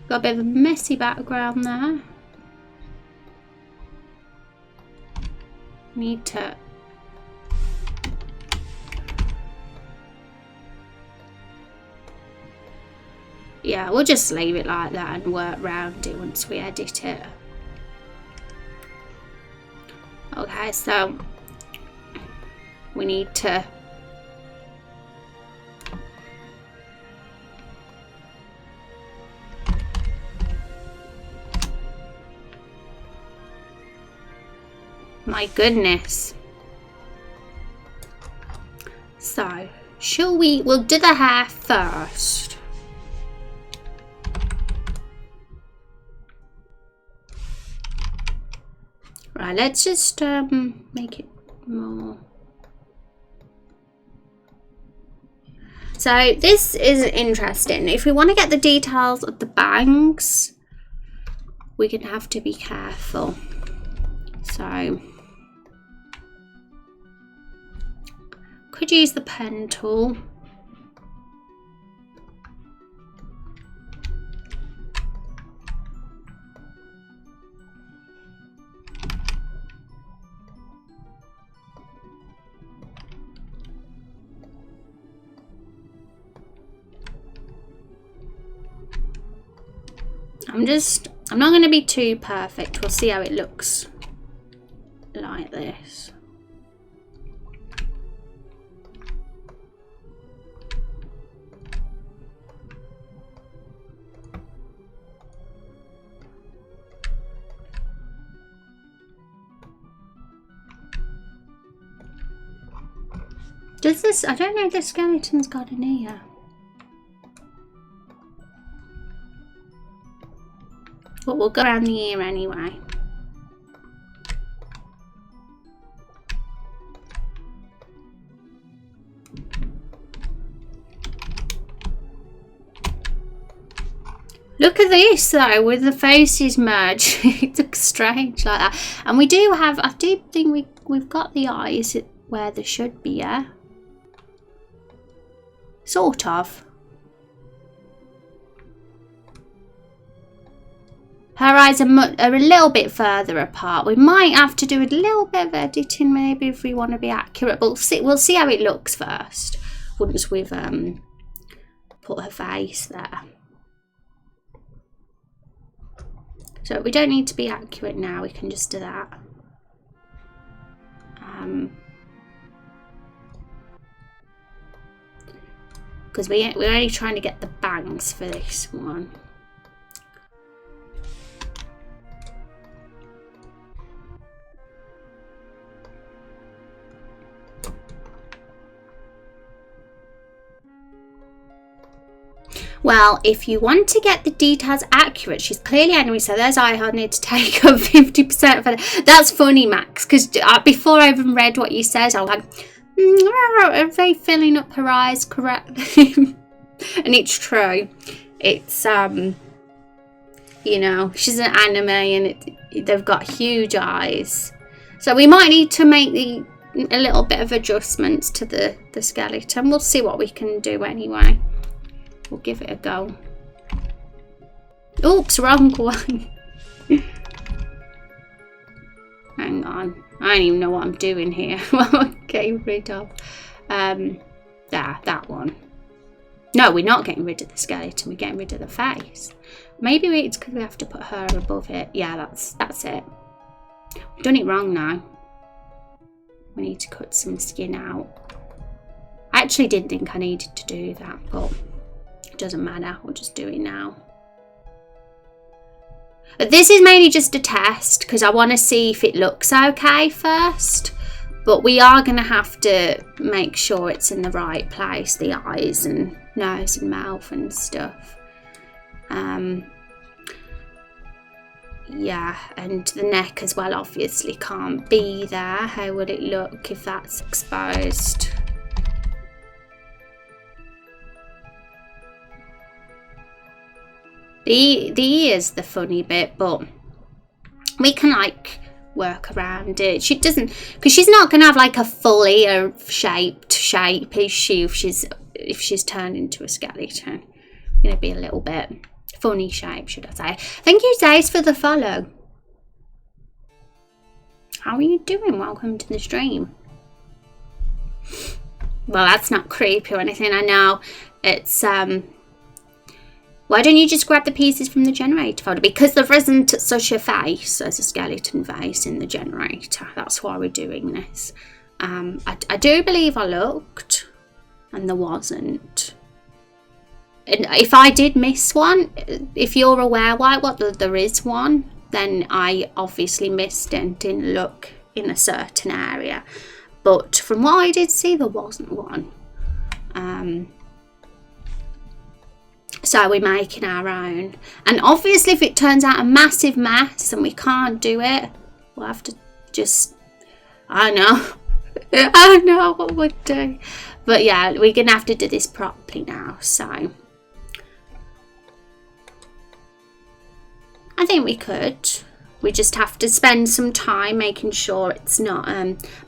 a bit of a messy background there. Need to yeah, we'll just leave it like that and work around it once we edit it. Okay, so we need to my goodness. So, shall we'll do the hair first. Right, let's just make it more. So this is interesting. If we want to get the details of the bangs, we're going to have to be careful. So could use the pen tool. I'm not going to be too perfect. We'll see how it looks like this. Does this, I don't know if the skeleton's got an ear. But we'll go around the ear anyway. Look at this though, with the faces merged. It looks strange like that. And we do have, I do think we've got the eyes where they should be, yeah? Sort of. Her eyes are a little bit further apart. We might have to do a little bit of editing maybe if we want to be accurate. But we'll see how it looks first. Once we've put her face there. So we don't need to be accurate now. We can just do that. Because we're only trying to get the bangs for this one. Well, if you want to get the details accurate, she's clearly angry, so there's I need to take up 50% of it. That's funny, Max, because before I even read what you said, I was like, are they filling up her eyes correctly? And it's true. It's, you know, she's an anime and they've got huge eyes. So we might need to make a little bit of adjustments to the skeleton. We'll see what we can do anyway. We'll give it a go. Oops, wrong one. Hang on. I don't even know what I'm doing here. What am I getting rid of? That one. No, we're not getting rid of the skeleton. We're getting rid of the face. Maybe it's because we have to put her above it. Yeah, that's it. We've done it wrong now. We need to cut some skin out. I actually didn't think I needed to do that, but it doesn't matter. We'll just do it now. This is mainly just a test because I want to see if it looks okay first. But we are going to have to make sure it's in the right place, the eyes and nose and mouth and stuff. Yeah, and the neck as well obviously can't be there. How would it look if that's exposed? The ear's the funny bit, but we can like work around it. She doesn't, because she's not gonna have like a full ear shaped shape, is she? If she's turned into a skeleton, gonna be a little bit funny shape, should I say? Thank you, Zace, for the follow. How are you doing? Welcome to the stream. Well, that's not creepy or anything. I know it's why don't you just grab the pieces from the generator folder? Because there isn't such a face as a skeleton face in the generator. That's why we're doing this. I do believe I looked and there wasn't. And if I did miss one, if you're aware what there is one, then I obviously missed it and didn't look in a certain area. But from what I did see, there wasn't one. So we're making our own. And obviously if it turns out a massive mess and we can't do it, we'll have to just, I know what we'd do. But yeah, we're going to have to do this properly now. So I think we could. We just have to spend some time making sure it's not...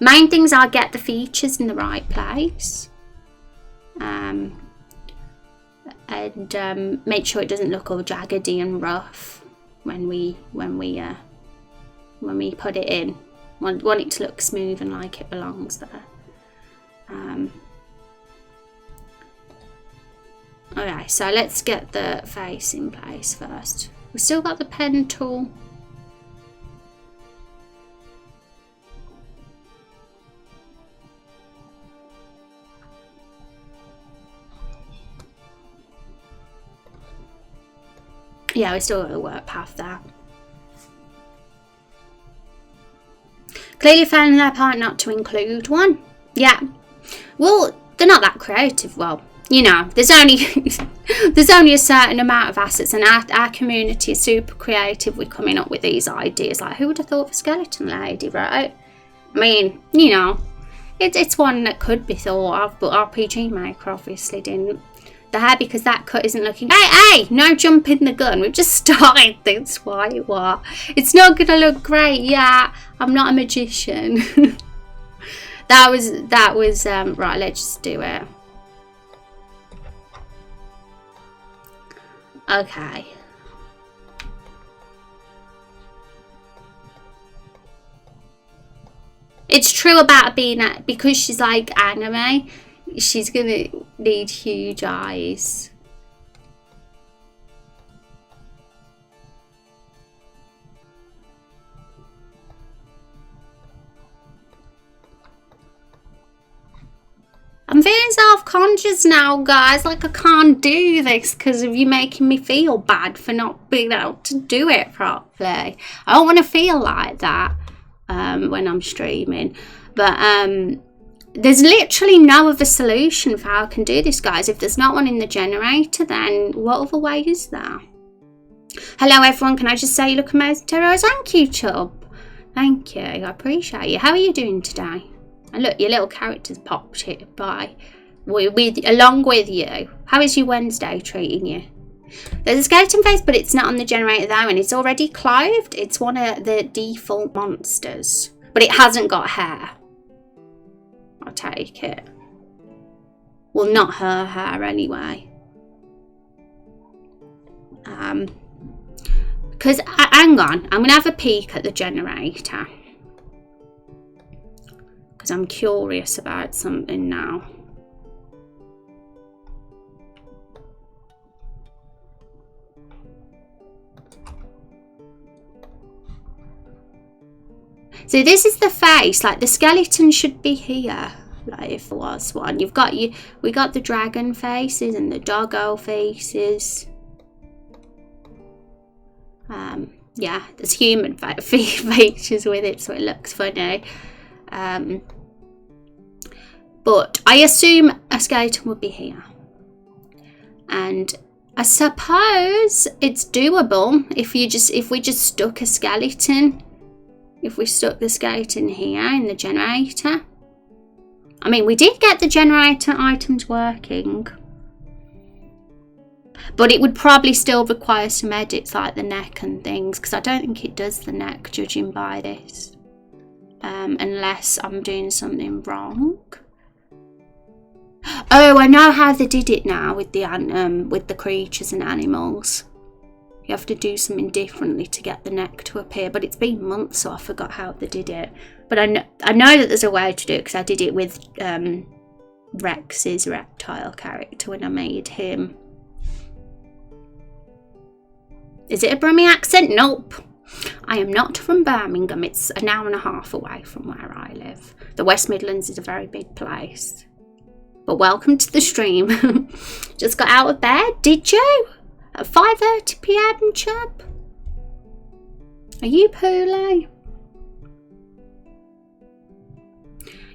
main things are get the features in the right place. And make sure it doesn't look all jaggedy and rough when we put it in. Want it to look smooth and like it belongs there. Alright, so let's get the face in place first. We've still got the pen tool. Yeah, we still got the work path there. Clearly found their part not to include one. Yeah. Well, they're not that creative. Well, you know, there's only a certain amount of assets, and our community is super creative with coming up with these ideas. Like, who would have thought of a skeleton lady, right? I mean, you know, it's one that could be thought of, but RPG Maker obviously didn't. There, because that cut isn't looking... Hey, no jumping the gun. We've just started this. Why? What? It's not going to look great. Yeah, I'm not a magician. that was right, let's just do it. Okay. It's true about being... because she's like anime... She's gonna need huge eyes. I'm feeling self-conscious now, guys. Like I can't do this because of you making me feel bad for not being able to do it properly. I don't want to feel like that when I'm streaming. But there's literally no other solution for how I can do this, guys. If there's not one in the generator, then what other way is there? Hello, everyone. Can I just say you look amazing, Terror? Thank you, Chub. Thank you. I appreciate you. How are you doing today? And look, your little character's popped here by along with you. How is your Wednesday treating you? There's a skeleton face, but it's not on the generator though, and it's already clothed. It's one of the default monsters, but it hasn't got hair. I'll take it. Well, not her hair anyway. Because, hang on, I'm going to have a peek at the generator. Because I'm curious about something now. So this is the face, like the skeleton should be here, like if there was one. We got the dragon faces and the doggo faces. yeah, there's human features with it, so it looks funny. But I assume a skeleton would be here. And I suppose it's doable if we just stuck a skeleton. If we stuck the skeleton here in the generator. I mean, we did get the generator items working. But it would probably still require some edits like the neck and things, because I don't think it does the neck, judging by this. Unless I'm doing something wrong. Oh, I know how they did it now with the creatures and animals. You have to do something differently to get the neck to appear, but it's been months, so I forgot how they did it. But I know that there's a way to do it, because I did it with Rex's reptile character when I made him. Is it a Brummie accent? Nope. I am not from Birmingham. It's an hour and a half away from where I live. The West Midlands is a very big place. But welcome to the stream. Just got out of bed, did you? At 5:30 PM, chub? Are you poorly?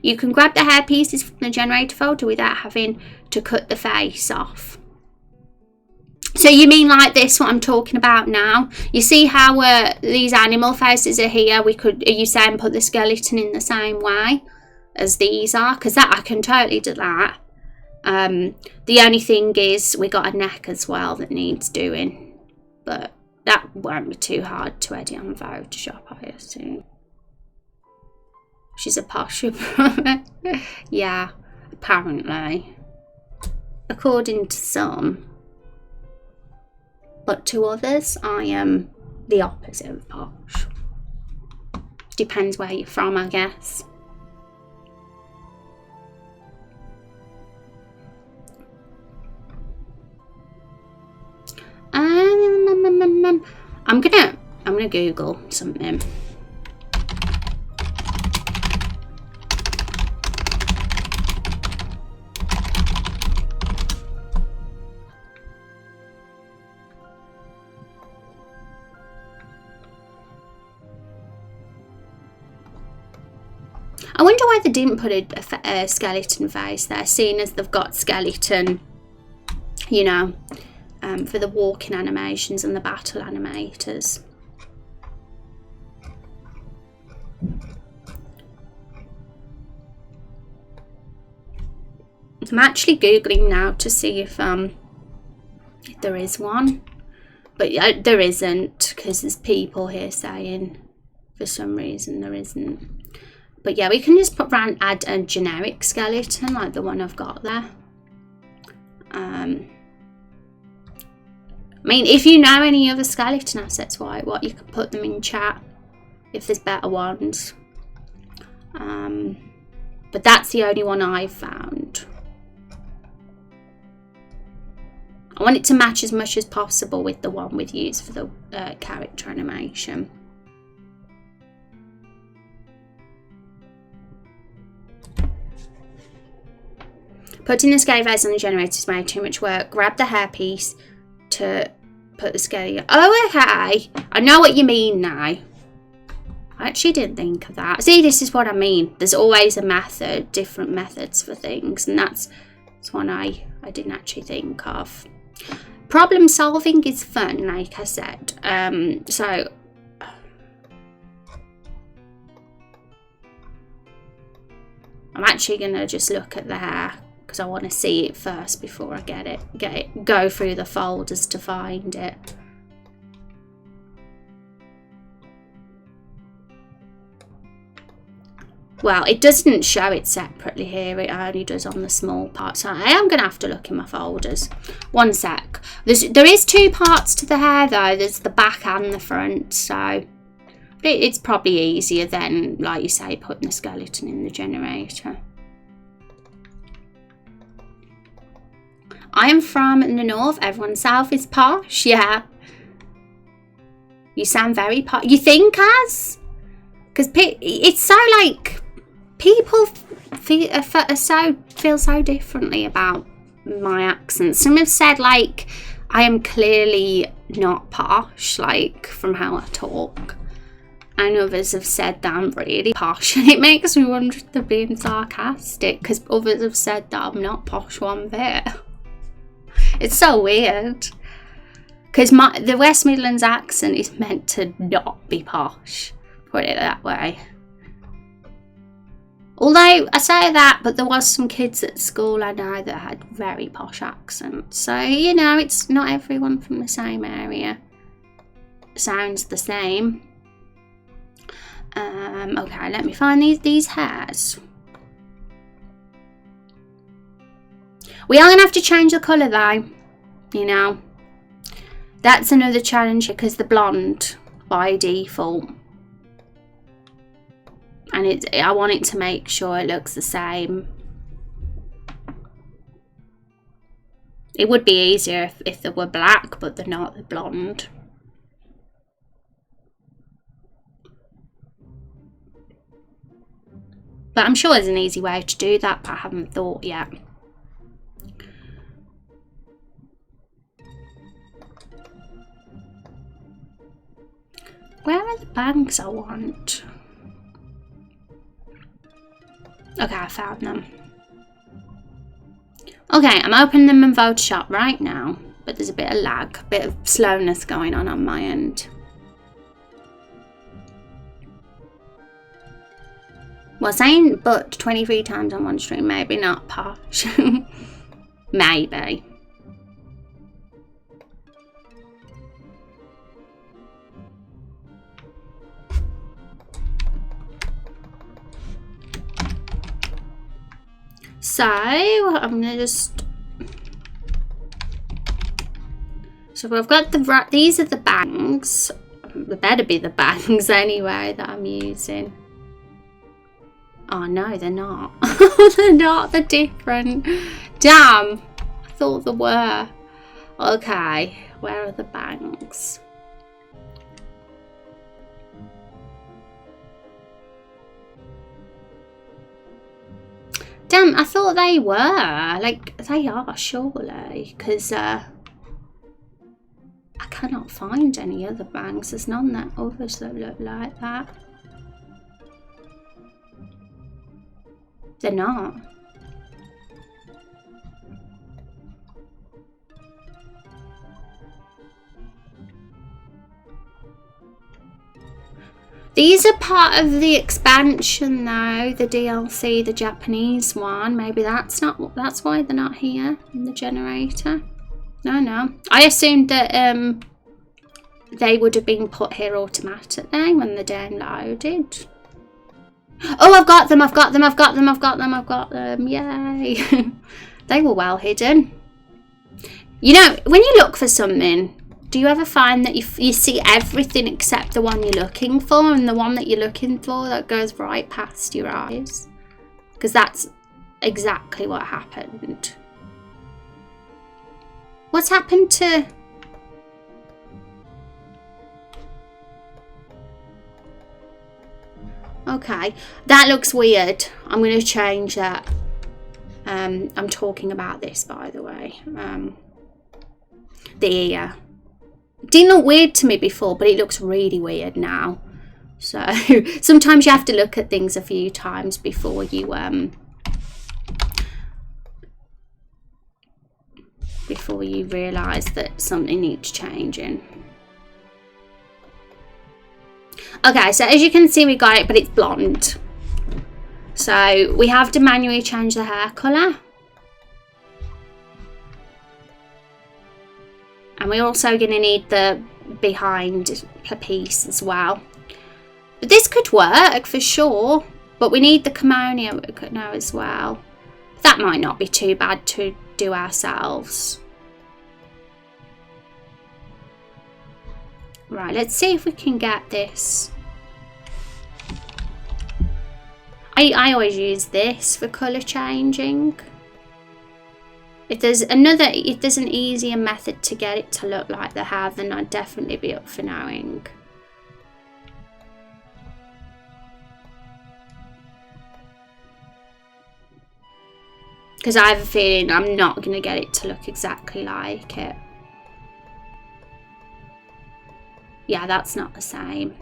You can grab the hair pieces from the generator folder without having to cut the face off. So you mean like this, what I'm talking about now? You see how these animal faces are here? Are you saying put the skeleton in the same way as these are? Because that I can totally do that. The only thing is we got a neck as well that needs doing. But that won't be too hard to edit on Photoshop, I assume. She's a posh. Yeah, apparently. According to some. But to others, I am the opposite of posh. Depends where you're from, I guess. I'm gonna Google something. I wonder why they didn't put a skeleton face there, seeing as they've got skeleton, you know, for the walking animations and the battle animators. I'm actually Googling now to see if there is one, but there isn't, because there's people here saying for some reason there isn't. But yeah, we can just add a generic skeleton like the one I've got there. I mean, if you know any other skeleton assets, what you can put them in chat if there's better ones. But that's the only one I've found. I want it to match as much as possible with the one we've used for the character animation. Putting the scaly face on the generator is way too much work. Grab the hairpiece to put the scaly. Oh, okay. I know what you mean now. I actually didn't think of that. See, this is what I mean. There's always a method, different methods for things, and that's one I didn't actually think of. Problem solving is fun, like I said. So I'm actually gonna just look at the hair, because I want to see it first before I go through the folders to find it. Well, it doesn't show it separately here, it only does on the small part, so I am going to have to look in my folders. One sec. There is two parts to the hair though, there's the back and the front, so it's probably easier than, like you say, putting the skeleton in the generator. I am from the north, everyone south is posh, yeah. You sound very posh. You think as? Because it's so like, people feel so differently about my accent. Some have said like, I am clearly not posh, like, from how I talk. And others have said that I'm really posh, and it makes me wonder if they're being sarcastic, because others have said that I'm not posh one bit. It's so weird, because the West Midlands accent is meant to not be posh, put it that way. Although I say that, but there was some kids at school I know that had very posh accents. So, you know, it's not everyone from the same area sounds the same. Okay, let me find these hairs. We are going to have to change the colour though, you know. That's another challenge because the blonde by default. And I want it to make sure it looks the same. It would be easier if they were black, but they're not, they're blonde. But I'm sure there's an easy way to do that, but I haven't thought yet. Where are the bangs I want? Okay, I found them. Okay, I'm opening them in Photoshop right now, but there's a bit of lag, a bit of slowness going on my end. Well, saying but 23 times on one stream, maybe not posh. Maybe. So, I'm going to just... So I've got these are the bangs. They better be the bangs anyway that I'm using. Oh no, they're not. They're not, they're different. Damn, I thought they were. Okay, where are the bangs? Damn, I thought they were. Like, they are, surely. Because I cannot find any other bangs. There's none that others that look like that. They're not. These are part of the expansion though, the DLC, the Japanese one. Maybe that's why they're not here in the generator. No. I assumed that they would have been put here automatically when they're downloaded. Oh, I've got them. Yay. They were well hidden. You know, when you look for something, do you ever find that you see everything except the one you're looking for, and the one that you're looking for that goes right past your eyes? Because that's exactly what happened. What's happened to... Okay, that looks weird. I'm going to change that. I'm talking about this, by the way. The ear. It didn't look weird to me before, but it looks really weird now. So sometimes you have to look at things a few times before you realise that something needs changing. Okay, so as you can see, we got it, but it's blonde. So we have to manually change the hair colour. And we're also going to need the behind piece as well. But this could work for sure. But we need the kimono now as well. That might not be too bad to do ourselves. Right, let's see if we can get this. I always use this for colour changing. If there's an easier method to get it to look like the hair, then I'd definitely be up for knowing. Because I have a feeling I'm not going to get it to look exactly like it. Yeah, that's not the same.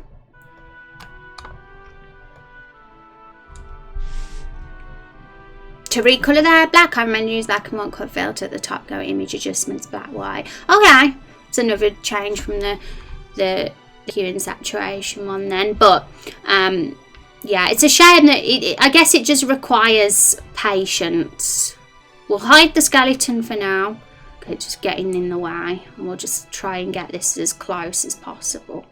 To recolour the hair black, I recommend use black and white cut filter at the top. Go image adjustments, black, white. Okay, it's another change from the hue and saturation one then. But yeah, it's a shame that I guess it just requires patience. We'll hide the skeleton for now. It's just getting in the way, and we'll just try and get this as close as possible.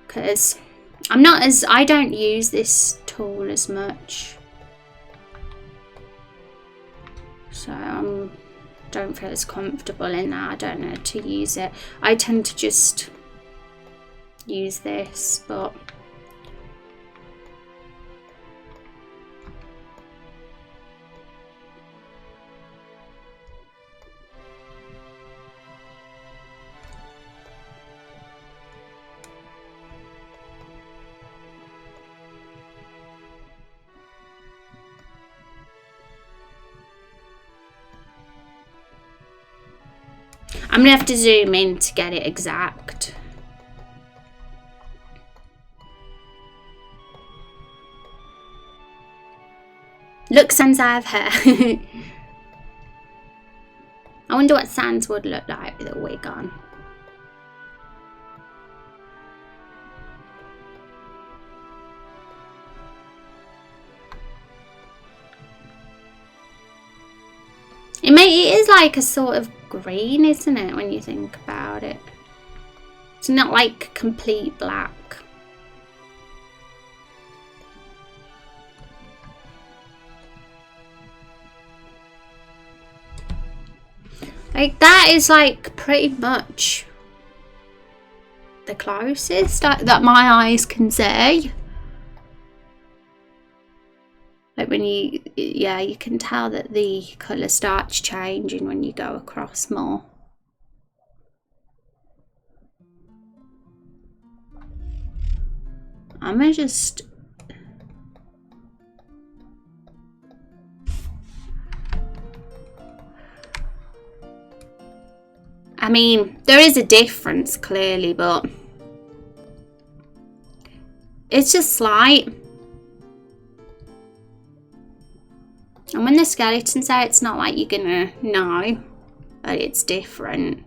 Because I don't use this tool as much, so I don't feel as comfortable in that. I don't know how to use it. I tend to just use this, but I'm gonna have to zoom in to get it exact. Look, Sans I have hair. I wonder what Sans would look like with a wig on. It is like a sort of green, isn't it, when you think about it? It's not like complete black. Like, that is like pretty much the closest that my eyes can see. Like when you can tell that the colour starts changing when you go across more. I'm gonna just... I mean, there is a difference clearly, but it's just slight. And when the skeleton's out, it's not like you're gonna know that it's different.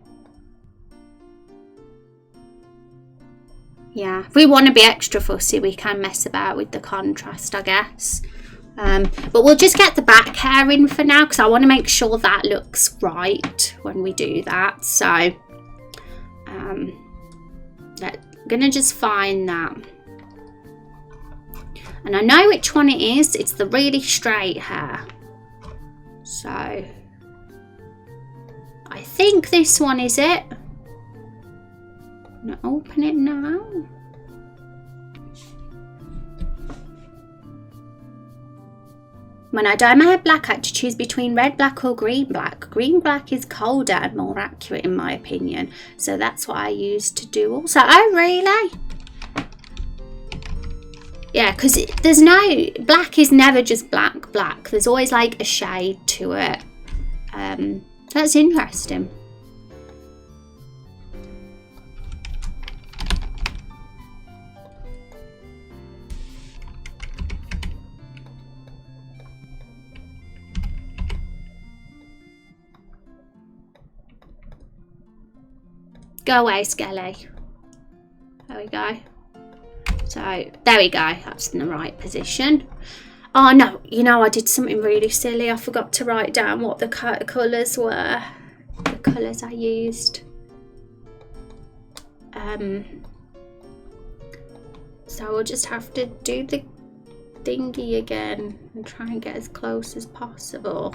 Yeah, if we want to be extra fussy, we can mess about with the contrast, I guess. But we'll just get the back hair in for now, because I want to make sure that looks right when we do that. So I'm gonna just find that. And I know which one it is. It's the really straight hair. So I think this one is it. I'm gonna open it now. When I dye my hair black, I had to choose between red black or green black. Green black is colder and more accurate in my opinion. So that's what I used to do also. Oh, really? Yeah, because there's no... Black is never just black. There's always like a shade to it. That's interesting. Go away, Skelly. There we go. So, there we go. That's in the right position. Oh, no. You know, I did something really silly. I forgot to write down what the colours were. The colours I used. So, we'll just have to do the thingy again and try and get as close as possible.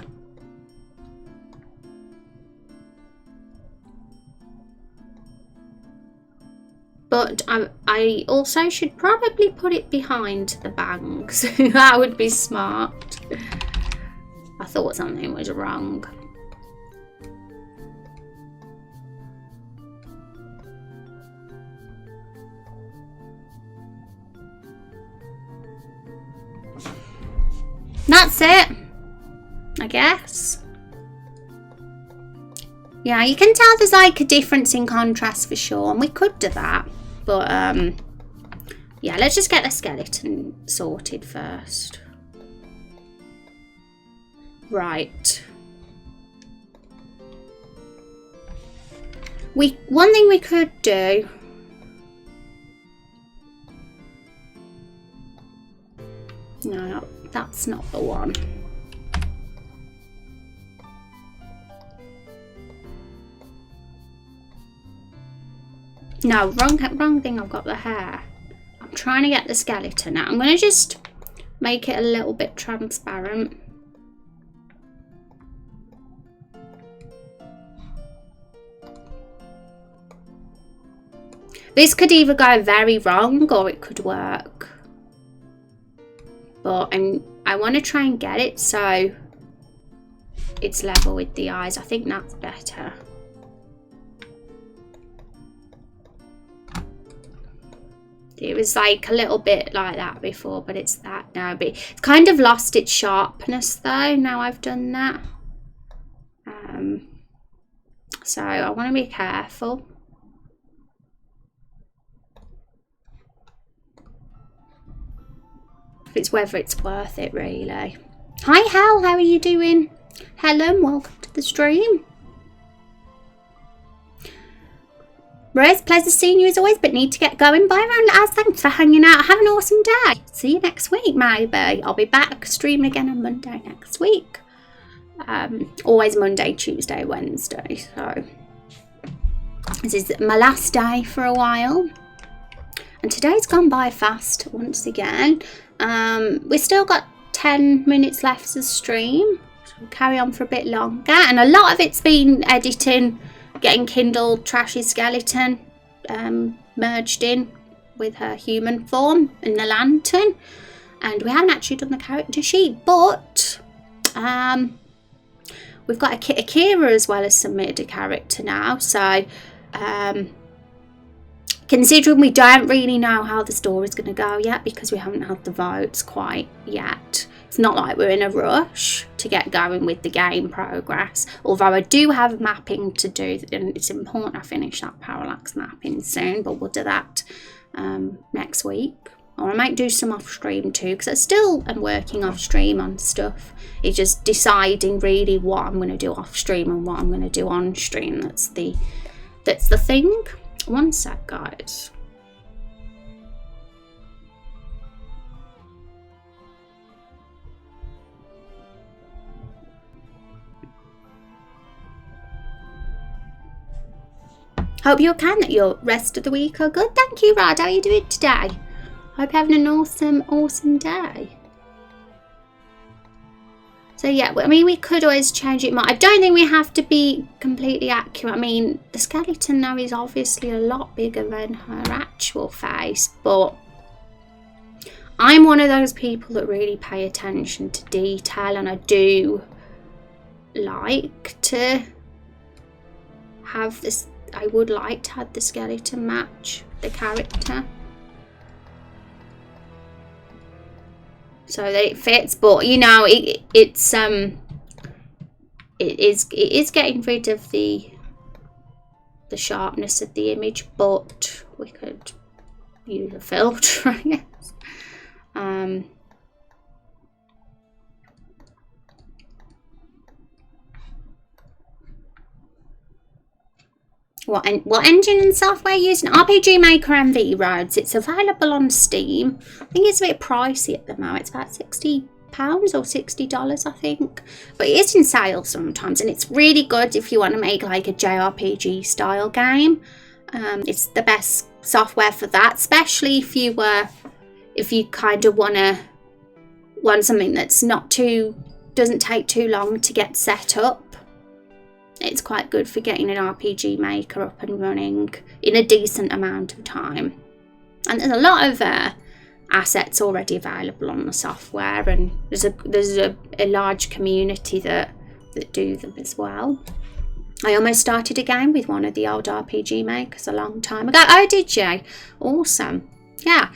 But I also should probably put it behind the bangs. That would be smart. I thought something was wrong. that's it, I guess. Yeah, you can tell there's like a difference in contrast for sure, and we could do that. But yeah, let's just get the skeleton sorted first. Right. One thing we could do. No, that's not the one. No, wrong thing. I've got the hair. I'm trying to get the skeleton out. I'm going to just make it a little bit transparent. This could either go very wrong or it could work. But I want to try and get it so it's level with the eyes. I think that's better. It was like a little bit like that before, but it's that now. But it's kind of lost its sharpness though, now I've done that. So I want to be careful. It's whether it's worth it really. Hi Hal, how are you doing? Helen, welcome to the stream. Rose, pleasure seeing you as always, but need to get going. Bye everyone, as thanks for hanging out. Have an awesome day. See you next week maybe. I'll be back streaming again on Monday next week. Always Monday, Tuesday, Wednesday. So this is my last day for a while. And today's gone by fast once again. We still got 10 minutes left to stream, so we'll carry on for a bit longer, and a lot of it's been editing, getting Kindle Trash's skeleton merged in with her human form in the lantern, and we haven't actually done the character sheet, but we've got Akira as well as submitted a character now, so considering we don't really know how the story's going to go yet because we haven't had the votes quite yet. It's not like we're in a rush to get going with the game progress. Although I do have mapping to do, and it's important I finish that parallax mapping soon, but we'll do that next week. Or I might do some off stream too, because I still am working off stream on stuff. It's just deciding really what I'm going to do off stream and what I'm going to do on stream. That's the thing. One sec, guys. Hope you can, that your rest of the week are good. Thank you, Rad. How are you doing today? Hope you're having an awesome day. So yeah, I mean, we could always change it more. I don't think we have to be completely accurate. I mean, the skeleton now is obviously a lot bigger than her actual face, but I'm one of those people that really pay attention to detail, and I do like to have this. I would like to have the skeleton match the character, so that it fits, but you know, it is getting rid of the sharpness of the image, but we could use a filter, I guess. What engine and software are you using? RPG Maker MV Roads. It's available on Steam. I think it's a bit pricey at the moment. It's about £60 or $60, I think. But it is in sale sometimes, and it's really good if you want to make like a JRPG style game. It's the best software for that, especially if you kind of want something that's doesn't take too long to get set up. It's quite good for getting an RPG Maker up and running in a decent amount of time. And there's a lot of assets already available on the software, and there's a large community that do them as well. I almost started a game with one of the old RPG Makers a long time ago. Oh, did you? Awesome. yeah,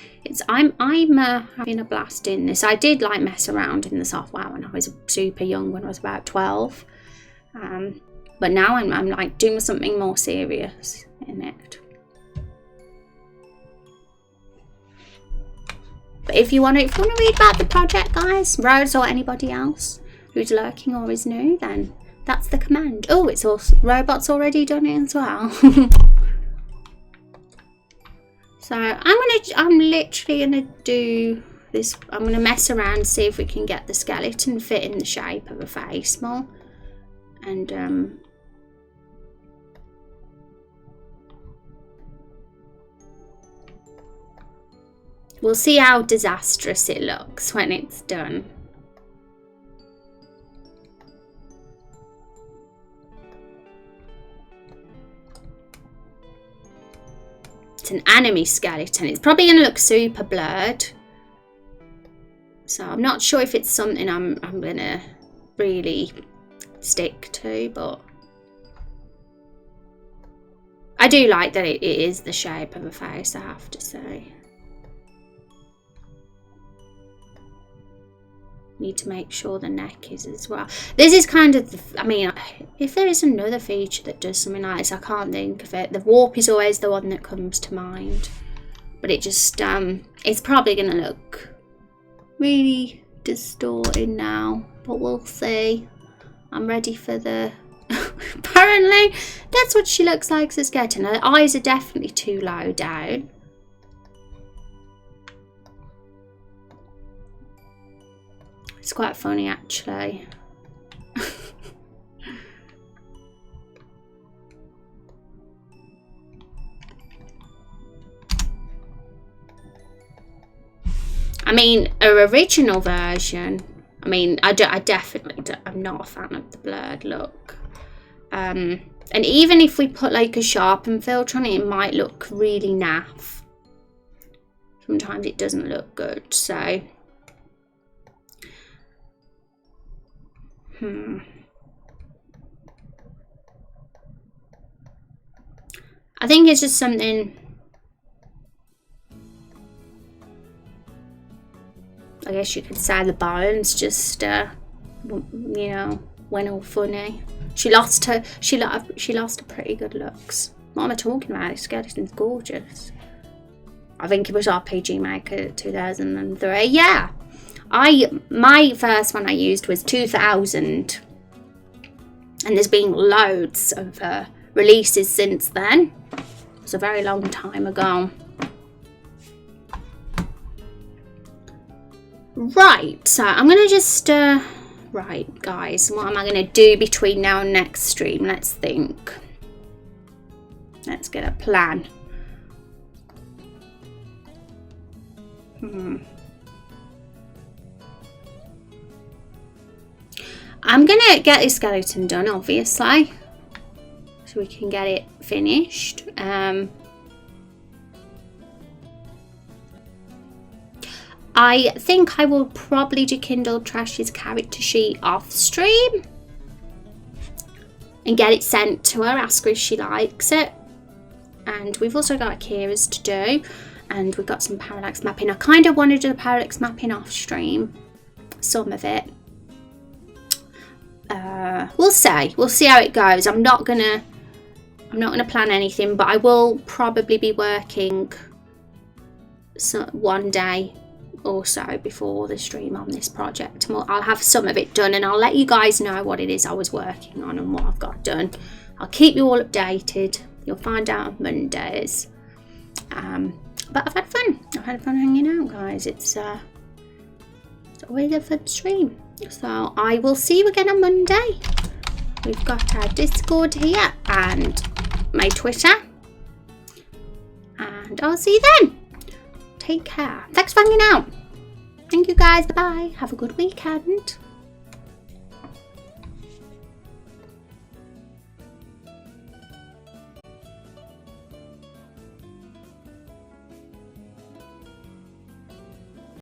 I'm having a blast in this. I did like mess around in the software when I was super young, when I was about 12. But now I'm like doing something more serious in it. But if you want to read about the project, guys, Rose or anybody else who's lurking or is new, then that's the command. Oh, it's also Robot's already done it as well. So I'm literally gonna do this. I'm gonna mess around and see if we can get the skeleton fit in the shape of a face more. And we'll see how disastrous it looks when it's done. It's an anime skeleton. It's probably going to look super blurred. So I'm not sure if it's something I'm going to really stick to, but I do like that it is the shape of a face, I have to say. Need to make sure the neck is as well. This is kind of, I mean, if there is another feature that does something like this, I can't think of it. The warp is always the one that comes to mind, but it just it's probably gonna look really distorted now, but we'll see. I'm ready for the apparently that's what she looks like as skeleton. Her eyes are definitely too low down. It's quite funny, actually. I mean, her original version, I mean, I definitely don't, I'm not a fan of the blurred look. And even if we put like a sharpen filter on it, it might look really naff. Sometimes it doesn't look good, so... I think it's just something, I guess you could say the bones just, you know, went all funny. She lost her pretty good looks. What am I talking about? This skeleton's gorgeous. I think it was RPG Maker 2003. Yeah. My first one I used was 2000, and there's been loads of releases since then. It was a very long time ago. Right, so I'm gonna just right, guys, what am I gonna do between now and next stream? Let's think. Let's get a plan. I'm gonna get this skeleton done, obviously, so we can get it finished. I think I will probably do Kindle Trash's character sheet off stream and get it sent to her, ask her if she likes it. And we've also got Kira's to do, and we've got some parallax mapping. I kind of want to do the parallax mapping off stream, some of it. We'll see how it goes. I'm not gonna plan anything, but I will probably be working one day or so before the stream on this project, and I'll have some of it done, and I'll let you guys know what it is I was working on and what I've got done. I'll keep you all updated. You'll find out on Mondays. But I've had fun. I've had fun hanging out, guys. It's always a fun stream. So I will see you again on Monday. We've got our Discord here and my Twitter. And I'll see you then. Take care. Thanks for hanging out. Thank you, guys. Bye-bye. Have a good weekend.